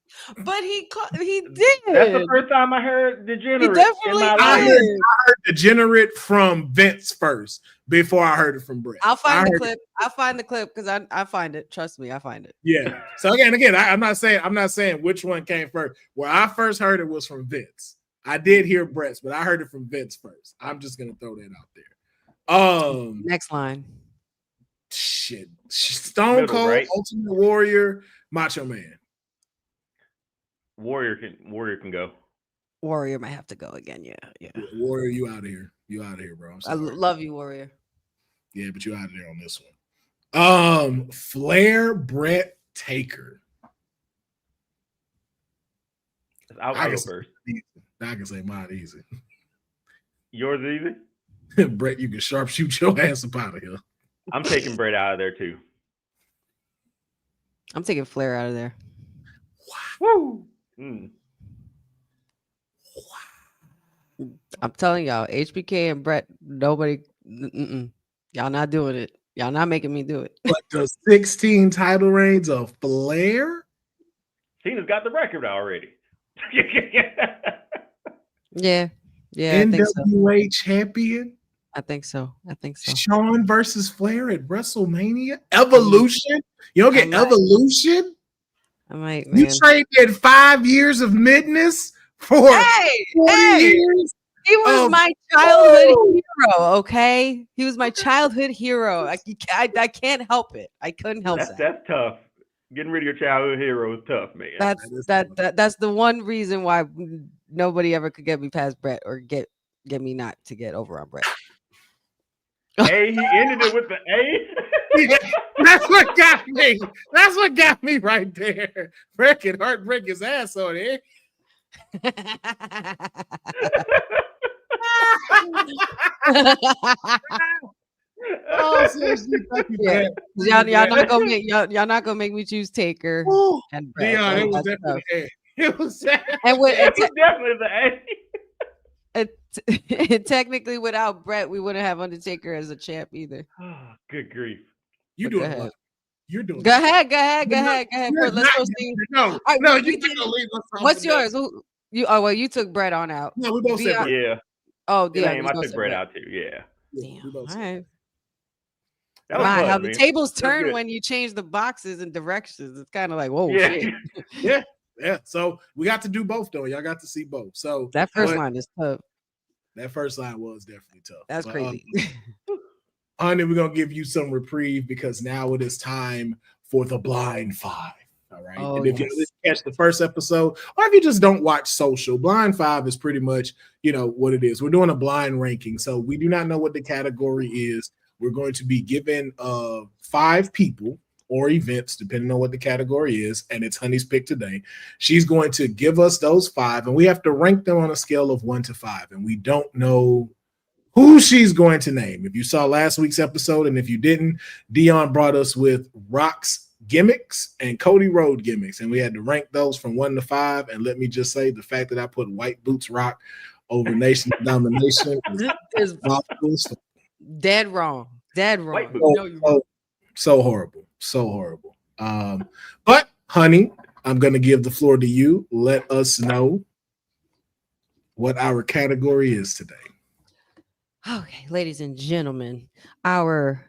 But he did. That's the first time I heard degenerate. He definitely did. I heard degenerate from Vince first before I heard it from Brett. I'll find the clip. I'll find the clip because I find it. Trust me, I find it. Yeah. So again, I'm not saying which one came first. Where I first heard it was from Vince. I did hear Brett's, but I heard it from Vince first. I'm just gonna throw that out there. Next line. Shit. Stone Cold, right? Ultimate Warrior, Macho Man. Warrior can go. Warrior might have to go again. Yeah. Warrior, you out of here. You out of here, bro. I love you, Warrior. Yeah, but you out of there on this one. Flair, Brett, Taker. I'll go first. I can say mine easy. Yours easy? Brett, you can sharpshoot your ass up out of here. I'm taking Brett out of there too. I'm taking Flair out of there. Woo! I'm telling y'all, HBK and Brett, nobody, y'all not doing it. Y'all not making me do it. But the 16 title reigns of Flair? Cena's got the record already. Yeah. NWA champion? I think so. Shawn versus Flair at WrestleMania? Evolution? You don't get Evolution? I might, man. You traded 5 years of midness for 40 years? He was my childhood hero, okay? He was my childhood hero. I can't help it. I couldn't help it. That's tough. Getting rid of your childhood hero is tough, man. That's the one reason why nobody ever could get me past Brett or get me not to get over on Brett. A, he ended it with the A. Yeah, that's what got me. That's what got me right there. Brett can heartbreak his ass on it. Oh, seriously, yeah. Y'all not gonna make me choose Taker and Brett. Deonne, it was definitely A. It was definitely the A. Technically, without Brett, we wouldn't have Undertaker as a champ either. Oh, good grief! You're doing it. You're doing it. Go ahead. Let's proceed. No, you can leave us. What's yours? You took Brett on out. No, we both said yeah. Oh, Damn, I took Brett out too. Yeah. Damn. All right. That was My, fun, how the man. tables That was turn good. when you change the boxes and directions. It's kind of like, whoa, Yeah. shit. Yeah. So we got to do both though. Y'all got to see both. So That first but line is tough. that first line was definitely tough. That's But, crazy. honey, we're gonna give you some reprieve because now it is time for the blind five. All right. Oh, and if you yes. didn't catch the first episode, or if you just don't watch social, blind five is pretty much, what it is. We're doing a blind ranking. So we do not know what the category is. We're going to be given 5 people or events, depending on what the category is, and it's Honey's pick today. She's going to give us those 5, and we have to rank them on a scale of 1 to 5, and we don't know who she's going to name. If you saw last week's episode, and if you didn't, Deonne brought us with Rock's gimmicks and Cody Road gimmicks, and we had to rank those from 1 to 5. And let me just say, the fact that I put White Boots Rock over Nation Domination is dead wrong. Dead wrong. So horrible. So horrible. But honey, I'm going to give the floor to you. Let us know what our category is today. Okay, ladies and gentlemen, our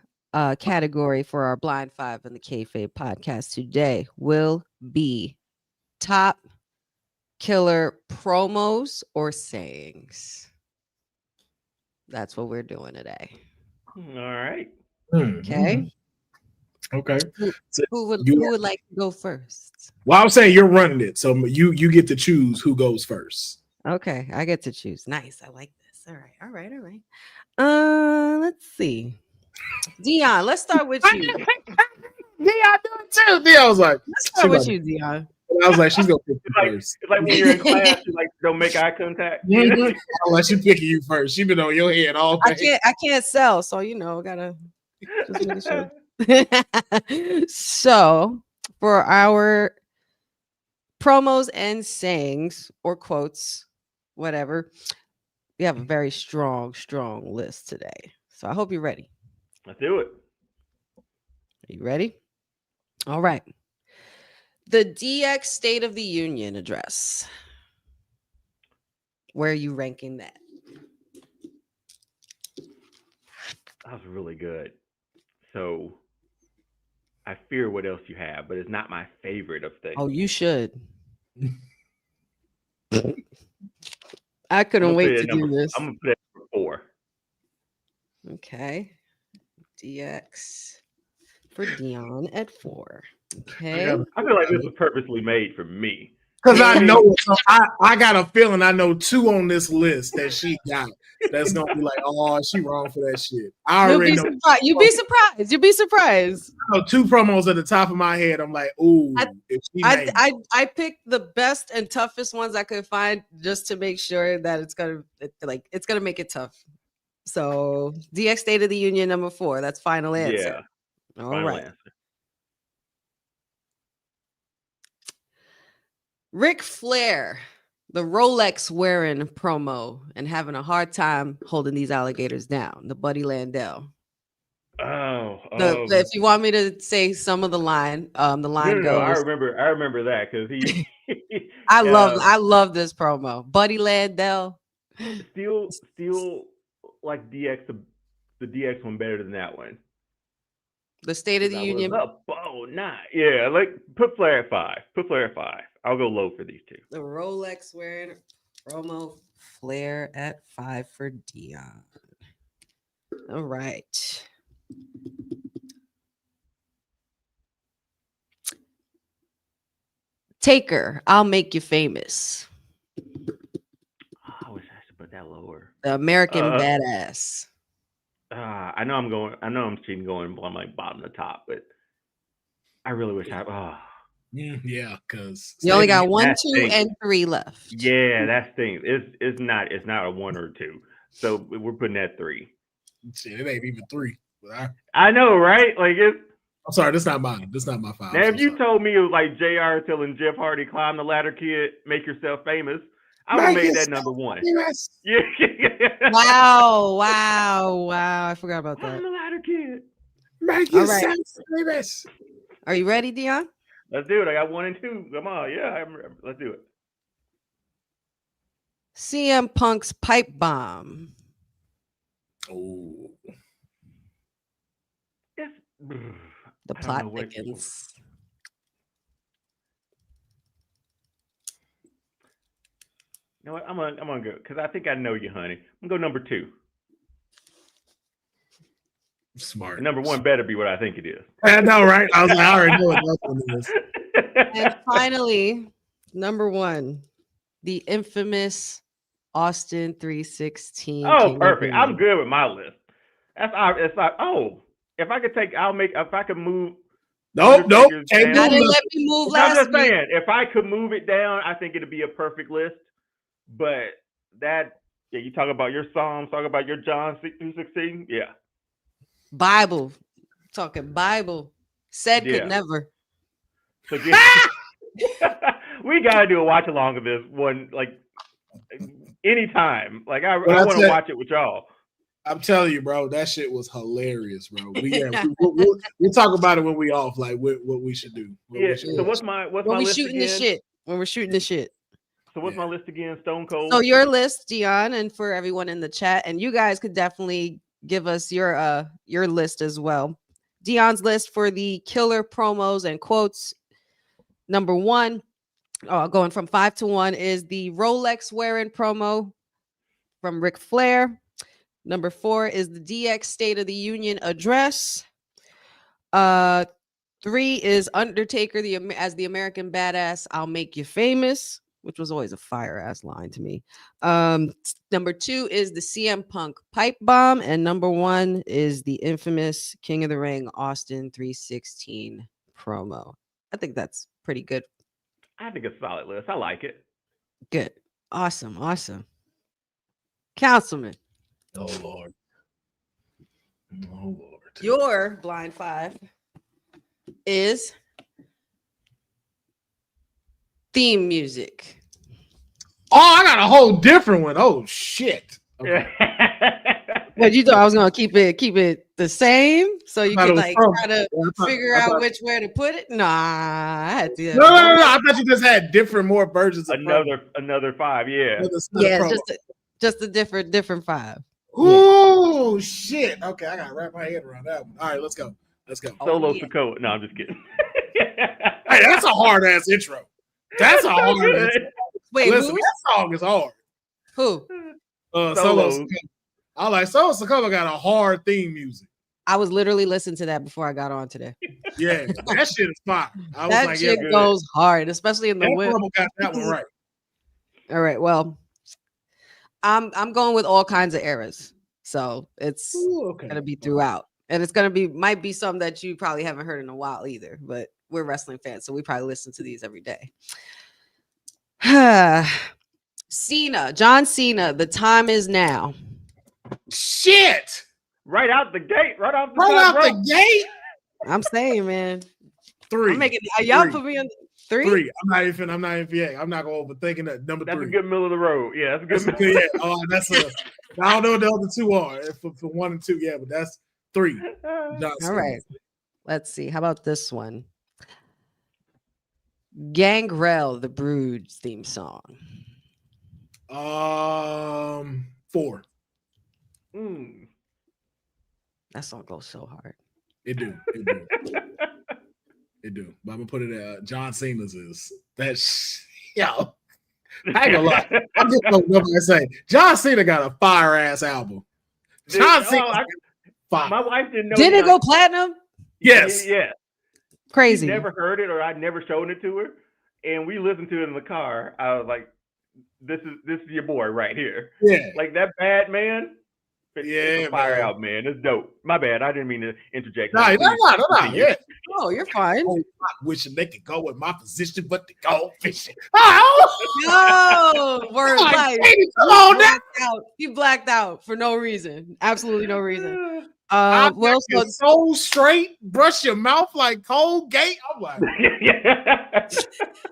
category for our Blind Five in the Kayfabe podcast today will be top killer promos or sayings. That's what we're doing today. All right. Okay. Okay. Who would like to go first? Well, I'm saying you're running it, so you get to choose who goes first. Okay, I get to choose. Nice. I like this. All right. Let's see. Deonne, let's start with you. Deonne do it too. Deonne was like, let's start with you, Deonne. I was like, she's gonna pick you first. It's like when you're in class, you like don't make eye contact. Unless she's picking you first. She's been on your head all day. I can't sell, so gotta just make sure. So for our promos and sayings or quotes, whatever, we have a very strong list today. So I hope you're ready. Let's do it. Are you ready? All right. The DX State of the Union address. Where are you ranking that? That was really good. So I fear what else you have, but it's not my favorite of things. Oh, you should. I couldn't wait to do this. I'm gonna put it for 4. Okay. DX for Deonne at 4. Okay. I feel like this was purposely made for me. Because I know it. So I got a feeling I know 2 on this list that she got. That's gonna be like, oh, she wrong for that shit. I already know. You'll be surprised. You'll be surprised. I know 2 promos at the top of my head. I'm like, ooh. I picked the best and toughest ones I could find just to make sure that it's gonna make it tough. So DX State of the Union number 4. That's final answer. Yeah. All right. Answer. Ric Flair, the Rolex wearing promo and having a hard time holding these alligators down. The Buddy Landell. If you want me to say some of the line, the line goes. No, I remember that because he. I love this promo. Buddy Landell. Still like DX, the DX one better than that one. The State of the Union. Yeah, like put Flair at 5. Put Flair at 5. I'll go low for these 2. The Rolex wearing promo, Flair at 5 for Deonne. All right. Taker, I'll make you famous. I wish I should put that lower. The American Badass. I know I'm cheating going from like bottom to top, but I really wish yeah, because you only got 1, 2, and 3 left. Yeah, that stinks. It's not a 1 or 2. So we're putting that 3. Shit, it ain't even 3. I know, right? Like I'm sorry, that's not mine. That's not my 5. Now, if you told me it was like JR telling Jeff Hardy, climb the ladder, kid, make yourself famous, I would have made that number 1. Famous. Yeah. Wow. I forgot about that. Climb the ladder, kid. Make yourself famous. Are you ready, Deonne? Let's do it. I got 1 and 2. Come on. Yeah, let's do it. CM Punk's pipe bomb. Oh. The plot thickens. You know what? I'm gonna go because I think I know you, honey. I'm gonna go number 2. Smart. And number 1 better be what I think it is. I know, right? I was like, I already know what that one is. And finally, number 1, the infamous Austin 316. Oh, perfect. I'm good with my list. It's like, oh, if I could move. Nope. Can't let me move last I'm just week. saying, if I could move it down, I think it'd be a perfect list. But you talk about your Psalms, talk about your John 3:16, yeah. Bible, talking Bible. Said could never. So we gotta do a watch along of this one, like anytime. Like I want to watch it with y'all. I'm telling you, bro, that shit was hilarious, bro. We'll talk about it when we off, like what we should do. So what's my list again? When we're shooting the shit. So what's my list again? Stone Cold. So your list, Deonne, and for everyone in the chat, and you guys could definitely give us your list as well. Deonne's list for the killer promos and quotes. Number 1, going from 5 to 1, is the Rolex wearing promo from Ric Flair. Number 4 is the DX State of the Union address. 3 is Undertaker as the American Badass. I'll make you famous, which was always a fire ass line to me. Number 2 is the CM Punk pipe bomb, and number 1 is the infamous King of the Ring Austin 316 promo. I think that's pretty good. I think it's a solid list. I like it. Good. Awesome. Councilman. Oh Lord. Your blind 5 is theme music. Oh, I got a whole different one. Oh shit. Okay. What you thought I was gonna keep it the same so you could like try to figure out which way to put it? Nah, I had to. No. I thought you just had more versions of another 5, yeah. Just a different 5. Oh shit. Okay, I gotta wrap my head around that one. All right, let's go. Solo Sokoa. No, I'm just kidding. Hey, that's a hard ass intro. That's a hard ass. Wait, listen, that song is hard. Who? Solo Sokoa. I like Solo Sokoa got a hard theme music. I was literally listening to that before I got on today. Yeah, that shit is fire. That shit goes hard, especially in the wind. Got that one right. All right, well, I'm going with all kinds of eras, so it's gonna be throughout, and it's might be some that you probably haven't heard in a while either. But we're wrestling fans, so we probably listen to these every day. John Cena, the time is now. Shit! Right out the gate, right off the gate. I'm saying, man. 3. I'm making y'all put me on 3. 3. I'm not even. I'm not going to overthinking that. Number 3. That's a good middle of the road. Yeah, that's a good. Yeah. Oh, I don't know what the other 2 are. For 1 and 2, yeah, but that's 3. All right. Let's see. How about this one? Gangrel, the Brood theme song. 4. That song goes so hard. It do. But I'm gonna put it at John Cena's is that. Yo, I ain't gonna lie. I'm just gonna say John Cena got a fire ass album. John Cena. My wife didn't know. Did it go platinum? Yes. Yeah. Crazy. She never heard it, or I'd never shown it to her, and we listened to it in the car. I was like, "This is your boy right here." Yeah. Like that Bad Man. It's a fire out, man. It's dope. My bad. I didn't mean to interject. No. Yeah. Oh, you're fine. Wishing they could go with my position, but they go fishing. Oh, word life. Come on now. You blacked out for no reason. Absolutely no reason. Well, so straight, brush your mouth like Colgate. I'm like,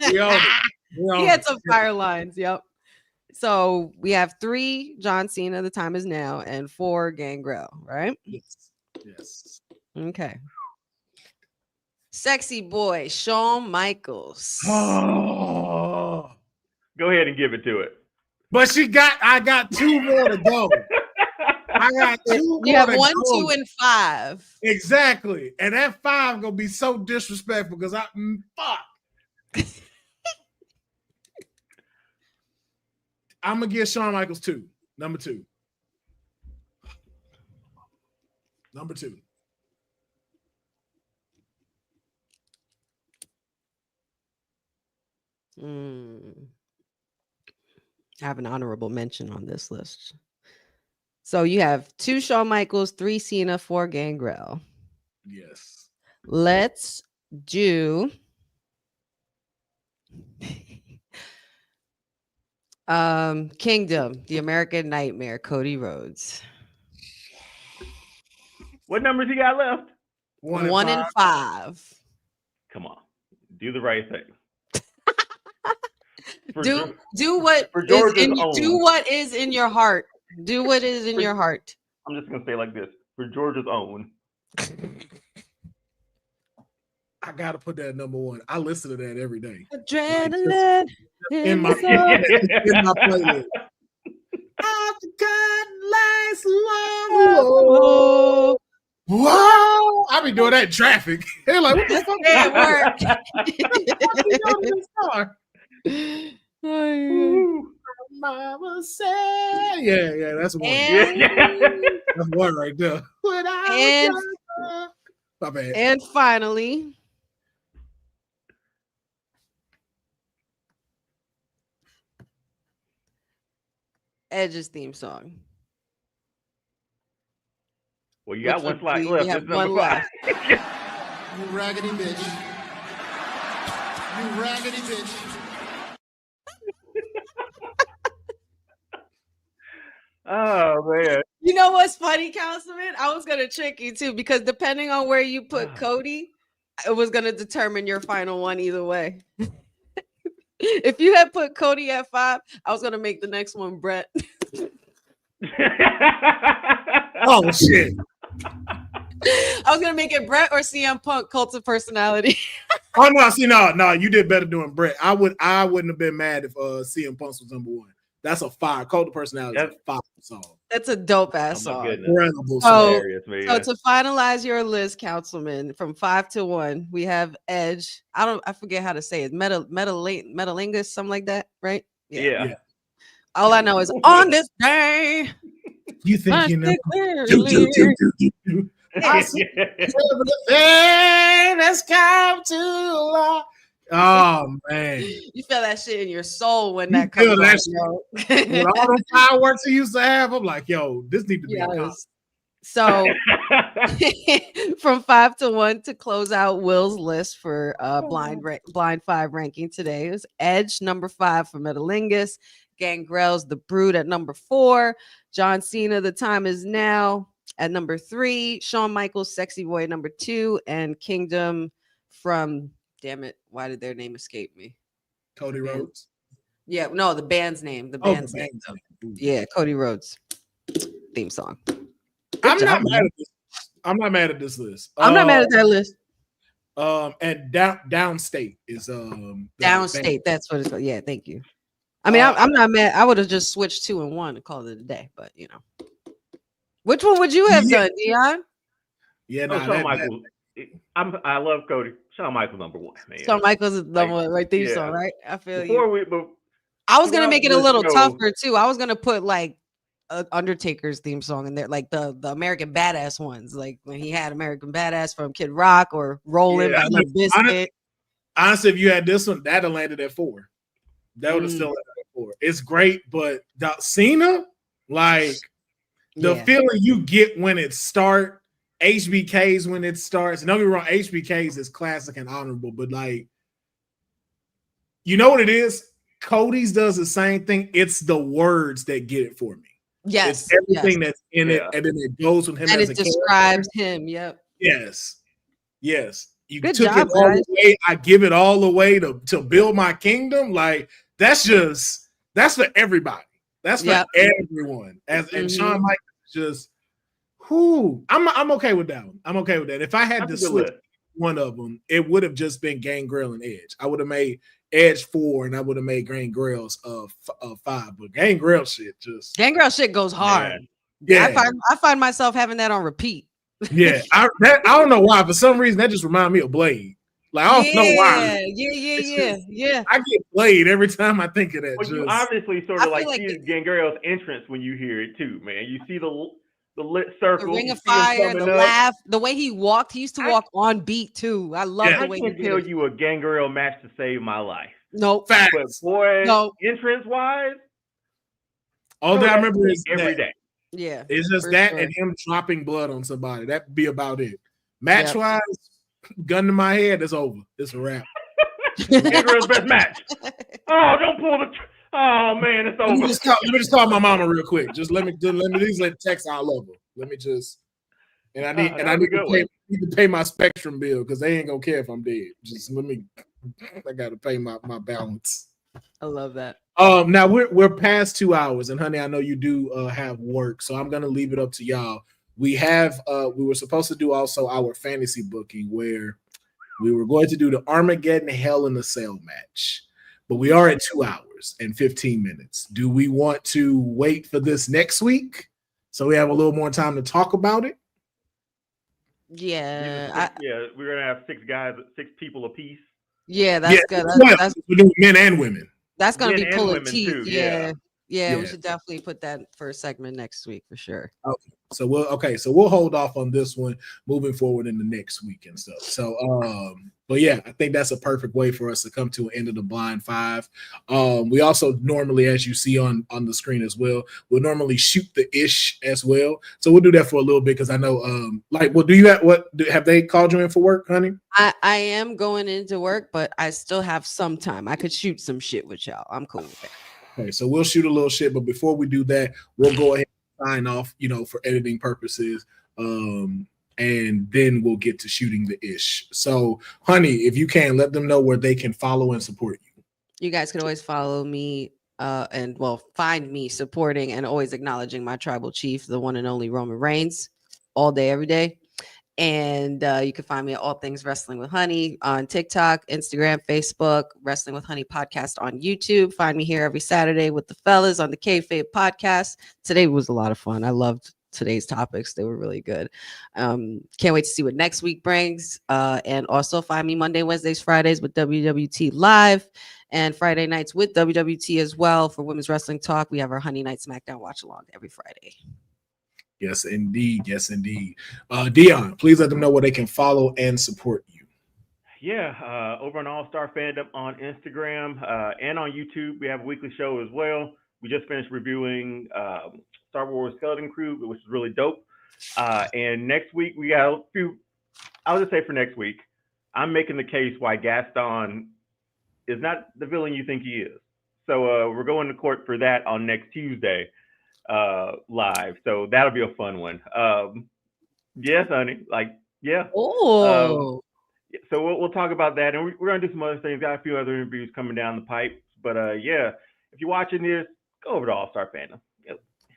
he had some fire lines. Yep. So we have 3 John Cena, the time is now, and 4 Gangrel, right? Yes. Okay. Sexy boy, Shawn Michaels. Oh. Go ahead and give it to it. But I got 2 more to go. I got 2 You have more to 1, go. 2, and 5. Exactly. And that 5 gonna be so disrespectful because fuck. I'm gonna give Shawn Michaels 2. Number 2. Number 2. I have an honorable mention on this list. So you have 2 Shawn Michaels, 3 Cena, 4 Gangrel. Yes. Let's do Kingdom, the American Nightmare, Cody Rhodes. What numbers you got left? 1 and 5. Come on, do the right thing. Do what is in your heart. Do what is in your heart. I'm just gonna say like this for Georgia's own. I gotta put that number 1. I listen to that every day. Adrenaline in my playlist. Whoa! I be doing that in traffic. They're like, what the fuck? Mama said, yeah, that's one. That's one right there. My bad. And finally, Edge's theme song. Well, you got one slide left. You have one left. You raggedy bitch. You raggedy bitch. Oh man! You know what's funny, Councilman? I was gonna trick you too because depending on where you put Cody, it was gonna determine your final one either way. If you had put Cody at 5, I was gonna make the next one Brett. Oh shit! I was gonna make it Brett or CM Punk, Cult of Personality. Oh no, you did better doing Brett. I wouldn't have been mad if CM Punk was number 1. That's a 5. Cult of Personality is a 5 song. That's a dope ass song. Incredible So, hilarious, man. So to finalize your list, Councilman, from 5 to 1, we have Edge. I forget how to say it. Metalingus, something like that, right? Yeah. All I know is on this day. You think you know? I see everything that's come to life. Oh man, you feel that shit in your soul when that comes out. With all the fireworks he used to have, I'm like, yo, this needs to be a concert. So from 5 to 1 to close out Will's list for blind 5 ranking today is Edge number 5 for Metalingus, Gangrel's The Brood at number 4, John Cena, The Time Is Now at number 3, Shawn Michaels, Sexy Boy number 2, and Kingdom from, damn it, why did their name escape me? Cody Rhodes. Yeah, no, the band's name. The band's name. Yeah, Cody Rhodes theme song. I'm not mad at this list. I'm not mad at that list. And Downstate is Downstate. That's what it's called. Yeah, thank you. I mean, I'm not mad. I would have just switched 2 and 1 and called it a day, but you know. Which one would you have done, Deonne? Yeah, Shawn Michaels. I love Cody. Shawn Michaels number 1, man. Shawn Michaels is number 1 right theme song, right? I feel I was gonna make it a little tougher too. I was gonna put like Undertaker's theme song in there, like the American Badass ones, like when he had American Badass from Kid Rock or Rollin' by Limp Bizkit. Honestly, if you had this one, that'd have landed at 4. That would have still landed at 4. It's great, but Cena, like the feeling you get when it starts, HBKs when it starts. And don't get me wrong, HBKs is classic and honorable, but like, you know what it is? Cody's does the same thing. It's the words that get it for me. Yes, it's everything that's in it, and then it goes with him. And as it describes him. Yep. Yes. You Good took job, it all guys. away. I give it all away to build my kingdom. Like that's for everybody. That's for everyone. And Shawn Michaels just I'm okay with that one. I'm okay with that. If I had to switch one of them, it would have just been Gangrel and Edge. I would have made Edge 4 and I would have made Gangrel's 5. But Gangrel shit goes hard. Yeah, I find myself having that on repeat. yeah. I don't know why. For some reason, that just reminds me of Blade. Like I don't know why. Yeah. I get Blade every time I think of that. Well, you Just obviously sort I of feel like like see Gangrel's entrance when you hear it too, man. You see the lit circle, the ring you of see him fire, coming the up. laugh, the way he walked. He used to walk on beat too. I love the I way he can't did tell it. you a Gangrel match to save my life. Nope. But facts. boy, No. entrance wise, All that I remember is every that. day. Yeah. It's just for that sure. and him dropping blood on somebody. That'd be about it. Match Yep. wise, gun to my head, it's over. It's a wrap. Gangrel's best match. Oh, don't pull the. Oh man, it's Let me over. just call my mama real quick. Just let me text our lover. Let me just and I need to pay my Spectrum bill because they ain't gonna care if I'm dead. Just let me. I gotta pay my balance. I love that. Now we're past 2 hours, and honey, I know you do have work, so I'm gonna leave it up to y'all. We were supposed to do also our fantasy booking where we were going to do the Armageddon Hell in a Cell match, but we are at 2 hours and 15 minutes. Do we want to wait for this next week so we have a little more time to talk about it? Yeah. We're gonna have 6 people apiece. That's good. We're doing men and women. That's gonna Men be and pulling women teeth. too, Yeah, we Yeah. should definitely put that first segment next week for sure. Okay. So we'll hold off on this one moving forward in the next week and stuff. So but yeah, I think that's a perfect way for us to come to an end of the blind five. We also normally, as you see on the screen as well, we'll normally shoot the ish as well. So we'll do that for a little bit because I know have they called you in for work, honey? I am going into work, but I still have some time. I could shoot some shit with y'all. I'm cool with that. Okay, so we'll shoot a little shit, but before we do that, we'll go ahead and sign off, for editing purposes. And then we'll get to shooting the ish. So, honey, if you can, let them know where they can follow and support you. You guys can always follow me and find me supporting and always acknowledging my tribal chief, the one and only Roman Reigns, all day, every day. And you can find me at All Things Wrestling with Honey on TikTok, Instagram, Facebook, Wrestling with Honey podcast on YouTube. Find me here every Saturday with the fellas on the Kayfabe Podcast. Today was a lot of fun. I loved today's topics. They were really good. Can't wait to see what next week brings. And also find me Monday, Wednesdays, Fridays with WWT Live and Friday nights with WWT as well for Women's Wrestling Talk. We have our Honey Night SmackDown watch along every Friday. Yes, indeed. Yes, indeed. Deonne, please let them know where they can follow and support you. Yeah, over on All Star Fandom on Instagram and on YouTube, we have a weekly show as well. We just finished reviewing Star Wars Skeleton Crew, which is really dope. And next week, we got a few. I would just say for next week, I'm making the case why Gaston is not the villain you think he is. So we're going to court for that on next Tuesday. Live, so that'll be a fun one. Yes, honey, Oh, so we'll talk about that, and we're gonna do some other things. Got a few other interviews coming down the pipe, but if you're watching this, go over to All Star Fandom,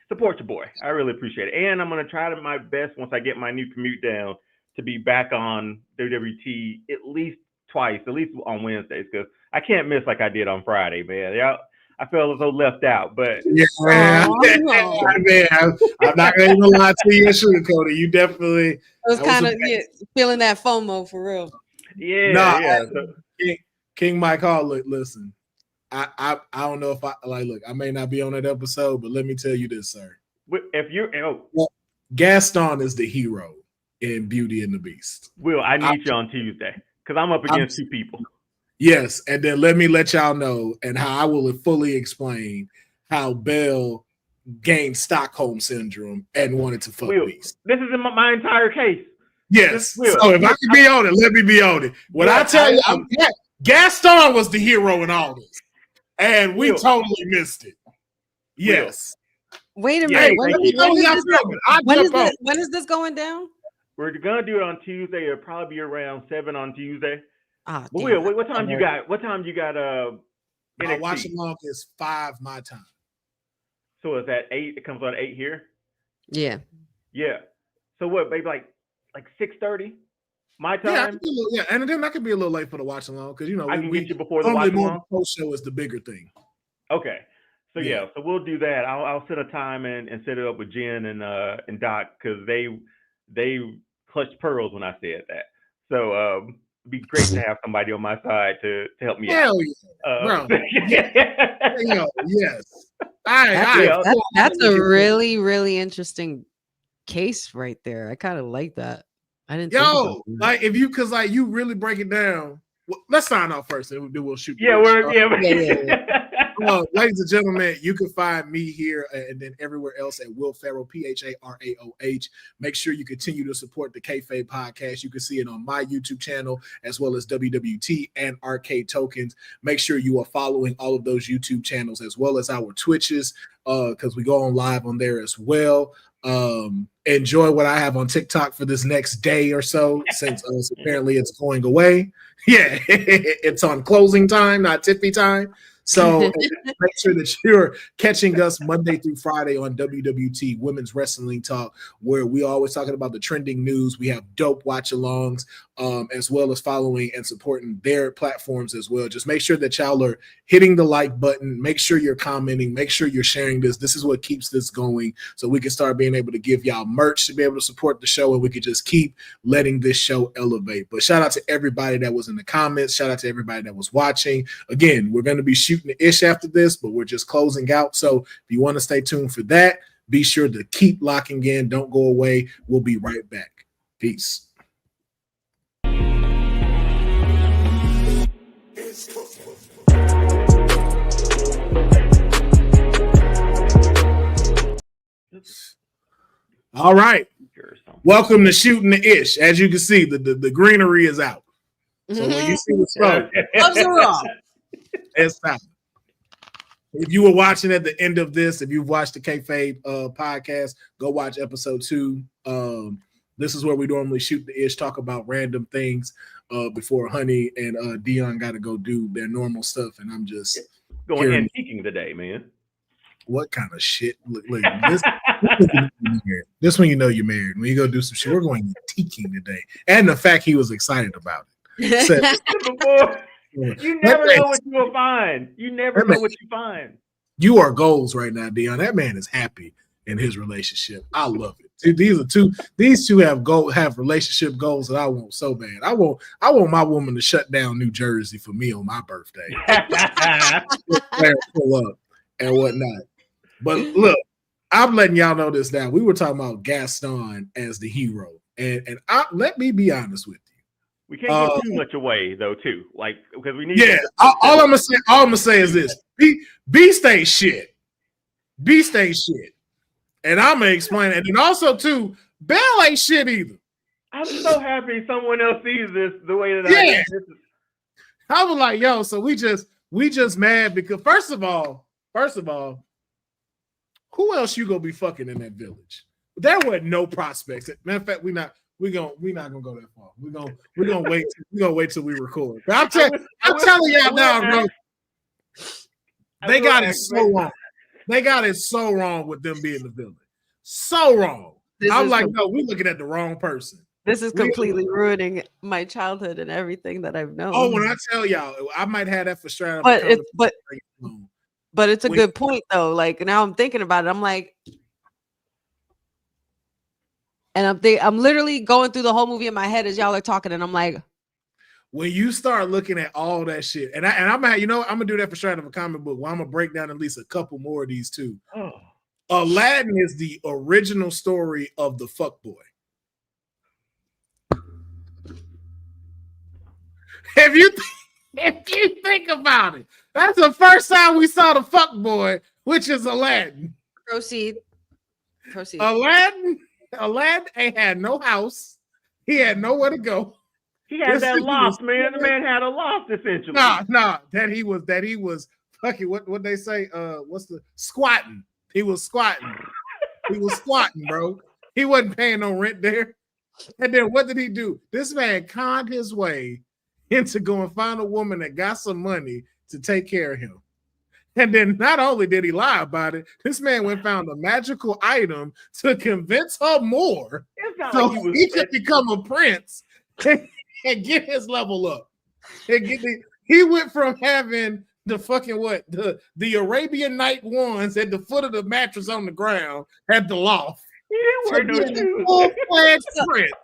support your boy. I really appreciate it, and I'm gonna try my best once I get my new commute down to be back on WWT at least twice, at least on Wednesdays, because I can't miss like I did on Friday, man. Yeah. I felt as though left out, but man, I'm not going to lie to you, sugarcoat it. You definitely. it was kind of feeling that FOMO for real. Yeah. King Mike Hall, listen. I don't know if I may not be on that episode, but let me tell you this, sir. If you're Gaston is the hero in Beauty and the Beast. Will, I need you on Tuesday because I'm up against 2 people. Yes, and then let me let y'all know and how I will fully explain how Belle gained Stockholm syndrome and wanted to fuck Beast. This is my entire case. Yes. So if I can be on it, let me be on it. When I tell you, Gaston was the hero in all this, and we totally missed it. Yes. Wait a minute. When is this going down? We're gonna do it on Tuesday. It'll probably be around 7 on Tuesday. But Will, what time you got? What time you got? My watch along is 5 my time. So is that 8? It comes on 8 here. Yeah. So what, baby? Like 6:30 my time. Yeah, and then I could be a little late for the watch along because I can get you before the watch along. Post show is the bigger thing. Okay, So yeah, so we'll do that. I'll set a time and set it up with Jen and Doc because they clutched pearls when I said that. So it'd be great to have somebody on my side to help me out. Hell yeah, bro. Yes. That's a really, really interesting case right there. I kind of like that. I didn't. Like if you, cause like you really break it down. Well, let's sign off first, and we'll shoot. Yeah, ladies and gentlemen, you can find me here and then everywhere else at Will Pharaoh, PHARAOH. Make sure you continue to support the Kayfabe Podcast. You can see it on my YouTube channel as well as WWT and Arcade Tokens. Make sure you are following all of those YouTube channels as well as our Twitches, because we go on live on there as well. Enjoy what I have on TikTok for this next day or so, since apparently it's going away. Yeah, it's on closing time, not tippy time. So make sure that you're catching us Monday through Friday on WWT Women's Wrestling Talk, where we are always talking about the trending news. We have dope watch-alongs, as well as following and supporting their platforms as well. Just make sure that y'all are hitting the like button. Make sure you're commenting. Make sure you're sharing this. This is what keeps this going, so we can start being able to give y'all merch to be able to support the show, and we can just keep letting this show elevate. But shout out to everybody that was in the comments. Shout out to everybody that was watching. Again, we're going to be shooting the ish after this, but we're just closing out. So if you want to stay tuned for that, be sure to keep locking in. Don't go away. We'll be right back. Peace. All right. Welcome to Shooting the Ish. As you can see, the greenery is out. So when you see the smoke, it's time. If you were watching at the end of this, if you've watched the Kayfabe podcast, go watch episode 2. This is where we normally shoot the ish, talk about random things before Honey and Deonne got to go do their normal stuff, and I'm just going antiquing today, man. What kind of shit? Look this one you know you're married. When you go do some shit, we're going antiquing today, and the fact he was excited about it. So, you never know what you will find. You never know what you find. You are goals right now, Deonne. That man is happy in his relationship. I love it. These two have relationship goals that I want so bad. I want my woman to shut down New Jersey for me on my birthday. Pull up and whatnot. But look, I'm letting y'all know this now. We were talking about Gaston as the hero, and let me be honest with you. We can't give too much away though, too. Like, because we need. Yeah, all I'm gonna say is this: Beast ain't shit. Beast ain't shit, and I'm gonna explain it. And also, too, Belle ain't shit either. I'm so happy someone else sees this the way that I do. I was like, yo, so we just mad because first of all, who else you gonna be fucking in that village? There were no prospects. Matter of fact, we're not gonna go that far. We're gonna wait. We're gonna wait till we record. But I'm telling y'all now, bro. They got it so wrong. They got it so wrong with them being the villain. So wrong. I'm like, no, we're looking at the wrong person. This is completely ruining my childhood and everything that I've known. Oh, when I tell y'all, I might have that for straight up. But it's a good point though. Like now I'm thinking about it. I'm like, and I'm literally going through the whole movie in my head as y'all are talking, and I'm like, when you start looking at all that shit, and I'm gonna do that for straight up a comic book. Well, I'm gonna break down at least a couple more of these too. Oh. Aladdin is the original story of the fuckboy. If you think about it, that's the first time we saw the fuckboy, which is Aladdin. Proceed. Aladdin ain't had no house. He had nowhere to go. He had that loft, man. The man had a loft essentially. Nah. That he was fucking what they say? What's the squatting? He was squatting. He was squatting, bro. He wasn't paying no rent there. And then what did he do? This man conned his way into going find a woman that got some money to take care of him. And then not only did he lie about it, this man went and found a magical item to convince her more so he could become a prince and get his level up. He went from having the fucking what? The Arabian Night ones at the foot of the mattress on the ground had the loft. He didn't wear no shoes. Full-fledged print.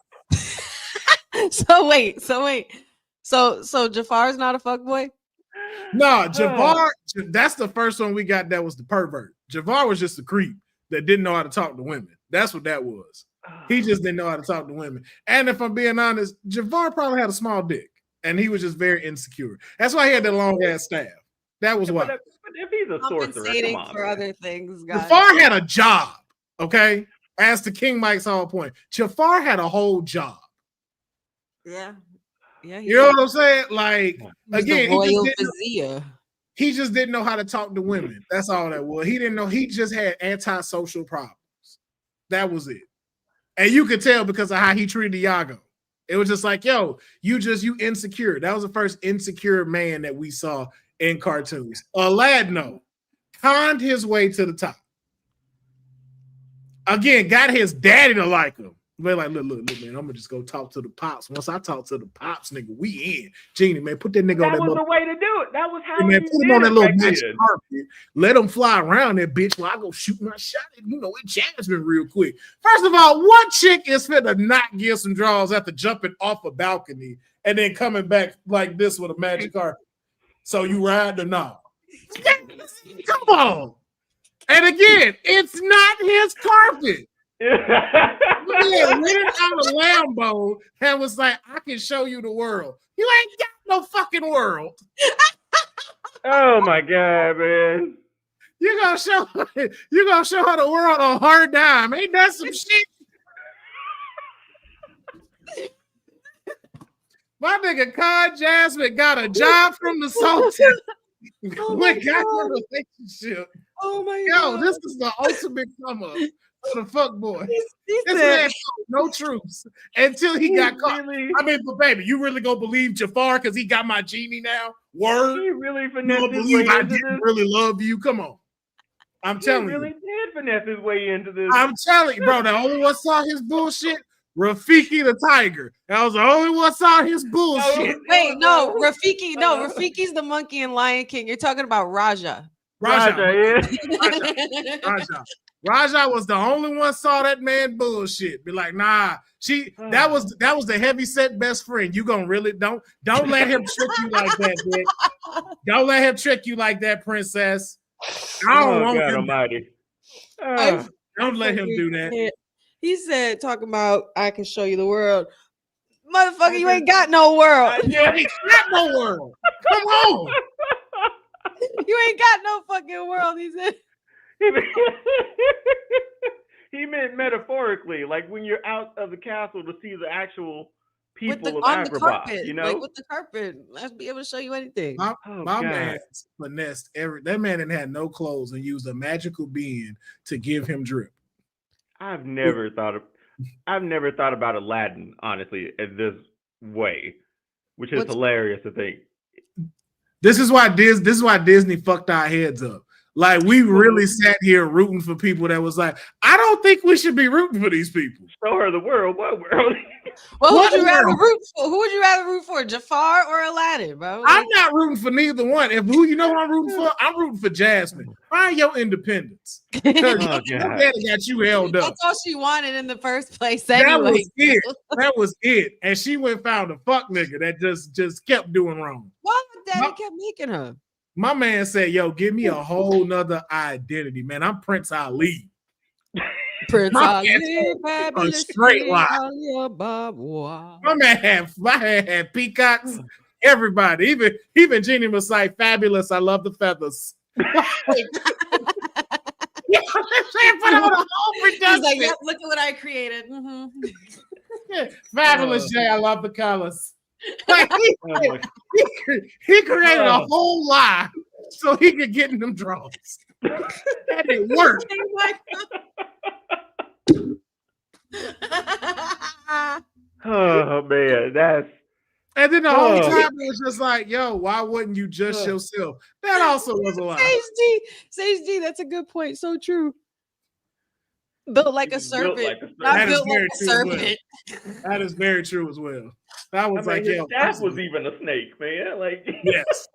So wait. So Jafar's not a fuckboy? No, Javar, that's the first one we got that was the pervert. Javar was just a creep that didn't know how to talk to women. That's what that was. He just didn't know how to talk to women. And if I'm being honest, Javar probably had a small dick. And he was just very insecure. That's why he had that long ass staff. That was why. But if he's a sorcerer, come on, for other things, guys. Jafar had a job, okay? As to King Mike's whole point, Jafar had a whole job. Yeah. You know what I'm saying? Like, again, Vizier. he just didn't know how to talk to women. That's all that was. He didn't know. He just had antisocial problems. That was it. And you could tell because of how he treated Iago. It was just like, yo, you insecure. That was the first insecure man that we saw in cartoons. Aladdin conned his way to the top. Again, got his daddy to like him. But like, look, man, I'm gonna just go talk to the pops. Once I talk to the pops, nigga, we in. Genie, man, put that nigga on that. That was the way to do it. That was how. Man, put him on that little magic carpet. Let him fly around that bitch while I go shoot my shot. You know, it Jasmine real quick. First of all, what chick is finna not give some draws after jumping off a balcony and then coming back like this with a magic carpet? So you ride or not? Come on. And again, it's not his carpet. Yeah, rented out a Lambo and was like, I can show you the world. You ain't got no fucking world. Oh my god, man. You gonna show her the world on her dime. Ain't that some shit? My nigga Con Jasmine got a job from the Sultan. We got a relationship. Oh my God. God. This is the ultimate come up for the fuck boy. He This said, man showed no truths until he got caught. Really, I mean, but baby, you really gonna believe Jafar because he got my genie now? Word? he really You finessed don't his believe way I into didn't this. really love you? Come on. I'm telling He really you. did finesse his way into this. I'm telling you, bro. The only one saw his bullshit, Rafiki the Tiger. That was the only one saw his bullshit. wait, no, Rafiki, no, Rafiki's the monkey in Lion King. You're talking about Raja. Raja. yeah. Raja was the only one saw that man bullshit. Be like, nah, that was the heavy set best friend. You gonna really don't let him trick you like that, bitch. Don't let him trick you like that, princess. I don't want him. Almighty. Don't let him do that. He said, talking about I can show you the world. Motherfucker, you ain't got no world. Yeah, he got no world. Come on. You ain't got no fucking world, he said. He meant metaphorically, like when you're out of the castle to see the actual people of on the Agrabah, carpet, you know? like with the carpet. Let's be able to show you anything. My man finessed that man didn't have no clothes and used a magical being to give him drip. I've never thought about Aladdin, honestly, in this way, which is hilarious to think. This is why Disney fucked our heads up. Like, we really sat here rooting for people that was like, I don't think we should be rooting for these people. Show her the world. What world? Well, who would you rather root for? Who would you rather root for, Jafar or Aladdin, bro? Like, I'm not rooting for neither one. If who you know who I'm rooting for? I'm rooting for Jasmine. Find your independence. Your daddy got you held up. That's all she wanted in the first place. Anyway. That was it. And she went and found a fuck nigga that just kept doing wrong. Why daddy kept making her? My man said, yo, give me a whole nother identity, man. I'm Prince Ali. Prince Ali, a straight line. My man had peacocks. Everybody, even Genie was like, fabulous. I love the feathers. He's like, yep, look at what I created. Mm-hmm. Yeah, fabulous, Jay. I love the colors. Like, he created a whole lie so he could get in them draws. That didn't work. Oh man, and then the whole time it was just like, yo, why wouldn't you just yourself? That also was a lie. Sage G, that's a good point. So true. Built like a serpent. That is very true as well. That was like, his staff was even a snake, man. Like, yes.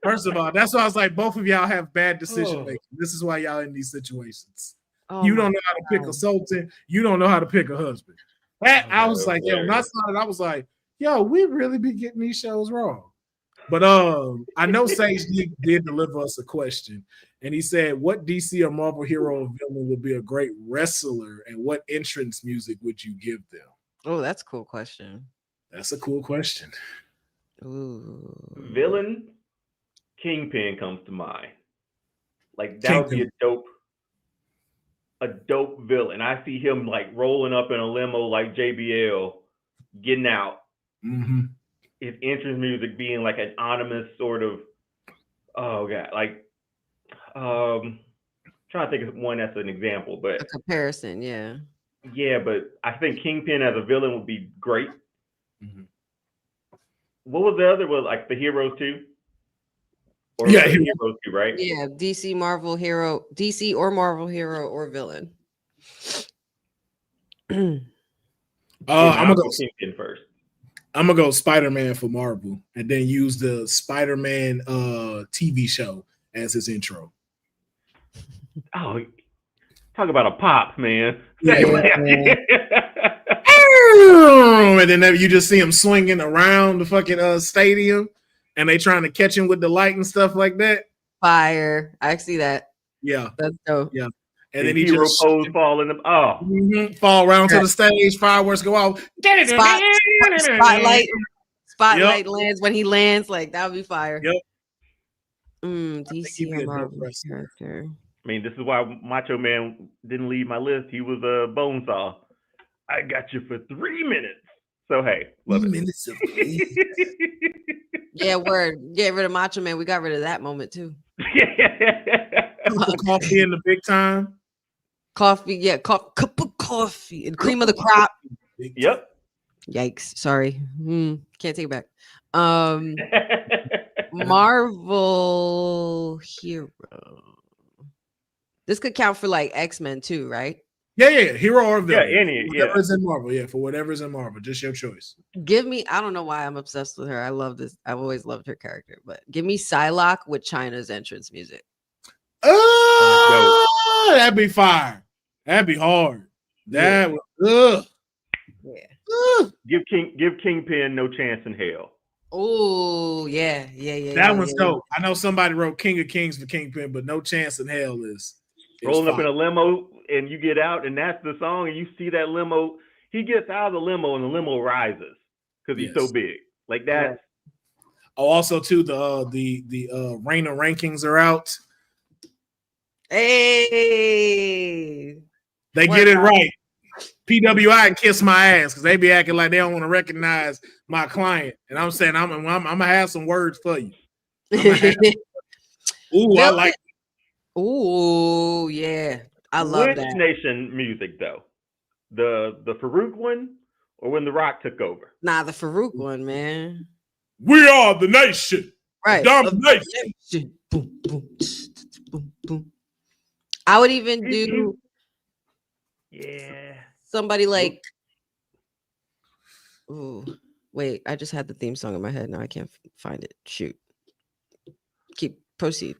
First of all, that's why I was like, both of y'all have bad decision Oh. making. This is why y'all in these situations. Oh You my don't know how to pick a God. sultan. You don't know how to pick a husband. That I was like, yo, when I saw it, I was like, yo, we really be getting these shows wrong. But I know Sage did deliver us a question, and he said, "What DC or Marvel hero or villain would be a great wrestler, and what entrance music would you give them?" Oh, that's a cool question. That's a cool question. Ooh. Villain Kingpin comes to mind. Like that would be Kingpin. a dope villain. I see him like rolling up in a limo like JBL, getting out. Mm-hmm. His entrance music being like an ominous sort of, oh god, like trying to think of one that's an example, but A comparison, yeah. yeah, but I think Kingpin as a villain would be great. Mm-hmm. What was the other? Was like the Heroes too? Or Yeah, the Heroes too, right? Yeah, DC, Marvel hero, DC or Marvel hero or villain. I'm I'll gonna go go. Kingpin first. I'm gonna go Spider-Man for Marvel, and then use the Spider-Man TV show as his intro. Oh, talk about a pop, man. Yeah. And then you just see him swinging around the fucking stadium, and they trying to catch him with the light and stuff like that. Fire. I see that. Yeah, That's dope. yeah. And And then he hero just pose fall in the fall around to the stage. Fireworks go off. Spotlight lands when he lands. Like that would be fire. Yep. DC he'd be or a dope Marvel wrestler. character. I mean, this is why Macho Man didn't leave my list. He was a bonesaw. I got you for 3 minutes. So hey, love 3 it. minutes of Yeah, word. Get rid of Macho Man. We got rid of that moment too. coffee in the big time. Coffee, yeah, cup of coffee and cream of the crop. Yep. Yikes! Sorry, can't take it back. Marvel hero. This could count for like X-Men too, right? Yeah. Hero or villain. Yeah, any. Whatever's in Marvel. Yeah, for whatever's in Marvel. Just your choice. Give me. I don't know why I'm obsessed with her. I love this. I've always loved her character, but give me Psylocke with China's entrance music. Oh, that'd be fire. That'd be hard. That would. Yeah. Give Kingpin no chance in hell. Oh, yeah. That one's dope. I know somebody wrote King of Kings for Kingpin, but no chance in hell is rolling up in a limo and you get out and that's the song and you see that limo. He gets out of the limo and the limo rises because he's so big. Like that. Oh, also too, the Reina rankings are out. Hey, they get it right. PWI kiss my ass because they be acting like they don't want to recognize my client, and I'm saying I'm gonna have some words for you. Ooh, I like. Ooh, yeah, I love that. Which nation music though? The Farouk one, or when The Rock took over? Nah, the Farouk one, man. We are the nation, right? Domination. Boom, boom, boom, boom. I would even do. Yeah. Somebody like. Ooh, wait! I just had the theme song in my head. Now I can't find it. Shoot. Proceed.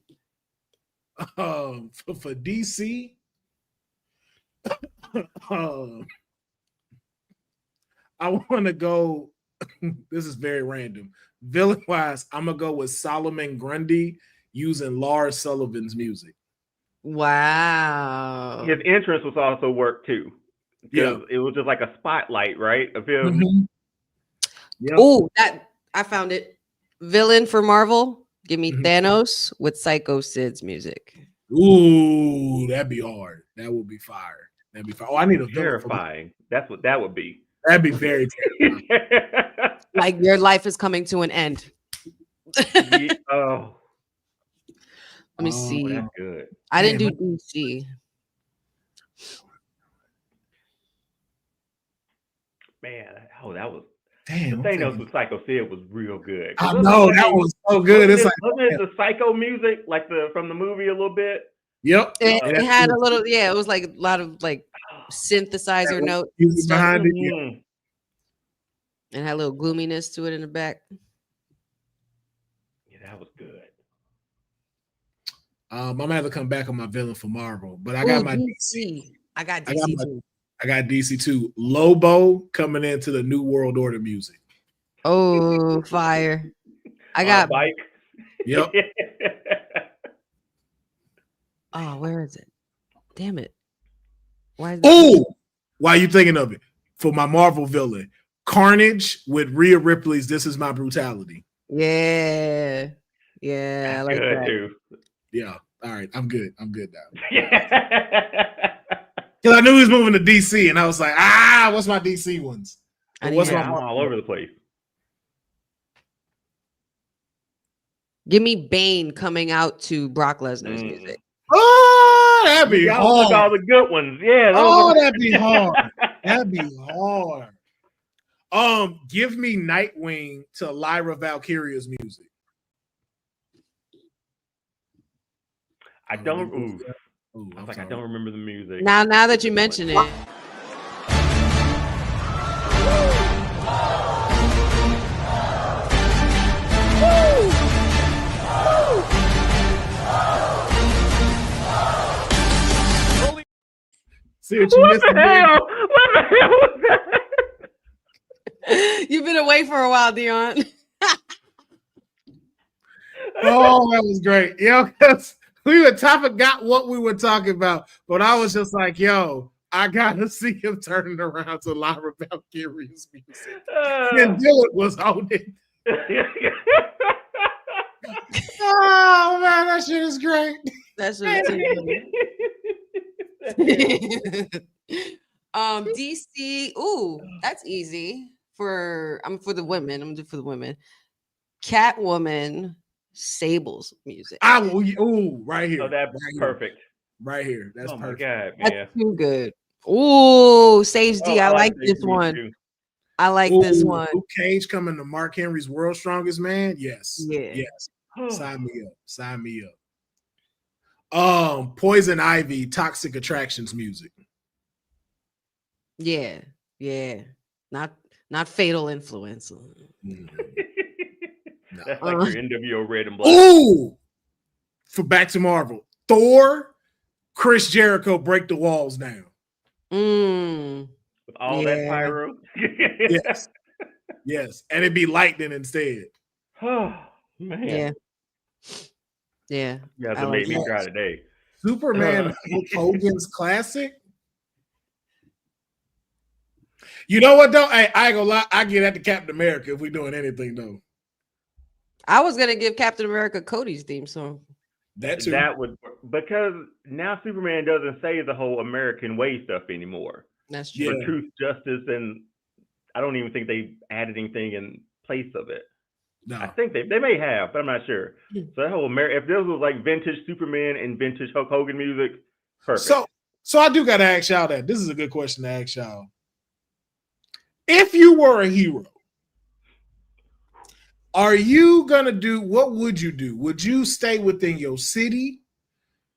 For DC, I want to go. This is very random. Villain wise, I'm gonna go with Solomon Grundy using Lars Sullivan's music. Wow. His entrance was also work too. Because it was just like a spotlight, right? Of him. Mm-hmm. Yep. Oh, that I found it. Villain for Marvel. Give me Thanos with Psycho Sid's music. Ooh, that'd be hard. That would be fire. That'd be fire. Oh, I need a terrifying. That's what that would be. That'd be very terrifying. Like your life is coming to an end. Oh. Let me see. That's good. I didn't do DC. Man, that was damn. The Thanos with Psycho Sid was real good. I know that was so good. It's like wasn't it the Psycho music, like from the movie a little bit? Yep. It had a little, it was like a lot of like synthesizer notes behind it. Yeah. And had a little gloominess to it in the back. Yeah, that was good. I'm gonna have to come back on my villain for Marvel, but I got my DC. I got DC too. I got DC too. Lobo coming into the New World Order music. Oh, fire! I got bike. Yep. Oh, where is it? Damn it! Why are you thinking of it? For my Marvel villain, Carnage with Rhea Ripley's "This Is My Brutality." Yeah, I like good that. too. Yeah. All right. I'm good now. Yeah. Because I knew he was moving to DC, and I was like, what's my DC ones? I What's need my I'm all over the place. Give me Bane coming out to Brock Lesnar's music. Oh, that'd be hard. All the good ones. Yeah. That'd be hard. That'd be hard. Give me Nightwing to Lyra Valkyria's music. I don't. I was like, I don't remember the music. Now that you mention it. See what you missed? What the hell was that? You've been away for a while, Deonne. Oh, that was great. Because we were got what we were talking about, but I was just like, yo, I gotta see him turning around to Lyra Valkyria's music. And Dylan was on it. Oh man, that shit is great. That shit is DC. Ooh, that's easy for the women. I'm gonna do for the women. Catwoman, Sable's music. Right here. Oh, that's perfect. Right here. That's perfect. God, that's too good. Ooh, Sage D. I like this one. Too. I like this one. Luke Cage coming to Mark Henry's World's Strongest Man. Yes. Yeah. Yes. Sign me up. Poison Ivy, Toxic Attractions music. Yeah. Not Fatal Influence. That's like your NWO Red and Black. Ooh, for Back to Marvel, Thor, Chris Jericho, Break the Walls Down. With all that pyro. Yes, and it'd be lightning instead. Oh man. Yeah. You guys have made me cry today. Superman Hogan's classic. You know what though? Hey, I ain't gonna lie. I get at the Captain America if we doing anything though. I was gonna give Captain America Cody's theme song. That would, because now Superman doesn't say the whole American way stuff anymore. That's true. For truth, justice, and I don't even think they added anything in place of it. No. I think they may have, but I'm not sure. So that whole if this was like vintage Superman and vintage Hulk Hogan music, perfect. So I do gotta ask y'all that. This is a good question to ask y'all. If you were a hero, are you gonna do? What would you do? Would you stay within your city?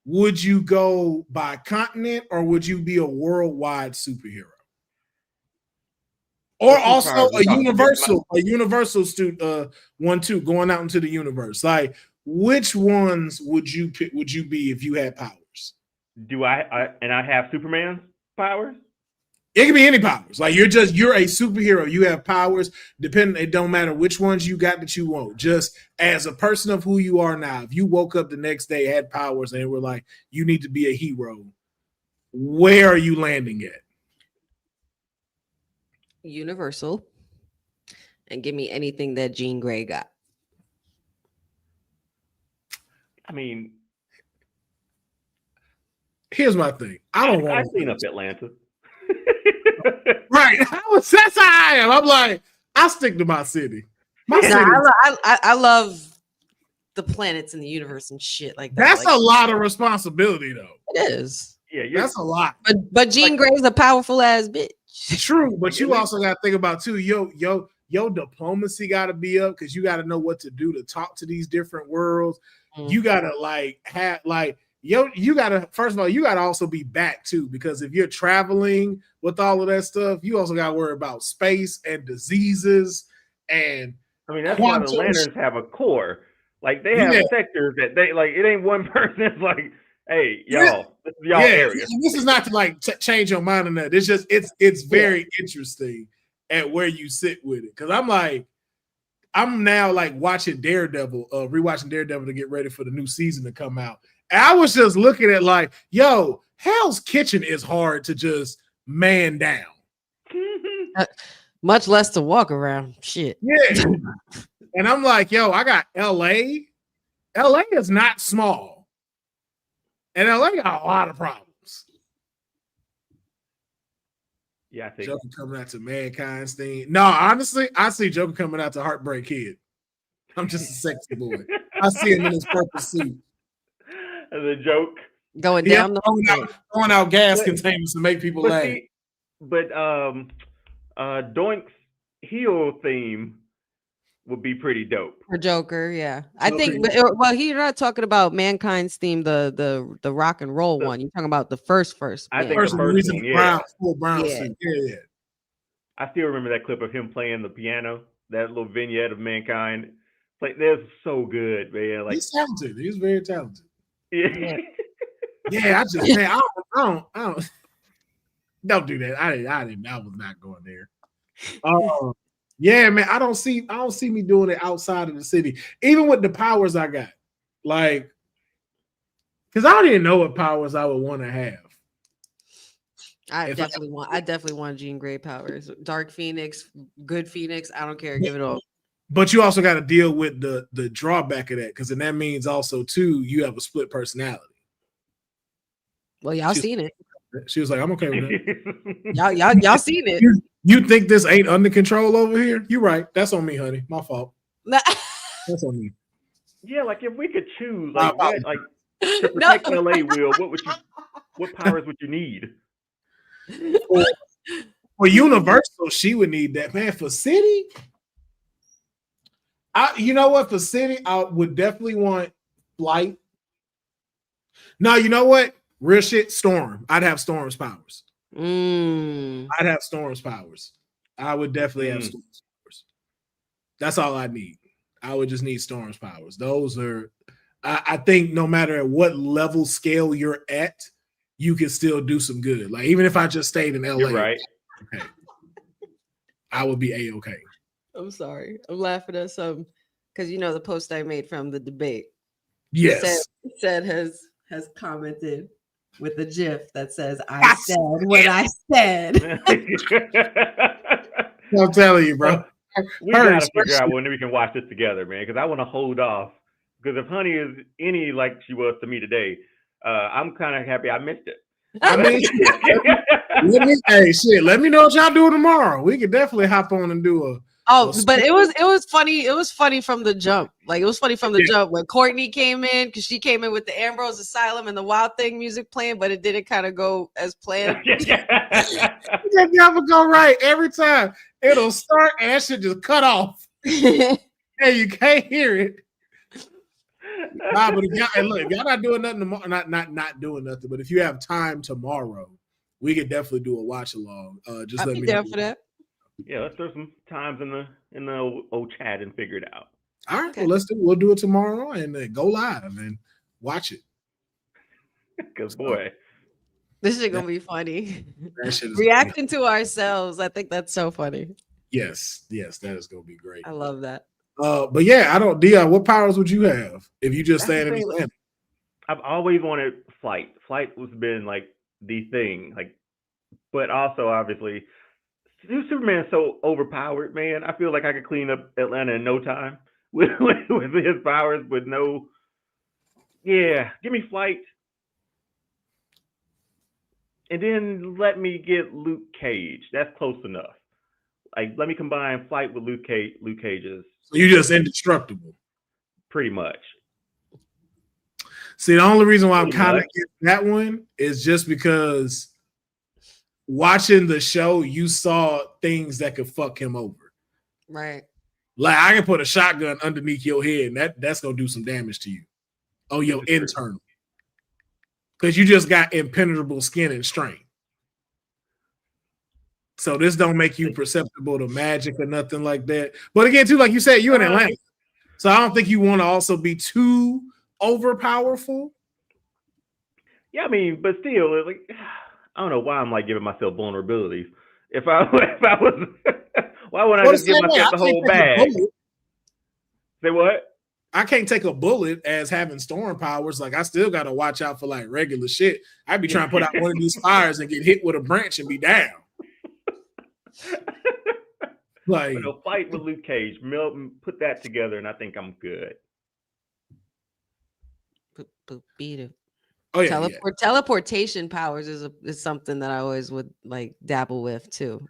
Would you go by continent, or would you be a worldwide superhero? Or also a universal student, one too, going out into the universe. Like, which ones would you pick? Would you be if you had powers? Do I have Superman's powers? It can be any powers. Like you're a superhero. You have powers. It don't matter which ones you got that you want. Just as a person of who you are now, if you woke up the next day, had powers, and were like, you need to be a hero, where are you landing at? Universal, and give me anything that Jean Grey got. I mean, here's my thing. I've seen up Atlanta. Right. That's how I am. I'm like, I stick to my city. I love the planets in the universe and shit like that. That's a lot of responsibility, though. It is. Yeah, that's a lot. But Jean Grey's a powerful ass bitch. True, but you also got to think about too. Your diplomacy got to be up because you got to know what to do to talk to these different worlds. You got to you gotta, first of all, you gotta also be back too, because if you're traveling with all of that stuff, you also gotta worry about space and diseases. And I mean, that's why the lanterns have a core. Like they have sectors that they like. It ain't one person. It's like, hey, y'all, this is y'all area. This is not to like change your mind on that. It's just it's very interesting at where you sit with it. Because I'm now like watching Daredevil, rewatching Daredevil to get ready for the new season to come out. And I was just looking at like, yo, Hell's Kitchen is hard to just man down. Much less to walk around. Shit. Yeah. And I'm like, yo, I got LA. LA is not small. And LA got a lot of problems. Yeah, I think Joker coming out to Mankind's theme. No, honestly, I see Joker coming out to Heartbreak Kid. I'm just a sexy boy. I see him in his purple suit. As a joke. Going down the throwing out gas containers to make people laugh. But Doink's heel theme would be pretty dope. For Joker, yeah. I think well, you're not talking about Mankind's theme, the rock and roll one. You're talking about the first. I think the first one, yeah. Full brown suit. Yeah. I still remember that clip of him playing the piano, that little vignette of Mankind. Like that's so good, man. Like he's talented. He's very talented. Yeah. Yeah, I don't do that. I was not going there. Yeah, man, I don't see me doing it outside of the city, even with the powers I got. Like, because I didn't know what powers I would want to have. I definitely want Jean Grey powers. Dark Phoenix, good Phoenix. I don't care. Give it all. But you also got to deal with the drawback of that, because then that means also too you have a split personality. Well, y'all seen it. She was like, "I'm okay with that." y'all seen it. You think this ain't under control over here? You're right. That's on me, honey. My fault. That's on me. Yeah, like if we could choose, like to protect LA, Will, what powers would you need? For Universal, she would need that, man. For City, you know what? For City, I would definitely want Flight. No, you know what? Real shit, Storm. I'd have Storm's powers. I'd have Storm's powers. I would definitely have Storm's powers. That's all I need. I would just need Storm's powers. Those are, I think, no matter at what level scale you're at, you can still do some good. Like even if I just stayed in LA, you're right? Okay, I would be A-okay. I'm sorry. I'm laughing at some because the post I made from the debate. Yes, said has commented with a GIF that says, "I said what I said." I'm telling you, bro. We gotta figure out when we can watch this together, man. Because I want to hold off. Because if Honey is any like she was to me today, I'm kind of happy I missed it. I mean, let me know what y'all doing tomorrow. We could definitely hop on and do a. But it was funny. It was funny from the jump. Like it was funny from the jump when Courtney came in, because she came in with the Ambrose Asylum and the Wild Thing music playing, but it didn't kind of go as planned. It never go right every time. It'll start and that shit just cut off. Hey, you can't hear it. Nah, but if y'all not doing nothing tomorrow, not doing nothing. But if you have time tomorrow, we could definitely do a watch along. Just let me know for that. Yeah, let's throw some times in the old chat and figure it out. All right, well, we'll do it tomorrow and go live and watch it. Because boy, this is gonna be funny. Reacting to ourselves, I think that's so funny. Yes, that is gonna be great. I love that. But yeah, Deonne, what powers would you have if you just stand in the planet? I've always wanted Flight. Flight has been like the thing, like, but also obviously. Superman's so overpowered, man. I feel like I could clean up Atlanta in no time with his powers. With no, give me Flight, and then let me get Luke Cage. That's close enough. Like, let me combine Flight with Luke Cage's. So you're just indestructible, pretty much. See, the only reason why I'm kind of getting that one is just because. Watching the show, you saw things that could fuck him over. Right. Like I can put a shotgun underneath your head, and that's gonna do some damage to you. Oh, your internal. Because you just got impenetrable skin and strength. So this don't make you perceptible to magic or nothing like that. But again, too, like you said, you in Atlanta. So I don't think you want to also be too overpowerful. Yeah, I mean, but still, like, I don't know why I'm like giving myself vulnerabilities. If I was, why wouldn't I just give myself the whole bag? Say what? I can't take a bullet as having storm powers. Like I still got to watch out for like regular shit. I'd be trying to put out one of these fires and get hit with a branch and be down. Like a fight with Luke Cage, put that together, and I think I'm good. Beat it. Oh yeah, teleportation powers is something that I always would like dabble with too.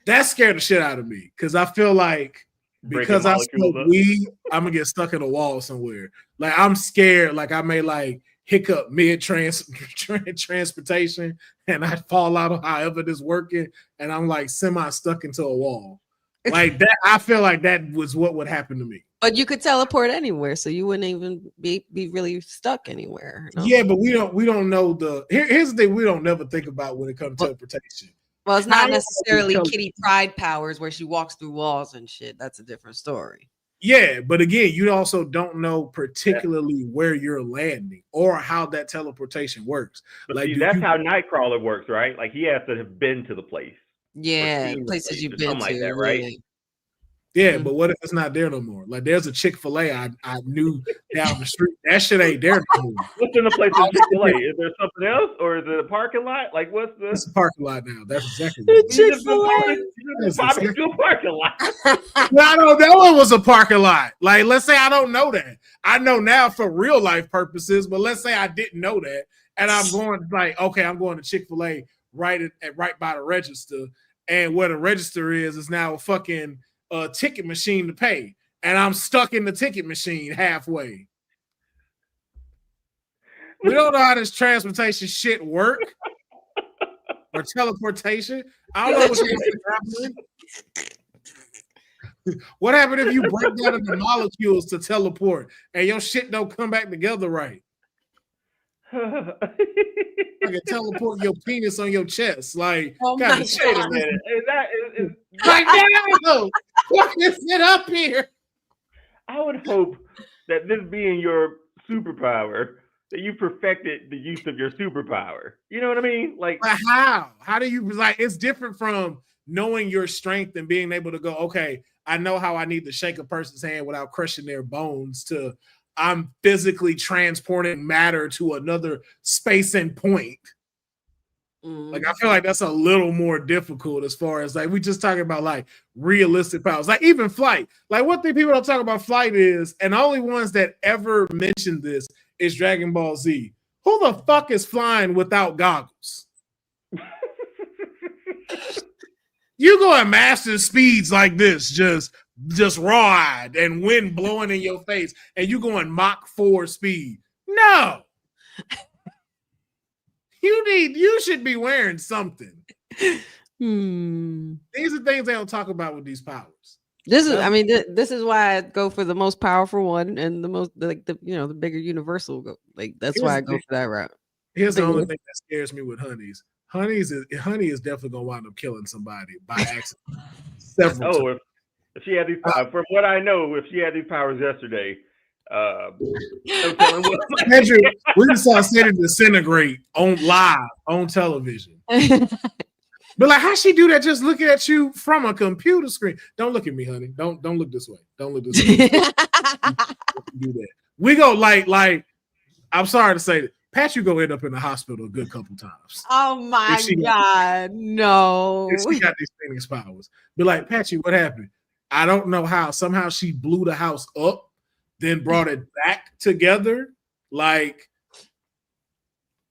That scared the shit out of me because I feel like because I smoke weed, I'm gonna get stuck in a wall somewhere. Like I'm scared, like I may like hiccup mid transportation and I fall out of however this working, and I'm like semi stuck into a wall. Like that, I feel like that was what would happen to me. But you could teleport anywhere, so you wouldn't even be really stuck anywhere. No? Yeah, but we don't know the. Here's the thing: we don't never think about when it comes to teleportation. Well, it's not necessarily Kitty Pryde powers where she walks through walls and shit. That's a different story. Yeah, but again, you also don't know particularly where you're landing or how that teleportation works. But like see, that's how Nightcrawler works, right? Like he has to have been to the place. Yeah, places you've been to, like that, right? Yeah, but what if it's not there no more? Like there's a Chick-fil-A I knew down the street. That shit ain't there no more. What's in the place of Chick-fil-A? Is there something else, or is it a parking lot? Like what's the? It's a parking lot now. That's exactly what Chick-fil-A. Probably to a parking lot. I don't know it was a parking lot. Like let's say I don't know that. I know now for real life purposes, but let's say I didn't know that, and I'm going like, okay, I'm going to Chick-fil-A right by the register, and where the register is now a fucking ticket machine to pay, and I'm stuck in the ticket machine halfway. We don't know how this transportation shit work or teleportation. I don't know what's happening. What happened if you break down the molecules to teleport and your shit don't come back together right? I can teleport your penis on your chest. Like, wait a minute. Is like, no, what is it up here? I would hope that this being your superpower, that you perfected the use of your superpower. You know what I mean? Like how? How do you like? It's different from knowing your strength and being able to go, okay, I know how I need to shake a person's hand without crushing their bones to I'm physically transporting matter to another space and point. Like I feel like that's a little more difficult as far as like we just talking about like realistic powers, like even flight. Like one thing people don't talk about flight is, and the only ones that ever mentioned this is Dragon Ball Z. Who the fuck is flying without goggles? You go at massive speeds like this, just raw-eyed and wind blowing in your face, and you going Mach 4 speed. No. You should be wearing something. These are things they don't talk about with these powers. This is why I go for the most powerful one and the most the bigger universal go. Like that's why I go for that route. Here's the only thing that scares me with honey is definitely gonna wind up killing somebody by accident. Several times. If she had these powers, from what I know, if she had these powers yesterday, Andrew, we just saw City disintegrate live on television. But like, how she do that? Just looking at you from a computer screen. Don't look at me, honey. Don't look this way. Don't look this way. Do that. We go like. I'm sorry to say that. Pat, you go end up in the hospital a good couple times. Oh my God, no. If she got these Phoenix powers. Be like, Patchy, what happened? I don't know how. Somehow she blew the house up, then brought it back together. Like,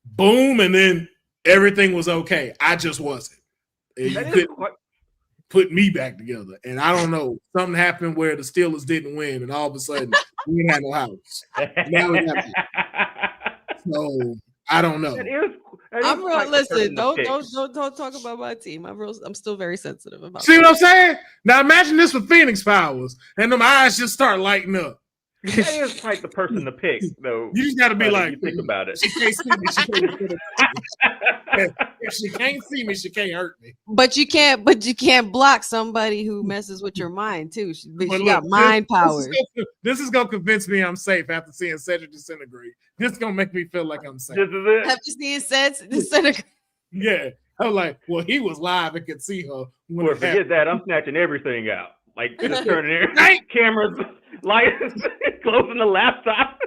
boom, and then everything was okay. I just wasn't. And you couldn't put me back together. And I don't know. Something happened where the Steelers didn't win, and all of a sudden, we didn't have no house. Now we have it. So I don't know. I'm real. Listen, don't talk about my team. I'm still very sensitive about. See what I'm saying? Now imagine this with Phoenix powers, and them eyes just start lighting up. That is quite the person to pick, though. You just got to be like, you think about it. She can't see me. She can't see me. If she can't see me, she can't hurt me. But you can't block somebody who messes with your mind too. She got mind powers. This is gonna convince me I'm safe after seeing Cedric disintegrate. This is gonna make me feel like I'm safe. This is it. Have you seen Cedric disintegrate? Yeah. I'm like, well, he was live and could see her. Well, forget that. I'm snatching everything out. Like just turning their cameras, lights, closing the laptop.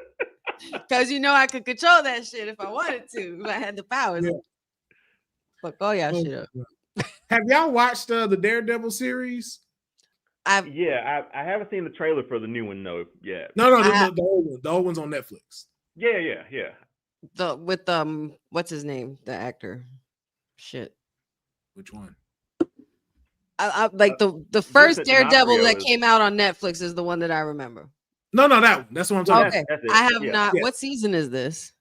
Because I could control that shit if I wanted to. If I had the powers. Yeah. Fuck all y'all shit up. Have y'all watched the Daredevil series? I haven't seen the trailer for the new one though yet. No, the old one. The old one's on Netflix. Yeah. With what's his name? The actor. Shit. Which one? I like the first Daredevil that is... came out on Netflix is the one that I remember. No, that one. That's what I'm talking about. Okay. I have not. Yeah. What season is this?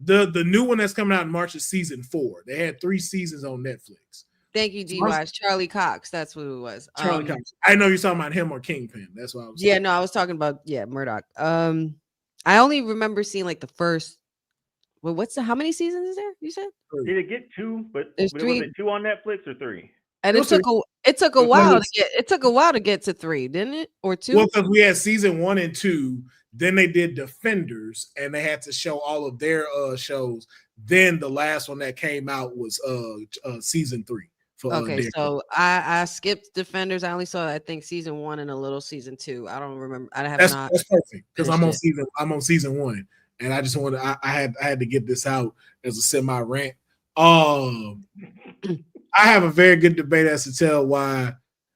The new one that's coming out in March is season 4. They had 3 seasons on Netflix. Thank you, D-Wise. Charlie Cox. That's who it was. Charlie Cox. I know you're talking about him or Kingpin. That's why I was. Yeah, no, I was talking about Murdoch. I only remember seeing like the first. Well, how many seasons is there? You said? Did it get 2? But there's 3. Was it 2 on Netflix or 3? And it took a while to get to 3, didn't it? Or 2? Well, because we had season 1 and 2. Then they did Defenders, and they had to show all of their shows. Then the last one that came out was season 3. Okay, so I skipped Defenders. I only saw I think season 1 and a little season 2. I don't remember. That's perfect because I'm on season 1, and I just wanted I had to get this out as a semi rant. I have a very good debate as to tell why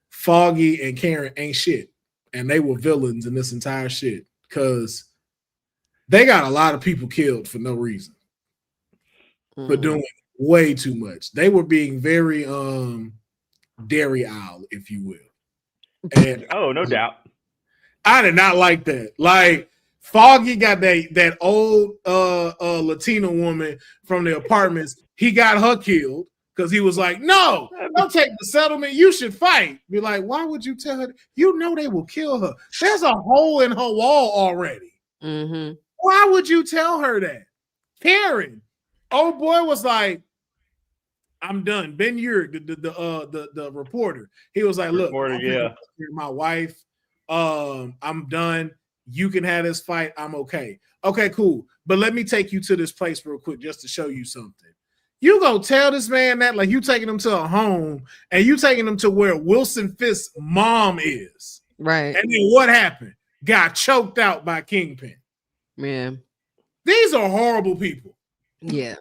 Foggy and Karen ain't shit, and they were villains in this entire shit. Because they got a lot of people killed for no reason, for doing way too much. They were being very dairy owl, if you will. And no doubt. I did not like that. Like Foggy got that old Latina woman from the apartments. He got her killed because he was like, no, don't take the settlement. You should fight. Be like, why would you tell her? You know they will kill her. There's a hole in her wall already. Mm-hmm. Why would you tell her that? Karen, old boy was like, I'm done. Ben Urich, the reporter, he was like, look, my wife, I'm done. You can have this fight. I'm okay. Okay, cool. But let me take you to this place real quick just to show you something. You gonna tell this man that like you taking him to a home and you taking him to where Wilson Fisk's mom is. Right. And then what happened? Got choked out by Kingpin. Yeah. These are horrible people. Yeah.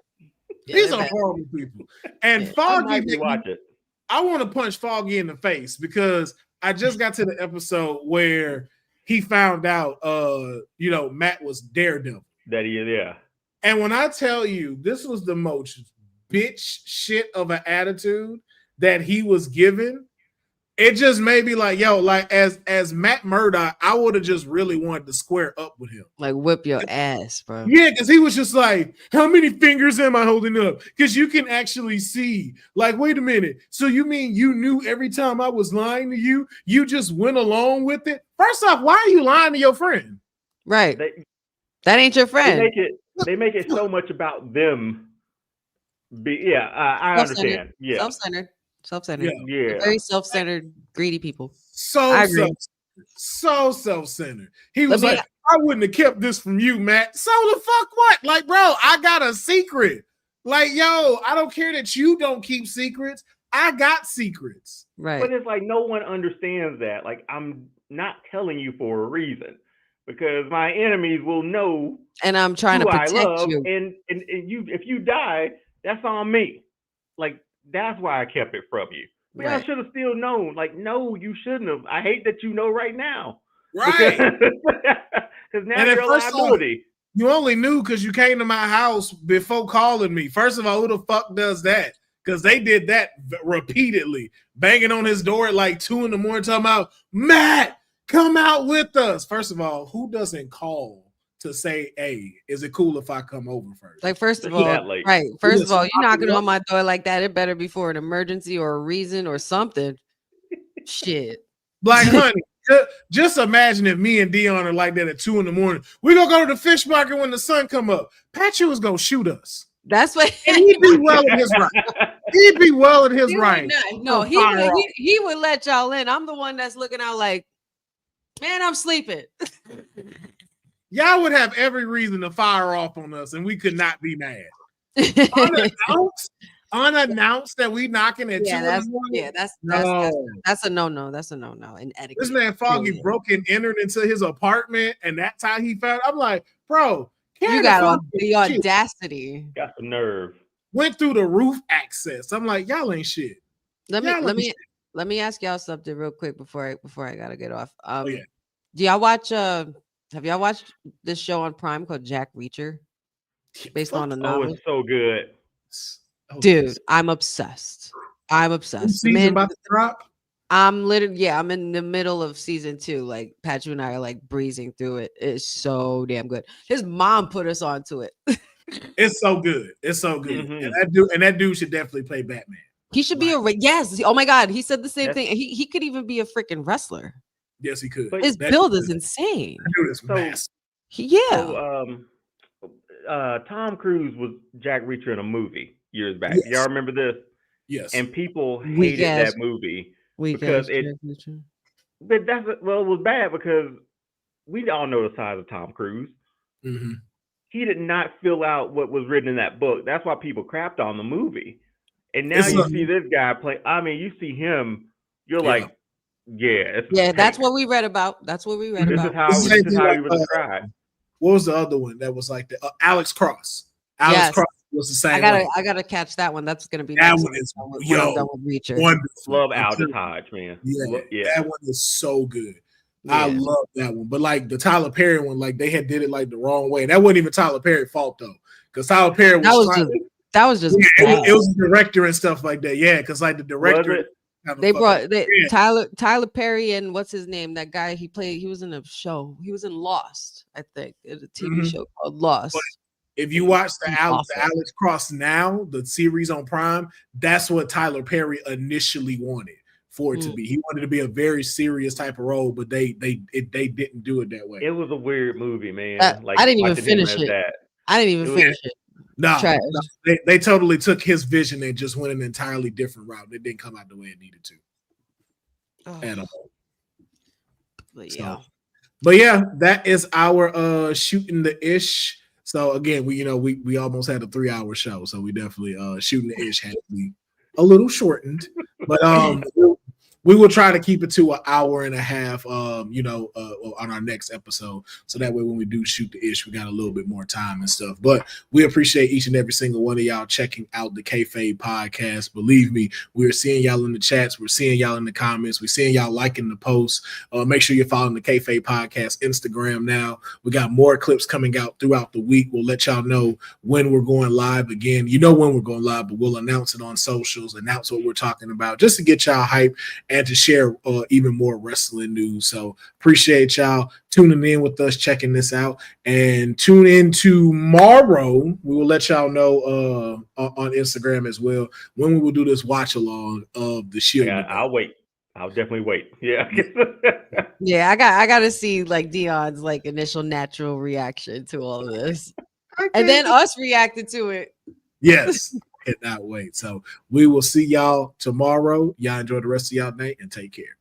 These are horrible people. And Foggy, watch it. I want to punch Foggy in the face because I just got to the episode where he found out Matt was Daredevil. That he is, yeah. And when I tell you this was the most bitch shit of an attitude that he was given, it just made me like, yo, like as Matt Murdock, I would have just really wanted to square up with him. Like whip your ass, bro. Yeah, because he was just like, how many fingers am I holding up? Because you can actually see, like, wait a minute. So you mean you knew every time I was lying to you, you just went along with it? First off, why are you lying to your friend? Right. That ain't your friend. They make it so much about them. I understand. Yeah. Self-centered. Yeah. Very self-centered, greedy people. So self-centered. He was like, I wouldn't have kept this from you, Matt. So the fuck what? Like, bro, I got a secret. Like, yo, I don't care that you don't keep secrets. I got secrets. Right. But it's like no one understands that. Like, I'm not telling you for a reason because my enemies will know. And I'm trying to protect you. And you, if you die, that's on me. Like, that's why I kept it from you. But I should have still known. Like, no, you shouldn't have. I hate that you know right now. Right. Because now you're a liability. You only knew because you came to my house before calling me. First of all, who the fuck does that? Because they did that repeatedly, banging on his door at like 2 a.m. talking about, Matt, come out with us. First of all, who doesn't call to say, hey, is it cool if I come over first? Like, first of all, right. First of all, you're knocking on my door like that. It better be for an emergency or a reason or something. Shit. Like, honey, Just imagine if me and Deonne are like that at 2 a.m. We gonna go to the fish market when the sun come up. Patrick was gonna shoot us. That's what And he'd be well in his right. He'd be well in his he right. would not. No, he would let y'all in. I'm the one that's looking out like, man, I'm sleeping. Y'all would have every reason to fire off on us, and we could not be mad. Unannounced that we knocking at 2 in the morning. That's a no. That's a no. In etiquette. This man Foggy broke and entered into his apartment, and that's how he found. I'm like, bro, you got the audacity. Got some nerve. Went through the roof access. I'm like, y'all ain't shit. Let me ask y'all something real quick before I gotta get off. Do y'all watch have y'all watched this show on Prime called Jack Reacher? Based on a novel. Oh, it's so good. Dude, I'm obsessed. Season about to drop? I'm in the middle of season 2. Like Patrick and I are like breezing through it. It's so damn good. His mom put us onto it. It's so good. Mm-hmm. And that dude should definitely play Batman. He should be yes. Oh my God, he said the same thing. He could even be a freaking wrestler. Yes, he could. His build is insane. That dude is massive. Tom Cruise was Jack Reacher in a movie years back. Yes. Y'all remember this? Yes. And people hated that movie because it was bad because we all know the size of Tom Cruise. Mm-hmm. He did not fill out what was written in that book. That's why people crapped on the movie. And now you see this guy play. I mean, you see him. You're like, that's what we read about. This is how he was described. What was the other one that was like the Alex Cross? Cross was the same. I gotta catch that one. That's gonna be that one is wonderful. Love Aldous Hodge, man. Yeah, that one is so good. Yeah. I love that one. But like the Tyler Perry one, like they had did it like the wrong way. That wasn't even Tyler Perry's fault though, because Tyler Perry that was just it was the director and stuff like that. Yeah, because like the director. They brought Tyler Perry and what's his name? That guy he was in a show. He was in Lost, I think. It was a TV show called Lost. But if you watch the Alex Cross Now, the series on Prime, that's what Tyler Perry initially wanted for it to be. He wanted to be a very serious type of role, but they didn't do it that way. It was a weird movie, man. I didn't even finish it. No, they totally took his vision and just went an entirely different route. It didn't come out the way it needed to at all. But yeah, that is our shooting the ish. So again, we almost had a 3-hour show, so we definitely shooting the ish had to be a little shortened, but we will try to keep it to an hour and a half, on our next episode. So that way, when we do shoot the ish, we got a little bit more time and stuff. But we appreciate each and every single one of y'all checking out the Kayfabe podcast. Believe me, we're seeing y'all in the chats. We're seeing y'all in the comments. We're seeing y'all liking the posts. Make sure you're following the Kayfabe podcast Instagram now. We got more clips coming out throughout the week. We'll let y'all know when we're going live again. You know when we're going live, but we'll announce it on socials, announce what we're talking about, just to get y'all hype and to share even more wrestling news. So appreciate y'all tuning in with us, checking this out, and tune in tomorrow. We will let y'all know on Instagram as well when we will do this watch along of the Shield. Yeah, I'll wait. I'll definitely wait. Yeah. Yeah, I got to see like Deonne's like initial natural reaction to all of this. And then us reacted to it. Yes. Cannot wait. So we will see y'all tomorrow. Y'all enjoy the rest of y'all night and take care.